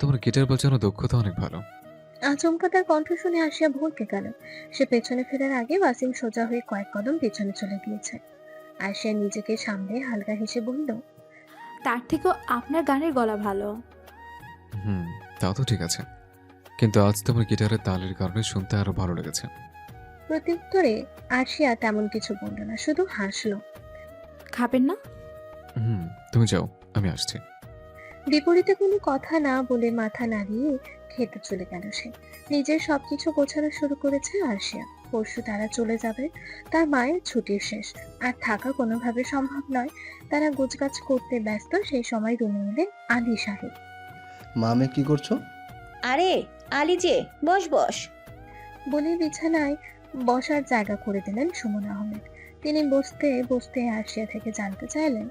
তোমার গিটার বাজানোর দক্ষতা অনেক ভালো। আচমকা তার কণ্ঠ শুনে আরশিয়া ভরকে গেল। সে পেছনে ফেরার আগে ওয়াসিম সোজা হয়ে কয়েক কদম পেছনে চলে গিয়েছে। আরশিয়া নিজেকে সামলে হালকা হেসে বলল, তার থেকেও আপনার গানের গলা ভালো। তাও তো ঠিক আছে, কিন্তু আজ তোমার গিটারের তালের কারণে শুনতে আরো ভালো লেগেছে। প্রত্যুত্তরে আরশিয়া তেমন কিছু বলল না, শুধু হাসলো। খাবেন না? তুমি যাও, আমি আসছি। বিপরীতে কোনো কথা না বলে মাথা নাড়িয়ে খেতে চলে গেল সে। নিজের সবকিছু গোছানো শুরু করেছে আরশিয়া। পরশু তারা চলে যাবে, তার মায়ের ছুটির শেষ, আর থাকা কোনোভাবে সম্ভব নয়। তারা গোছগাছ করতে ব্যস্ত। সেই সময় রুমে এলেন আলী সাহেব। মামে কি করছো? আরে আলি যে, বস বস। বলে বিছানায় বসার জায়গা করে দিলেন সুমন আহমেদ। তিনি বসতে বসতে আরশিয়া থেকে জানতে চাইলেন,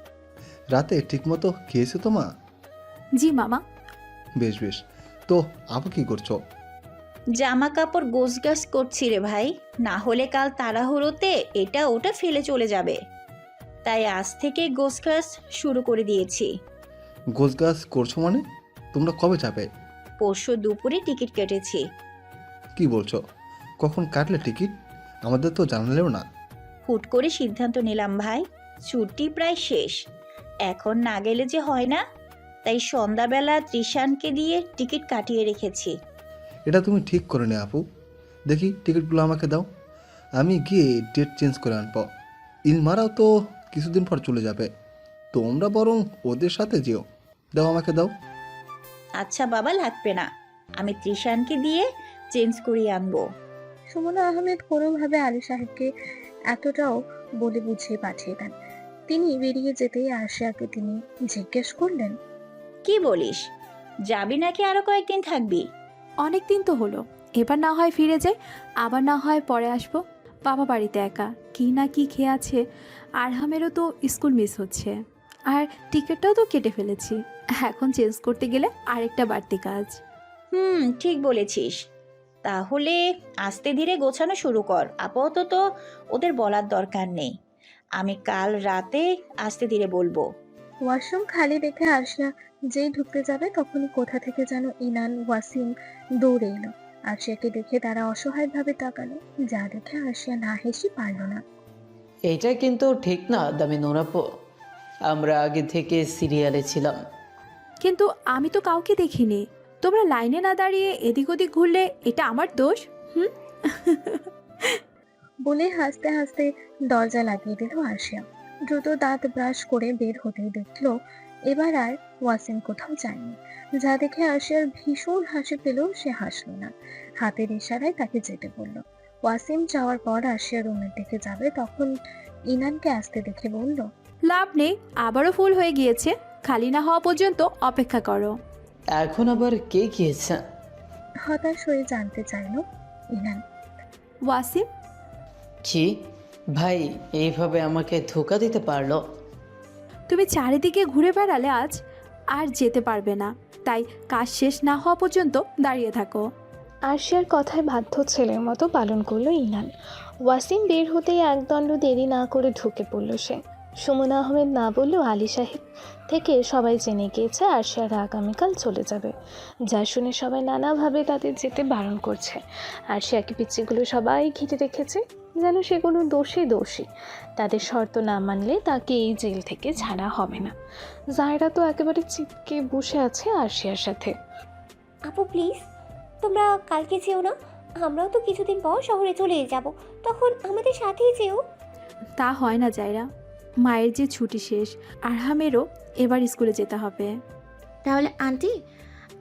রাতে ঠিকমতো খেয়েছো তো মা? জি মামা। বেশ বেশ, তো আপু কি করছো? জামা কাপড় গোছগাছ করছি রে ভাই, না হলে কাল তাড়াহুড়োতে এটা ওটা ফেলে চলে যাবে, তাই আজ থেকে গোছগাছ শুরু করে দিয়েছি। গোছগাছ করছো মানে? তোমরা কবে যাবে? পরশু দুপুরে টিকিট কেটেছি। কি বলছো? কখন কাটলে টিকিট? আমাদের তো জানালেও না। হুট করে সিদ্ধান্ত নিলাম ভাই, ছুটি প্রায় শেষ, এখন না গেলে যে হয় না, তাই সন্ধ্যাবেলা ত্রিশানকে দিয়ে টিকিট কাটিয়ে রেখেছি। এটা তুমি ঠিক করে নে আপু। দেখি টিকিটগুলো আমাকে দাও, আমি গিয়ে ডেট চেঞ্জ করে আনবো। ইলমারাও তো কিছুদিন পর চলে যাবে, তোমরা বরং ওদের সাথে যেও। দাও, আমাকে দাও। আচ্ছা বাবা, লাগবে না, আমি ত্রিশানকে দিয়ে চেঞ্জ করিয়ে আনবো। সুমন আহমেদ কোনোভাবে আলী সাহেবকে এতটাও বলে বুঝিয়ে পাঠিয়ে দেন। তিনি বেরিয়ে যেতেই আরশিয়াকে তিনি জিজ্ঞেস করলেন, কি বলিস, যাবি নাকি আরো কয়েকদিন থাকবি? অনেক দিন তো হলো, এবার না হয় ফিরে যাই, আবার না হয় পরে আসবো। বাবা বাড়িতে একা, কি না কি খেয়ে আছে। আরহামেরও তো স্কুল মিস হচ্ছে, আর টিকিটটাও তো কেটে ফেলেছি। এখন চেঞ্জ করতে গেলে আরেকটা বাড়তি কাজ। ঠিক বলেছিস। তাহলে আস্তে ধীরে গোছানো শুরু কর, আপাতত ওদের বলার দরকার নেই, আমি কাল রাতে আস্তে ধীরে বলবো। ওয়াশরুম খালি দেখে আরশিয়া যেই ঢুকতে যাবে তখনই কোথা থেকে যেন ইনান, ওয়াসিম দৌড়ে এলো। আরশিয়াকে দেখে তারা অসহায়ভাবে তাকালো, যা দেখে আরশিয়া না হেসে পারল না। এইটা কিন্তু ঠিক না দামি নোরাপো, আমরা আগে থেকে সিরিয়ালে ছিলাম। কিন্তু আমি তো কাউকে দেখিনি, তোমরা লাইনে না দাঁড়িয়ে এদিক ওদিক ঘুরলে এটা আমার দোষ? বলে হাসতে হাসতে দরজা লাগিয়ে দিল আরশিয়া। দ্রুত দাঁত ব্রাশ করে বের হতেই দেখলো এবার আর ওয়াসিম কোথাও যায়নি, যা দেখে আরশিয়ার ভীষণ হাসি পেল। সে হাসলো না, হাতের ইশারায় তাকে যেতে বলল। ওয়াসিম যাওয়ার পর আরশিয়া রুমের দিকে যাবে, তখন ইনানকে আসতে দেখে বলল, লাভ নেই, আবারও ফুল হয়ে গিয়েছে, খালি না হওয়া পর্যন্ত অপেক্ষা করো। এখন আবার কে গিয়েছে? হতাশ হয়ে জানতে চাইল ইনান। ওয়াসিম। কি ভাই এইভাবে আমাকে ধোকা দিতে পারলো? তুমি চারিদিকে ঘুরে বেড়ালে আজ আর যেতে পারবে না, তাই কাজ শেষ না হওয়া পর্যন্ত দাঁড়িয়ে থাকো। আরশিয়ার কথায় বাধ্য ছেলের মতো পালন করলো ইনান। ওয়াসিম বের হতেই একদণ্ড দেরি না করে ঢুকে পড়ল সে। সুমন আহমেদ না বললেও আলী সাহেব থেকে সবাই জেনে গিয়েছে আরশিয়ারা আগামীকাল চলে যাবে, যা শুনে সবাই নানাভাবে তাদের যেতে বারণ করছে। আরশিয়াকে পিচ্চিগুলো সবাই ঘিরে রেখেছে, যেন সে কোনো দোষী। তাদের শর্ত না মানলে তাকে এই জেল থেকে ছাড়া হবে না। জায়রা তো একেবারে চিপকে বসে আছে আরশিয়ার সাথে। আপু প্লিজ, তোমরা কালকে যেও না, আমরাও তো কিছুদিন পর শহরে চলে যাব, তখন আমাদের সাথেই যেও। তা হয় না জায়রা, মায়ের যে ছুটি শেষ, আরহামেরও এবার স্কুলে যেতে হবে। তাহলে আন্টি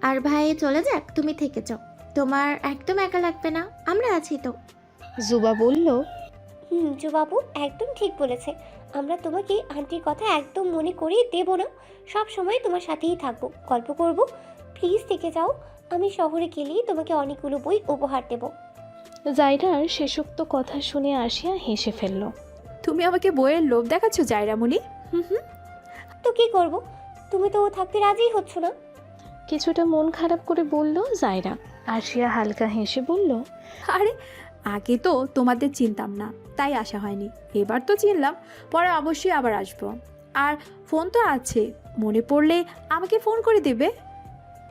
আর ভাই চলে যাক, তুমি থেকে যাও, তোমার একদম একা লাগবে না, আমরা আছি তো। জুবা বলল, জুবাবু একদম ঠিক বলেছে, আমরা তোমাকে আন্টির কথা একদম মনে করিয়ে দেব না, সব সময় তোমার সাথেই থাকবো, গল্প করব, প্লিজ থেকে যাও, আমি শহরে গেলেই তোমাকে অনেকগুলো বই উপহার দেব। জায়রার শেষোক্ত কথা শুনে আরশিয়া হেসে ফেলল। তুমি আমাকে বইয়ের লোভ দেখাচ্ছ জায়রামণি? তো কি করব, তুমি তো থাকতে রাজি হচ্ছ না। কিছুটা মন খারাপ করে বলল জায়রা। আরশিয়া হালকা হেসে বলল, আরে আগে তো তোমাদের চিনতাম না, তাই আসা হয়নি। এবার তো চিনলাম, পরে অবশ্যই আবার আসবো। আর ফোন তো আছে, মনে পড়লে আমাকে ফোন করে দেবে।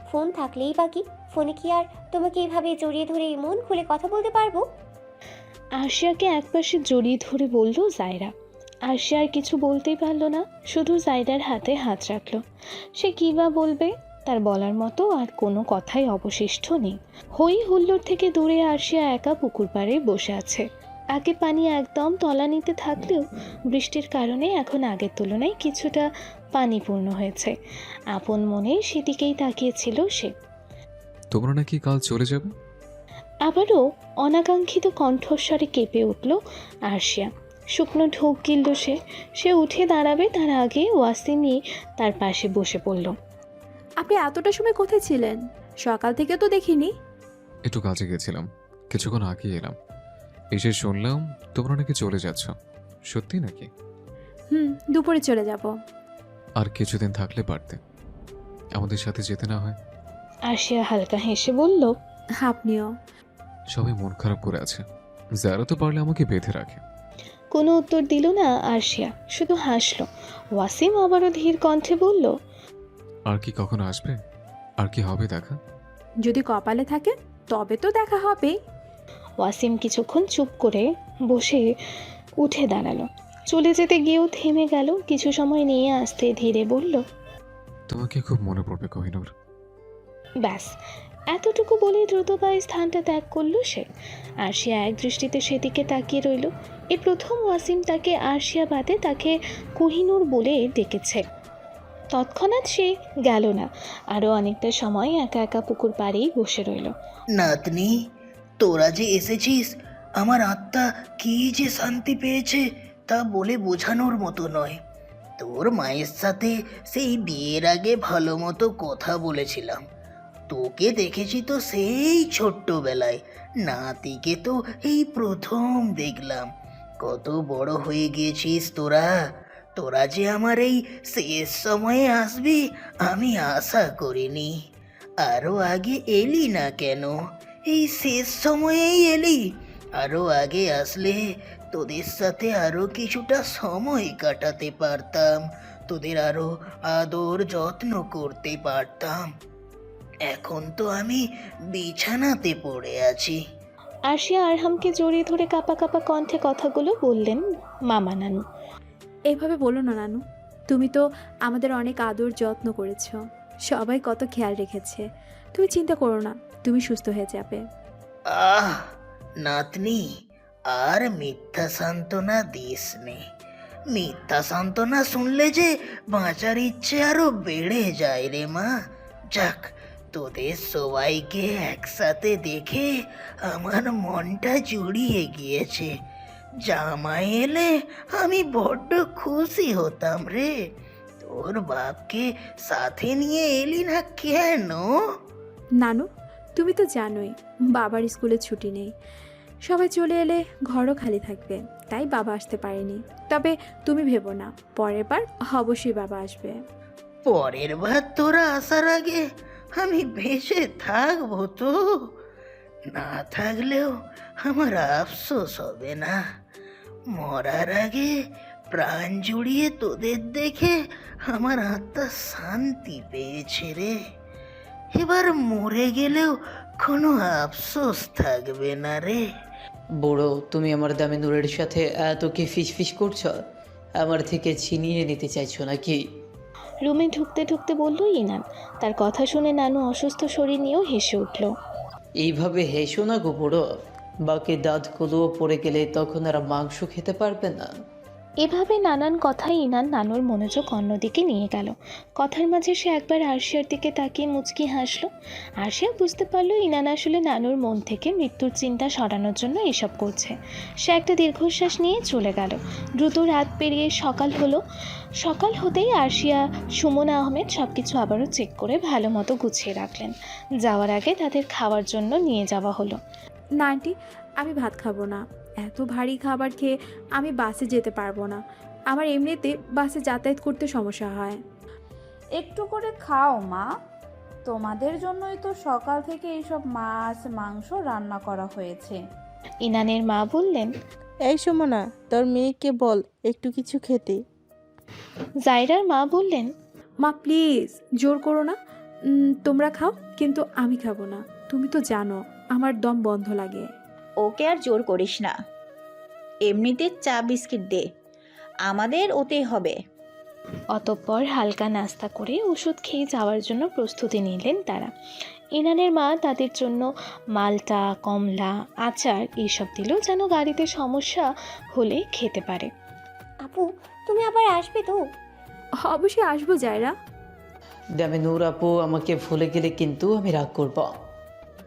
ফোন থাকলেই বাকি, ফোনে কি আর তোমাকে এভাবে জড়িয়ে ধরে মন খুলে কথা বলতে পারবো? আরশিয়াকে একপাশে জড়িয়ে ধরে বলল জায়রা। আরশিয়া আর কিছু বলতেই পারলো না, শুধু জায়রার হাতে হাত রাখলো। সে কী বা বলবে, তার বলার মতো আর কোনো কথাই অবশিষ্ট নেই। হই হুল্লোড় থেকে দূরে আরশিয়া একা পুকুর পাড়ে বসে আছে। আগে পানি একদম তলানিতে থাকলেও বৃষ্টির কারণে এখন আগের তুলনায় কিছুটা পানি পূর্ণ হয়েছে। আপন মনে সেদিকেই তাকিয়েছিল সে। তোমরা নাকি কাল চলে যাবে? আবারও অনাকাঙ্ক্ষিত কণ্ঠস্বরে কেঁপে উঠল আরশিয়া। শুকনো ঢোক গিলল সে উঠে দাঁড়াবে তার আগে ওয়াসিমই তার পাশে বসে পড়ল। আপনি এতটা সময় কোথায় ছিলেন? সকাল থেকে তো দেখিনি। একটু কাজে গেছিলাম, কিছুক্ষণ আগে এলাম। এসে শুনলাম তোমরা নাকি চলে যাচ্ছ। সত্যি নাকি? দুপুরে চলে যাব। আর কিছুদিন থাকলে পারতে, আমাদের সাথে যেতে না হয়? আরশিয়া হালকা হেসে বলল, আপনিও। সবাই মন খারাপ করে আছে, যারা তো পারলে আমাকে বেঁধে রাখে। কোনো উত্তর দিল না আরশিয়া, শুধু হাসলো। ওয়াসিম আবারও ধীর কণ্ঠে বলল, আর কি কখনো আসবে? আর কি হবে দেখা? যদি কপালে থাকে তবে তো দেখা হবে। ওয়াসিম কিছুক্ষণ চুপ করে বসে উঠে দাঁড়ালো। চলে যেতে গিয়েও থেমে গেল। কিছু সময় নিয়ে আস্তে ধীরে বলল, তোমাকে খুব মনে পড়বে কোহিনূর। ব্যাস, এতটুকু বলে দ্রুত পায়ে স্থানটা ত্যাগ করল সে। আরশিয়া এক দৃষ্টিতে সেদিকে তাকিয়ে রইল। এই প্রথম ওয়াসিম তাকে আরশিয়া বাদে তাকে কোহিনূর বলে ডেকেছে। তৎক্ষণাৎ সে গেল না, আরও অনেকটা সময় একা একা পুকুর পাড়েই বসে রইল। নাতনি, তোরা যে এসেছিস, আমার আত্মা কি যে শান্তি পেয়েছে তা বলে বোঝানোর মতো নয়। তোর মায়ের সাথে সেই বিয়ের আগে ভালো মতো কথা বলেছিলাম। তোকে দেখেছি তো সেই ছোট্টবেলায়, নাতিকে তো এই প্রথম দেখলাম। কত বড় হয়ে গিয়েছিস তোরা। তোরা যে আমার এই শেষ সময়ে আসবি আমি আশা করিনি। আরও আগে এলি না কেন? এই শেষ সময়েই এলি। আরও আগে আসলে তোদের সাথে আরও কিছুটা সময় কাটাতে পারতাম, তোদের আরও আদর যত্ন করতে পারতাম। এখন তো আমি বিছানাতে পড়ে আছি। আরশিয়া আরহামকে জড়িয়ে ধরে কাঁপা কাঁপা কণ্ঠে কথাগুলো বললেন মামা নানু। এইভাবে বলো না নানু, তুমি তো আমাদের অনেক আদর যত্ন করেছো, সবাই কত খেয়াল রেখেছে। তুমি চিন্তা করো না, তুমি সুস্থ হয়ে যাবে। আহ নাতনি, আর মিথ্যা সান্ত্বনা দিস নে। মিথ্যা সান্ত্বনা শুনলে যে বাঁচার ইচ্ছে আরো বেড়ে যায় রে মা। যাক, তোদের সবাইকে একসাথে দেখে আমার মনটা জুড়িয়ে গিয়েছে। জামাই এলে আমি বড্ড খুশি হতাম রে। তোর বাপকে সাথে নিয়ে এলি না কেন? নানু, তুমি তো জানোই বাবার স্কুলে ছুটি নেই। সবাই চলে এলে ঘরও খালি থাকবে, তাই বাবা আসতে পারেনি। তবে তুমি ভেবো না, পরের বার অবশ্যই বাবা আসবে। পরের বার তোরা আসার আগে আমি বেঁচে থাকবো তো? না থাকলেও আমার আফসোস হবে না। মরার আগে প্রাণ জুড়িয়ে তোদের দেখে আমার আত্মা শান্তি পেয়েছে রে। এবার মরে গেলেও কোনো আফসোস থাকবে না রে। বুড়ো, তুমি আমার দামি নূরের সাথে এত কি ফিস করছো? আমার থেকে ছিনিয়ে নিতে চাইছো নাকি? রুমে ঢুকতে ঢুকতে বলল ইনান। তার কথা শুনে নানু অসুস্থ শরীর নিয়েও হেসে উঠল। এইভাবে হেসো না গো বুড়ো, বাকি দাঁতগুলোও পড়ে গেলে তখন আর মাংস খেতে পারবে না। এভাবে নানান কথাই ইনান নানুর মনোযোগ অন্যদিকে নিয়ে গেল। কথার মাঝে সে একবার আরশিয়ার দিকে তাকিয়ে মুচকি হাসলো। আরশিয়া বুঝতে পারলো ইনান আসলে নানুর মন থেকে মৃত্যুর চিন্তা সরানোর জন্য এসব করছে। সে একটা দীর্ঘশ্বাস নিয়ে চলে গেল। দ্রুত রাত পেরিয়ে সকাল হলো। সকাল হতেই আরশিয়া, সুমন আহমেদ সব কিছু আবারও চেক করে ভালো মতো গুছিয়ে রাখলেন। যাওয়ার আগে তাদের খাওয়ার জন্য নিয়ে যাওয়া হলো। না আন্টি, আমি ভাত খাবো না। এত ভারী খাবার খেয়ে আমি বাসে যেতে পারবো না। আমার এমনিতে বাসে যাতায়াত করতে সমস্যা হয়। একটু করে খাও মা। তোমাদের জন্যই তো সকাল থেকে এইসব মাছ মাংস রান্না করা হয়েছে। ইনানের মা বললেন, এই সুমনা, তোর মেয়েকে বল একটু কিছু খেতে। জায়রার মা বললেন, মা প্লিজ জোর করো না, তোমরা খাও, কিন্তু আমি খাবো না। তুমি তো জানো আমার দম বন্ধ লাগে। ওকে আর জোর করিস না, এমনিতে চা বিস্কিট দে, আমাদের ওতেই হবে। অতঃপর হালকা নাস্তা করে ওষুধ খেয়ে যাওয়ার জন্য প্রস্তুতি নিলেন তারা। ইনানের মা তাদের জন্য মালটা, কমলা, আচার এইসব দিল যেন গাড়িতে সমস্যা হলে খেতে পারে। আপু, তুমি আবার আসবে তো? অবশ্যই আসবো জায়রা। দামে নূর আপু আমাকে ভুলে গেলে কিন্তু আমি রাগ করব।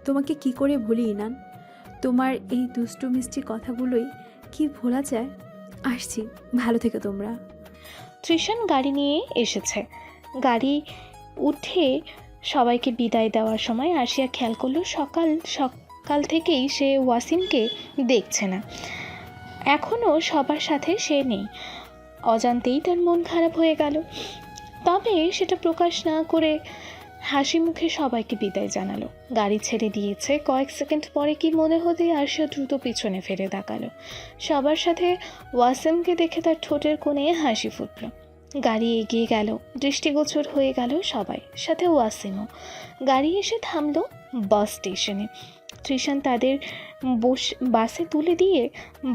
তোমাকে কি করে ভুলি ইনান, তোমার এই দুষ্টু মিষ্টি কথাগুলোই কি ভোলা যায়। আসছি, ভালো থেকো তোমরা। তৃষান গাড়ি নিয়ে এসেছে। গাড়ি উঠে সবাইকে বিদায় দেওয়ার সময় আরশিয়া খেয়াল করলো সকাল থেকেই সে ওয়াসিমকে দেখছে না, এখনও সবার সাথে সে নেই। অজান্তেই তার মন খারাপ হয়ে গেল, তবে সেটা প্রকাশ না করে হাসি মুখে সবাইকে বিদায় জানালো। গাড়ি ছেড়ে দিয়েছে। কয়েক সেকেন্ড পরে কি মনে হতেই আরশিয়া দ্রুত পিছনে ফিরে তাকালো। সবার সাথে ওয়াসিমকে দেখে তার ঠোঁটের কোণে হাসি ফুটল। গাড়ি এগিয়ে গেল, দৃষ্টিগোচর হয়ে গেল সবাই, সাথে ওয়াসিমও। গাড়ি এসে থামলো বাস স্টেশনে। তৃষান তাদের বাসে তুলে দিয়ে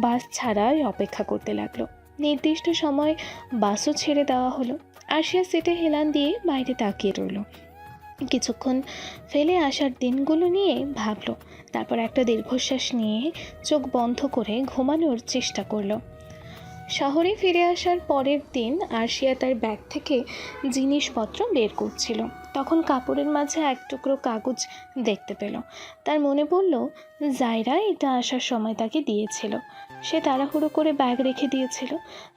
বাস ছাড়ার অপেক্ষা করতে লাগলো। নির্দিষ্ট সময় বাসও ছেড়ে দেওয়া হলো। আরশিয়া সিটে হেলান দিয়ে বাইরে তাকিয়ে রইল। কিছুক্ষণ ফেলে আসার দিনগুলো নিয়ে ভাবলো, তারপর একটা দীর্ঘশ্বাস নিয়ে চোখ বন্ধ করে ঘুমানোর চেষ্টা করলো। শহরে ফিরে আসার পরের দিন আরশিয়া তার ব্যাগ থেকে জিনিসপত্র বের করছিল, তখন কাপড়ের মাঝে এক টুকরো কাগজ দেখতে পেল। তার মনে পড়ল জায়রা এটা আসার সময় তাকে দিয়েছিল। সে তাড়াহুড়ো করে ব্যাগ রেখে দিয়েছিল।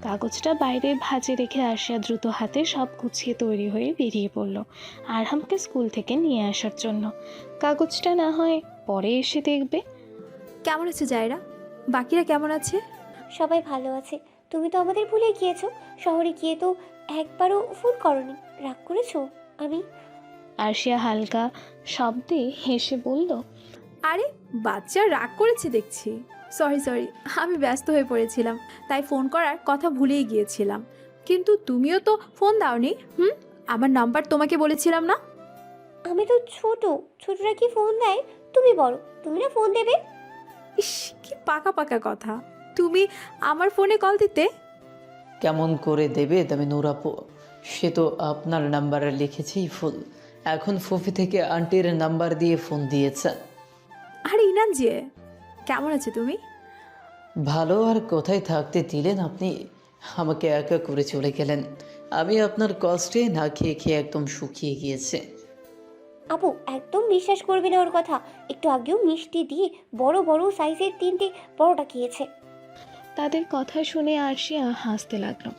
কাগজটা বাইরে ভাঁজে রেখে আরশিয়া দ্রুত হাতে সব গুছিয়ে তৈরি হয়ে বেরিয়ে পড়ল আরহামকে স্কুল থেকে নিয়ে আসার জন্য। কাগজটা না হয় পরে এসে দেখবে। কেমন আছে জায়রা? বাকিরা কেমন আছে? সবাই ভালো আছে। তুমি তো আমাদের ভুলে গিয়েছো। শহরে গিয়ে তো একবারও ফোন করনি। রাগ করেছো? আরশিয়া হালকা শব্দে হেসে বলল, আরে বাচ্চা রাগ করেছে দেখছি। সরি, আমি ব্যস্ত হয়ে পড়েছিলাম, তাই ফোন করার কথা ভুলেই গিয়েছিলাম। কিন্তু তুমিও তো ফোন দাওনি। আমার নাম্বার তোমাকে বলেছিলাম না? আমি তো ছোটরা কি ফোন দেয়? তুমি বড়, তুমি না ফোন দেবে? ইস, কি পাকা কথা। তুমি আমার ফোনে কল দিতে? কেমন করে দেবে দামে নূর আপু? সে তো আপনার নাম্বারে লিখেছেই ফুল, এখন ফুফি থেকে আন্টির নাম্বার দিয়ে ফোন দিয়েছে। আরে ইনান যে, কেমন আছে তুমি? ভালো, আর কোথায় থাকতে দিলেন আপনি? আমাকে একা করে চলে গেলেন। আমি আপনার কষ্টে না খেয়ে একদম শুকিয়ে গিয়েছে। আপু, একদম বিশ্বাস করবে না ওর কথা। একটু আগেও মিষ্টি দিয়ে বড় বড় সাইজের 3টে পরোটা খেয়েছে। তাদের কথা শুনে আরশিয়া হাসতে লাগলো।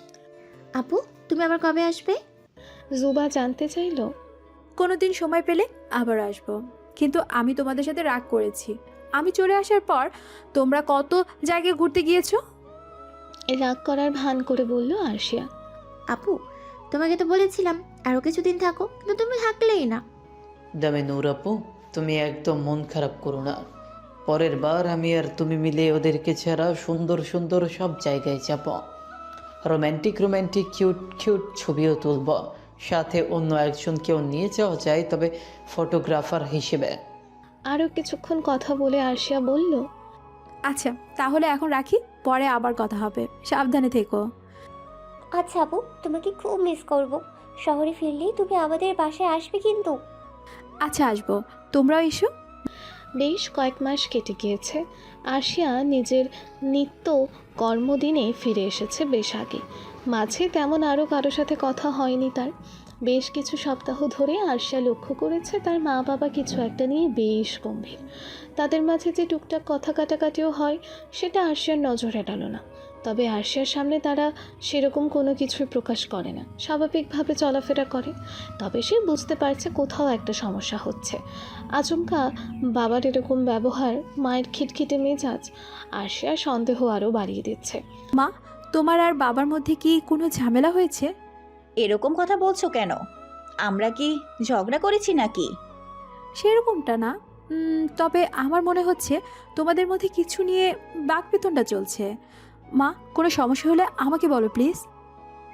আপু, তুমি আবার কবে আসবে? জুবা জানতে চাইল। কোনো দিন সময় পেলে আবার আসবো, কিন্তু আমি তোমাদের সাথে রাগ করেছি। আমি চলে আসার পর তোমরা কত জায়গায় ঘুরতে গিয়েছো? রাগ করার ভান করে বলল আরশিয়া। আপু, তোমাকে তো বলেছিলাম আরও কিছুদিন থাকো, কিন্তু তুমি থাকলেই না। দামে নূর আপু, তুমি একদম মন খারাপ করো না। পরের বার আমি আর তুমি মিলে ওদেরকে ছাড়া সুন্দর সুন্দর সব জায়গায় যাব। রোম্যান্টিক কিউট ছবিও তুলব। সাথে অন্য একজনকেও নিয়ে যাওয়া যায়, তবে ফটোগ্রাফার হিসেবে। আরও কিছুক্ষণ কথা বলে আরশিয়া বলল, আচ্ছা তাহলে এখন রাখি, পরে আবার কথা হবে। সাবধানে থেকো। আচ্ছা আপু, তোমাকে খুব মিস করব। শহরে ফিরলেই তুমি আমাদের বাসায় আসবে কিন্তু। আচ্ছা আসবো, তোমরাও এসো। বেশ কয়েক মাস কেটে গিয়েছে। আরশিয়া নিজের নিত্য কর্মদিনে ফিরে এসেছে বেশ আগে। মাঝে তেমন আরও কারো সাথে কথা হয়নি তার। বেশ কিছু সপ্তাহ ধরে আরশিয়া লক্ষ্য করেছে তার মা বাবা কিছু একটা নিয়ে বেশ গম্ভীর। তাদের মাঝে যে টুকটাক কথা কাটাকাটিও হয় সেটা আরশিয়ার নজর এড়ালো না। তবে আরশিয়ার সামনে তারা সেরকম কোনো কিছুই প্রকাশ করে না, স্বাভাবিকভাবে চলাফেরা করে। তবে সে বুঝতে পারছে কোথাও একটা সমস্যা হচ্ছে। আচমকা বাবার এরকম ব্যবহার, মায়ের খিটখিটে মেজাজ আরশিয়ার সন্দেহ আরও বাড়িয়ে দিচ্ছে। মা, তোমার আর বাবার মধ্যে কি কোনো ঝামেলা হয়েছে? এরকম কথা বলছো কেন? আমরা কি ঝগড়া করেছি নাকি? সেরকমটা না, তবে আমার মনে হচ্ছে তোমাদের মধ্যে কিছু নিয়ে বাকবিতণ্ডা চলছে। মা, কোনো সমস্যা হলে আমাকে বলো প্লিজ।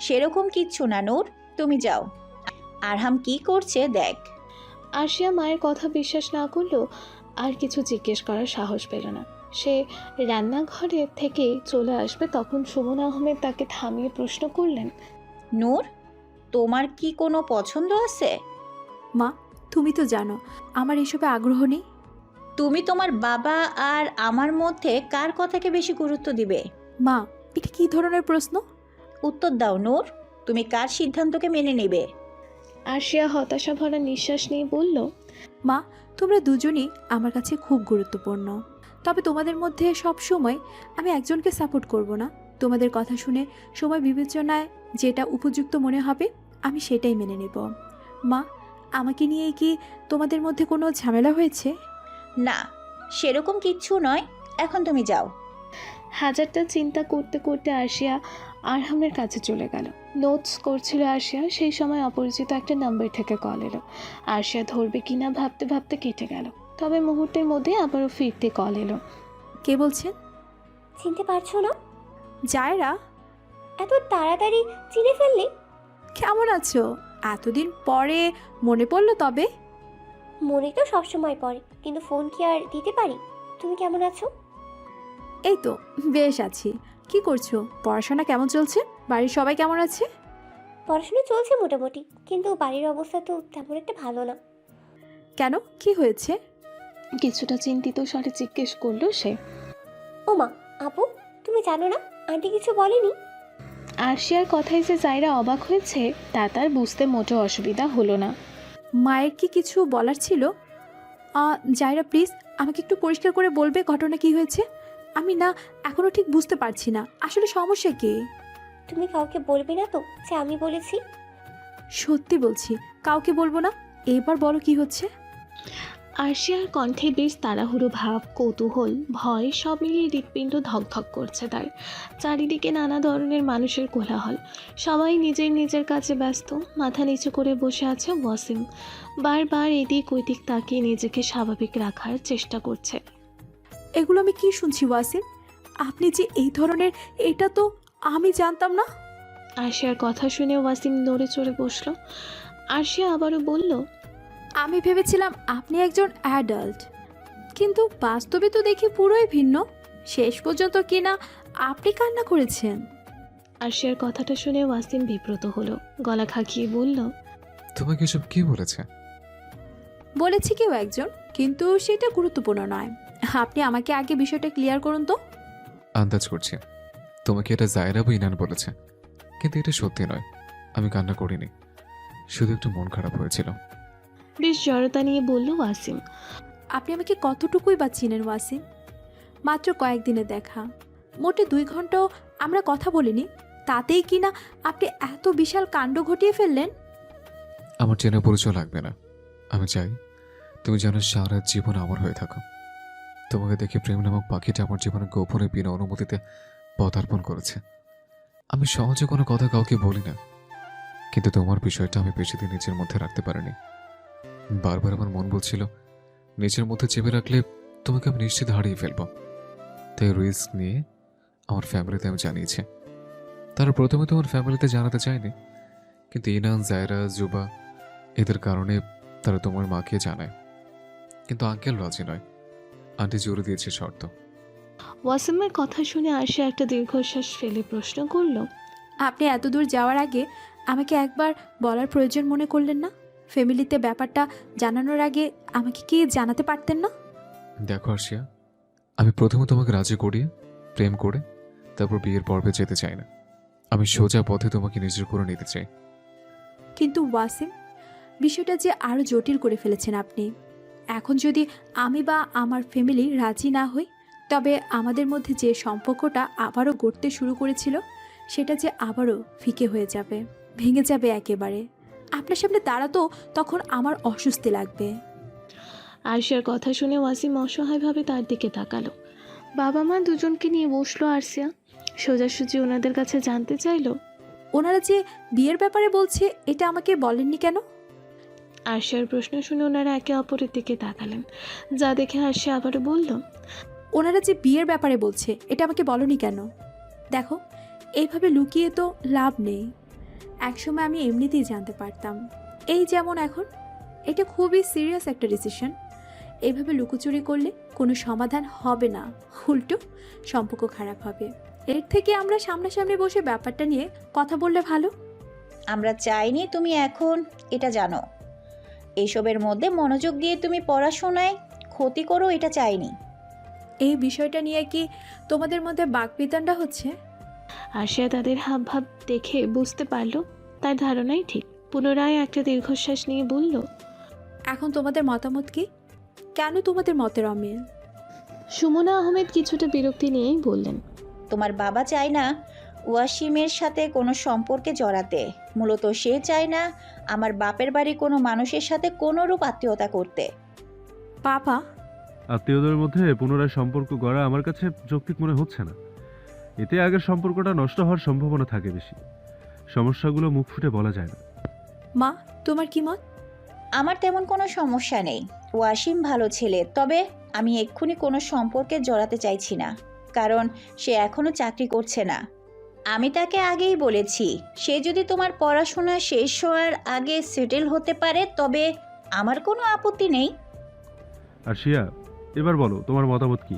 সেরকম কিচ্ছু না নূর, তুমি যাও। আরহাম কি করছে দেখ। আরশিয়া মায়ের কথা বিশ্বাস না করলেও আর কিছু জিজ্ঞেস করার সাহস পেল না। সে রান্নাঘরে থেকে চলে আসবে তখন সুমন আহমেদ তাকে থামিয়ে প্রশ্ন করলেন, নূর, তোমার কি কোনো পছন্দ আছে? মা, তুমি তো জানো আমার এসবে আগ্রহ নেই। তুমি তোমার বাবা আর আমার মধ্যে কার কথাকে বেশি গুরুত্ব দিবে? মা, এটা কী ধরনের প্রশ্ন? উত্তর দাও নূর, তুমি কার সিদ্ধান্তকে মেনে নেবে? আরশিয়া হতাশা ভরা নিঃশ্বাস নিয়ে বলল, মা, তোমরা দুজনই আমার কাছে খুব গুরুত্বপূর্ণ, তবে তোমাদের মধ্যে সব সময় আমি একজনকে সাপোর্ট করব না। তোমাদের কথা শুনে সময় বিবেচনায় যেটা উপযুক্ত মনে হবে আমি সেটাই মেনে নেব। মা, আমাকে নিয়ে কি তোমাদের মধ্যে কোনো ঝামেলা হয়েছে? না, সেরকম কিচ্ছু নয়, এখন তুমি যাও। হাজারটা চিন্তা করতে করতে আরশিয়া আরহামের কাছে চলে গেল। নোটস করছিল আরশিয়া, সেই সময় অপরিচিত একটা নাম্বার থেকে কল এলো। আরশিয়া ধরবে কিনা ভাবতে ভাবতে কেটে গেল, তবে মুহূর্তের মধ্যে আবারও ফিরতে কল এলো। কে বলছেন? চিনতে পারছো না? জায়রা। এত তাড়াতাড়ি চিনে ফেললি? কেমন আছো? এতদিন পরে মনে পড়লো তবে। মনে তো সবসময় পড়ে, কিন্তু ফোন কি আর দিতে পারি? তুমি কেমন আছো? এই তো বেশ আছি। কি করছো? পড়াশোনা কেমন চলছে? বাড়ির সবাই কেমন আছে? পড়াশোনা চলছে মোটামুটি, কিন্তু বাড়ির অবস্থা তো তেমন একটা ভালো না। কেন, কি হয়েছে? কিছুটা চিন্তিত স্বরে জিজ্ঞেস করলো সে। ওমা, আপু, তুমি জানো না আন্টি কিছু বলেনি? আরশিয়ার কথায় যে জায়রা অবাক হয়েছে তা তার বুঝতে মোটেও অসুবিধা হলো না। মায়ের কি কিছু বলার ছিল? জায়রা প্লিজ আমাকে একটু পরিষ্কার করে বলবে ঘটনা কি হয়েছে? আমি না এখনো ঠিক বুঝতে পারছি না আসলে সমস্যা কি। তুমি কাউকে বলবে না তো যে আমি বলেছি? সত্যি বলছি, কাউকে বলবো না। এবার বলো কি হচ্ছে। আরশিয়ার কণ্ঠে বেশ তাড়াহুড়ো ভাব, কৌতূহল, ভয় সব মিলিয়ে হৃৎপিণ্ড ধকধক করছে তার। চারিদিকে নানা ধরনের মানুষের কোলাহল, সবাই নিজের নিজের কাছে ব্যস্ত। মাথা নিচু করে বসে আছে ওয়াসিম, বারবার এদিক ওইদিক তাকিয়ে নিজেকে স্বাভাবিক রাখার চেষ্টা করছে। এগুলো আমি কি শুনছি ওয়াসিম? আপনি যে এই ধরনের, এটা তো আমি জানতাম না। আরশিয়ার কথা শুনে ওয়াসিম নড়ে চড়ে বসলো। আরশিয়া আবারও বলল, আমি ভেবেছিলাম আপনি একজন অ্যাডাল্ট, কিন্তু বাস্তবে তো দেখি পুরোই ভিন্ন। শেষ পর্যন্ত কিনা আপনি কান্না করেছেন। আরশিয়ার কথাটা শুনে ওয়াসিম বিব্রত হলো, গলা খাকিয়ে বলল, তোমাকে এসব কি বলেছে? বলেছি কেউ একজন, কিন্তু সেটা গুরুত্বপূর্ণ নয়। আপনি আমাকে আগে বিষয়টা ক্লিয়ার করুন তো। আন্দাজ করছি তোমাকে এটা জায়রা বা ইনান বলেছে, কিন্তু এটা সত্যি নয়। আমি কান্না করিনি, শুধু একটু মন খারাপ হয়েছিল। বেশ জড়তা নিয়ে বলল ওয়াসিম। আপনি আমাকে কতটুকুই বা চিনেন ওয়াসিম? মাত্র কয়েকদিনে দেখা, মোটে 2 ঘন্টাও আমরা কথা বলিনি, তাতেই কিনা আপনি এত বিশাল কাণ্ড ঘটিয়ে ফেললেন। আমার চেনা পরিচয় লাগবে না। আমি চাই তুমি যেন সারা জীবন আমার হয়ে থাকো। তোমাকে দেখে প্রেম নামক পাখিটা আমার জীবনে গোপনে বিনা অনুমতিতে পদার্পণ করেছে। আমি সহজে কোনো কথা কাউকে বলি না, কিন্তু তোমার বিষয়টা আমি বেশি দিন নিজের মধ্যে রাখতে পারিনি। বারবার আমার মন বলছিল নিজের মধ্যে চেপে রাখলে তোমাকে আমি নিশ্চিত হারিয়ে ফেলবো। তাই রিস্ক নিয়ে আমার ফ্যামিলিতে আমি জানিয়েছি। তারা প্রথমে তোমার ফ্যামিলিতে জানাতে চায়নি, কিন্তু ইনান, জায়রা, জুবা এদের কারণে তারা তোমার মাকে জানায়। কিন্তু আঙ্কেল রাজি নয়, আন্টি জোরে দিয়েছে শর্ত। ওয়াসিমের কথা শুনে আরশিয়া একটা দীর্ঘশ্বাস ফেলে প্রশ্ন করল, আপনি এত দূর যাওয়ার আগে আমাকে একবার বলার প্রয়োজন মনে করলেন না? ফ্যামিলিতে ব্যাপারটা জানানোর আগে আমাকে কি জানাতে পারতেন না? দেখো আরশিয়া, আমি প্রথমে তোমাকে রাজি করিয়ে প্রেম করে তারপর বিয়ের পর্বে যেতে চাই না। আমি সোজা পথে তোমাকে নিজের করে নিতে চাই। কিন্তু ওয়াসিম, বিষয়টা যে আরও জটিল করে ফেলেছেন আপনি। এখন যদি আমি বা আমার ফ্যামিলি রাজি না হই, তবে আমাদের মধ্যে যে সম্পর্কটা আবারও গড়তে শুরু করেছিল সেটা যে আবারও ফিকে হয়ে যাবে, ভেঙে যাবে একেবারে। আপনার সামনে দাঁড়াতো তখন আমার অস্বস্তি লাগবে। আরশিয়ার কথা শুনে ওয়াসিম অসহায়ভাবে তার দিকে তাকালো। বাবা মা দুজনকে নিয়ে বসলো আরশিয়া। সোজাসুজি ওনাদের কাছে জানতে চাইলো, ওনারা যে বিয়ের ব্যাপারে বলছে এটা আমাকে বলেননি কেন? আরশিয়ার প্রশ্ন শুনে ওনারা একে অপরের দিকে তাকালেন, যা দেখে আরশিয়া আবারও বলল, ওনারা যে বিয়ের ব্যাপারে বলছে এটা আমাকে বলনি কেন? দেখো, এইভাবে লুকিয়ে তো লাভ নেই। একসময় আমি এমনিতেই জানতে পারতাম। এই যেমন এখন, এটা খুবই সিরিয়াস একটা ডিসিশন। এইভাবে লুকোচুরি করলে কোনো সমাধান হবে না, উল্টো সম্পর্ক খারাপ হবে। এর থেকে আমরা সামনাসামনি বসে ব্যাপারটা নিয়ে কথা বললে ভালো। আমরা চাইনি তুমি এখন এটা জানো। এসবের মধ্যে মনোযোগ দিয়ে তুমি পড়াশোনায় ক্ষতি করো, এটা চাইনি। এই বিষয়টা নিয়ে কি তোমাদের মধ্যে বাকবিতণ্ডা হচ্ছে? আরশিয়া তাদের হাবভাব দেখে বুঝতে পারল তার ধারণাই ঠিক। পুনরায় একটা দীর্ঘশ্বাস নিয়ে বলল, এখন তোমাদের মতামত কি? কেন তোমাদের মতের অমিল? সুমনা আহমেদ কিছুটা বিরক্তি নিয়েই বললেন, তোমার বাবা চায় না ওয়াসিমের সাথে কোনো সম্পর্কে জড়াতে। মূলত সে চায় না আমার বাপের বাড়ি কোনো মানুষের সাথে কোনোরূপ আত্মীয়তা করতে। বাবা, আত্মীয়দের মধ্যে পুনরায় সম্পর্ক গড়া আমার কাছে যৌক্তিক মনে হচ্ছে না। এতে আগের সম্পর্কটা নষ্ট হওয়ার সম্ভাবনা থাকে বেশি। সমস্যাগুলো মুখ ফুটে বলা যায় না। মা, তোমার কি মত? আমার তেমন কোনো সমস্যা নেই। ওয়াসিম ভালো ছেলে, তবে আমি এক্ষুনি কোনো সম্পর্কে জড়াতে চাইছি না, কারণ সে এখনও চাকরি করছে না। আমি তাকে আগেই বলেছি, সে যদি তোমার পড়াশোনা শেষ হওয়ার আগে সেটেল হতে পারে তবে আমার কোনো আপত্তি নেই। আরশিয়া, এবার বলো তোমার মতামত কি?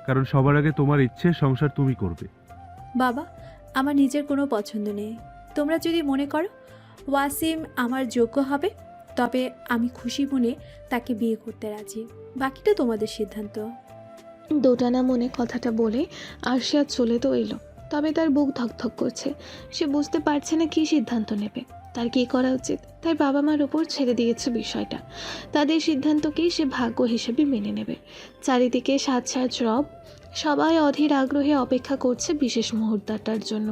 কারণ সবার আগে তোমার ইচ্ছে সংসার তুমি করবে। বাবা, আমার নিজের কোনো পছন্দ নেই। তোমরা যদি মনে করো ওয়াসিম আমার যোগ্য হবে, তবে আমি খুশি মনে তাকে বিয়ে করতে রাজি। বাকিটা তোমাদের সিদ্ধান্ত। দোটানা মনে কথাটা বলে আরশিয়া চলে তো এলো, তবে তার বুক ধকধক করছে। সে বুঝতে পারছে না কী সিদ্ধান্ত নেবে, তার কী করা উচিত। তাই বাবা মার ওপর ছেড়ে দিয়েছে বিষয়টা। তাদের সিদ্ধান্তকেই সে ভাগ্য হিসেবে মেনে নেবে। চারিদিকে সাজ সাজ রব, সবাই অধীর আগ্রহে অপেক্ষা করছে বিশেষ মুহূর্তটার জন্য।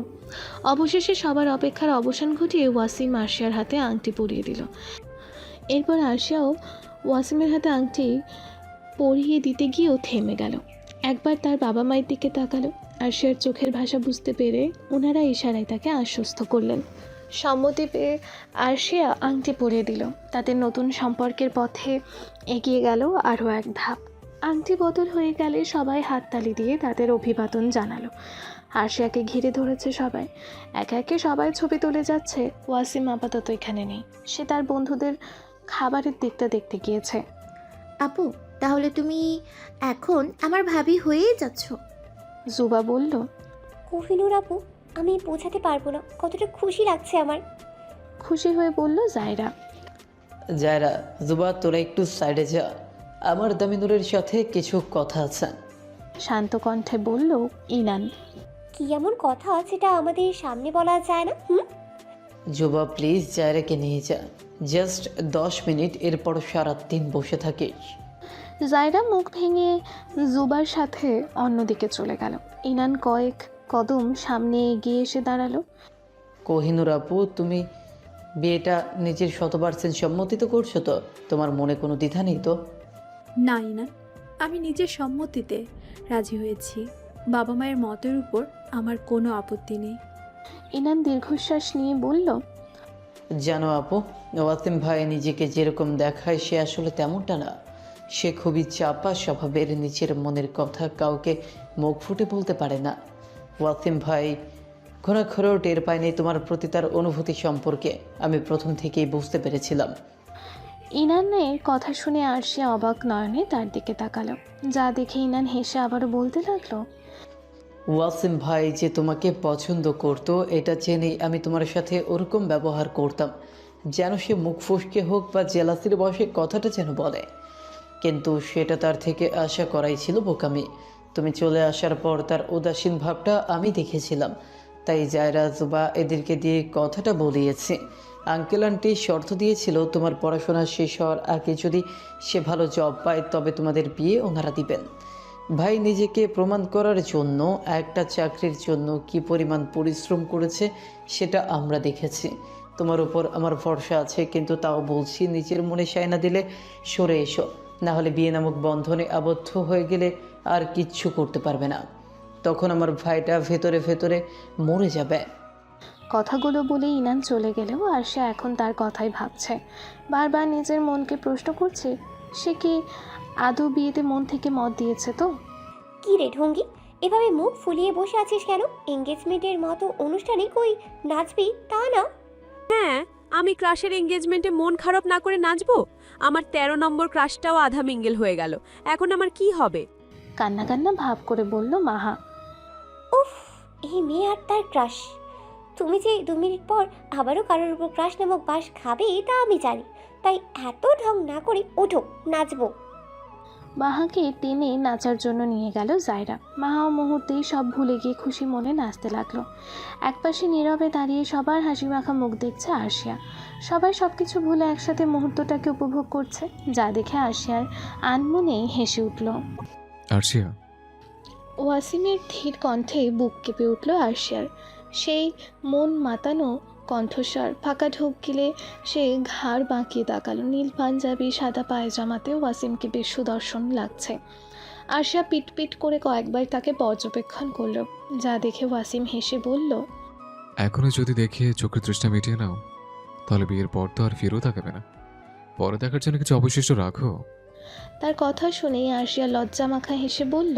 অবশেষে সবার অপেক্ষার অবসান ঘটিয়ে ওয়াসিম আরশিয়ার হাতে আংটি পরিয়ে দিল। এরপর আরশিয়াও ওয়াসিমের হাতে আংটি পরিয়ে দিতে গিয়েও থেমে গেল। একবার তার বাবা মায়ের দিকে তাকালো। আরশিয়ার চোখের ভাষা বুঝতে পেরে ওনারা ইশারায় তাকে আশ্বস্ত করলেন। সম্মতি পেয়ে আরশিয়া আংটি পরিয়ে দিল। তাদের নতুন সম্পর্কের পথে এগিয়ে গেল আরও এক ধাপ। আংটি বদল হয়ে গেলে সবাই হাততালি দিয়ে তাদের অভিবাদন জানালো। আরশিয়াকে ঘিরে ধরেছে সবাই। একে একে সবাই ছবি তুলে যাচ্ছে। ওয়াসিম আপাতত এখানে নেই, সে তার বন্ধুদের খাবারের দিকটা দেখতে গিয়েছে। আপু, তাহলে তুমি এখন আমার ভাবি হয়েই যাচ্ছ? জুবা বলল, কোহিনূর আপু, আমি বোঝাতে পারবো না কতটা খুশি লাগছে আমার। খুশি হয়ে বলল জায়রা। জায়রা, জুবা তোরা একটু সাইডে যা, আমার দামিনুরের সাথে কিছু কথা আছে। শান্ত কণ্ঠে বলল ইনান। কি এমন কথা যেটা আমাদের সামনে বলা যায় না? জুবা প্লিজ জায়রাকে নিয়ে যা, জাস্ট 10 মিনিট, এরপর সারা দিন বসে থাকিস। জায়রা মুখ ভেঙে জুবার সাথে অন্যদিকে চলে গেল। ইনান কয়েক কদম সামনে এগিয়ে এসে দাঁড়ালো। কোহিনুর আপু, তুমি বিয়েটা নিজের 100% সম্মতি তো করছো তো? তোমার মনে কোনো দ্বিধা নেই তো? না ইনান, আমি নিজের সম্মতিতে রাজি হয়েছি। বাবা মায়ের মতের উপর আমার কোনো আপত্তি নেই। ইনান দীর্ঘশ্বাস নিয়ে বলল, জানো আপু, ওয়াসিম ভাই নিজেকে যেরকম দেখায় সে আসলে তেমনটা না। সে খুবই চাপা স্বভাবের, নিজের মনের কথা কাউকে মুখ ফুটে বলতে পারে না। ওয়াসিম ভাই ঘোরাঘোরেও টের পায়নি তোমার প্রতি তার অনুভূতি সম্পর্কে, আমি প্রথম থেকেই বুঝতে পেরেছিলাম। ইনানের কথা শুনে আরশিয়া অবাক নয়নে তার দিকে তাকালো। যা দেখে ইনান হেসে আবারও বলতে লাগলো, ওয়াসিম ভাই যে তোমাকে পছন্দ করত এটা জেনেই আমি তোমার সাথে ওরকম ব্যবহার করতাম, যেন সে মুখ ফসকে হোক বা জেলাসির বসে কথাটা যেন বলে। কিন্তু সেটা তার থেকে আশা করাই ছিল বোকামি। তুমি চলে আসার পর তার উদাসীন ভাবটা আমি দেখেছিলাম, তাই জায়রা জুবা এদেরকে দিয়ে কথাটা বলিয়েছি। আঙ্কেল আন্টি শর্ত দিয়েছিল তোমার পড়াশোনা শেষ হওয়ার আগে যদি সে ভালো জব পায় তবে তোমাদের বিয়ে ওনারা দিবেন। ভাই নিজেকে প্রমাণ করার জন্য একটা চাকরির জন্য কি পরিমাণ পরিশ্রম করেছে সেটা আমরা দেখেছি। তোমার উপর আমার ভরসা আছে, কিন্তু তাও বলছি নিজের মনে সায়না দিলে সরে এসো, না হলে বিয়ে নামক বন্ধনে আবদ্ধ হয়ে গেলে আর কিচ্ছু করতে পারবে না। তখন আমার ভাইটা ভেতরে ভেতরে মরে যাবে। কথাগুলো বলে ইনান চলে গেলেও আরশিয়া এখন তার কথাই ভাবছে। বারবার নিজের মনকে প্রশ্ন করছে, সে কি আদৌ বিয়েতে মন থেকে মত দিয়েছে তো? কি রে ঢঙ্গি, এভাবে মুখ ফুলিয়ে বসে আছিস কেন? এঙ্গেজমেন্টের মতো অনুষ্ঠানে কই নাচবি তা না? হ্যাঁ, আমি ক্রাশের এঙ্গেজমেন্টে মন খারাপ না করে নাচবো? আমার 13 নম্বর ক্রাশটাও আধা মিঙ্গেল হয়ে গেল, এখন আমার কি হবে? কান্না কান্না ভাব করে বলল মাহা। উফ, এই মেয়ে আর তার ক্রাশ। তুমি যে 2 মিনিট পর আবারও কারোর উপর ক্রাশ নামক বাস খাবে তা আমি জানি, তাই এত ঢং না করে ওঠো, নাচবো। মাহাকে টেনে নাচার জন্য নিয়ে গেল জায়রা। মাহাও মুহূর্তেই সব ভুলে গিয়ে খুশি মনে নাচতে লাগলো। একপাশে নীরবে দাঁড়িয়ে সবার হাসি মাখা মুখ দেখছে আরশিয়া। সবাই সবকিছু ভুলে একসাথে মুহূর্তটাকে উপভোগ করছে, যা দেখে আরশিয়ার আনমনে হেসে উঠল। আরশিয়া, ওয়াসিমের ধীর কণ্ঠে বুক কেঁপে উঠল আরশিয়ার। সেই মন মাতানো কণ্ঠস্বর ফাঁকা ঢোক গিলে সে ঘাড় বাঁকিয়ে তাকালো। নীল পাঞ্জাবি সাদা পায়জামাতে ওয়াসিমকে বেশ সুদর্শন লাগছে। আরশিয়া পিটপিট করে কয়েকবার তাকে পর্যবেক্ষণ করল, যা দেখে ওয়াসিম হেসে বলল, এখনো যদি দেখে চোখের তৃষ্ণা মিটিয়ে নাও, তাহলে বিয়ের পর তো আর ফিরেও তাকাবে না। পরে দেখার জন্য কিছু অবশিষ্ট রাখো। তার কথা শুনেই আরশিয়া লজ্জা মাখা হেসে বলল,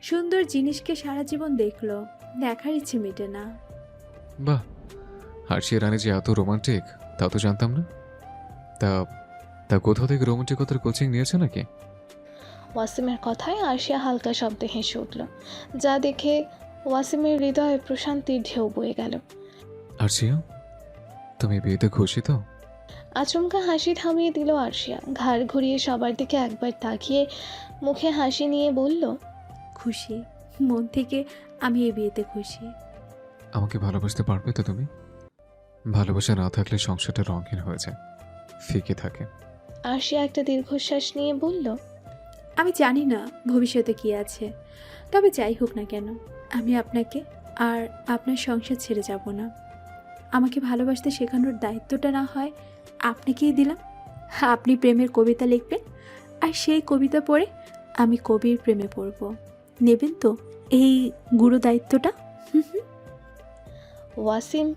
সুন্দর জিনিসকে সারা জীবন দেখলো, দেখার ইচ্ছে মেটে না। বাহ, আরশিয়া রানী যে এত রোমান্টিক তা তো জানতাম না। তা তা কোথাও থেকে রোমান্টিকতার কোচিং নিয়েছে নাকি? ওয়াসিমের কথায় আরশিয়া হালকা শব্দে হেসে উঠল, যা দেখে ওয়াসিমের হৃদয়ে প্রশান্তির ঢেউ বয়ে গেল। আরশিয়া, তুমি বিয়েতে খুশি তো? আচমকা হাসি থামিয়ে দিল আরশিয়া। ঘাড় ঘুরিয়ে সবার দিকে একবার তাকিয়ে মুখে হাসি নিয়ে বলল, খুশি, মন থেকে আমি এই বিয়েতে খুশি। আমাকে ভালোবাসতে পারবে তো তুমি? ভালোবাসা না থাকলে সংসারটা রঙহীন হয়ে যায়, ফিকে থাকে। আরশিয়া একটা দীর্ঘশ্বাস নিয়ে বলল, আমি জানি না ভবিষ্যতে কি আছে, তবে যাই হোক না কেন আমি আপনাকে আর আপনার সংসার ছেড়ে যাব না। আমাকে ভালোবাসতে শেখানোর দায়িত্বটা না হয় আপনাকেই দিলাম। আপনি প্রেমের কবিতা লিখবেন, আর সেই কবিতা পড়ে আমি কবির প্রেমে পড়ব। নেবেন তো এই গুরু দায়িত্বটা? ওয়াসিম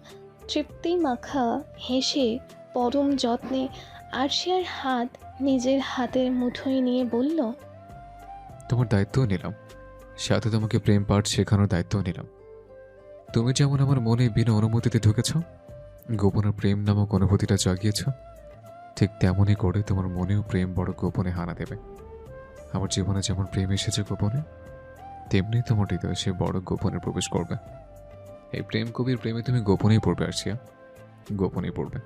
তৃপ্তি মাখা হেসে পরম যত্নে আরশিয়ার হাত নিজের হাতের মুঠোয় নিয়ে বলল, তোমার দায়িত্বও নিলাম, সাথে তোমাকে প্রেম পাঠ শেখানোর দায়িত্বও নিলাম। তুমি যেমন আমার মনে বিনা অনুমতিতে ঢুকেছ, গোপনে প্রেম নামক অনুভূতিটা জাগিয়েছ, ঠিক তেমনই করে তোমার মনেও প্রেম বড় গোপনে হানা দেবে। আমার জীবনে যেমন প্রেম এসেছে গোপনে, তেমনি তোমার হৃদয়ে সে বড় গোপনে প্রবেশ করবে। এই প্রেম কবির প্রেমে তুমি গোপনেই পড়বে আরশিয়া, গোপনেই পড়বে।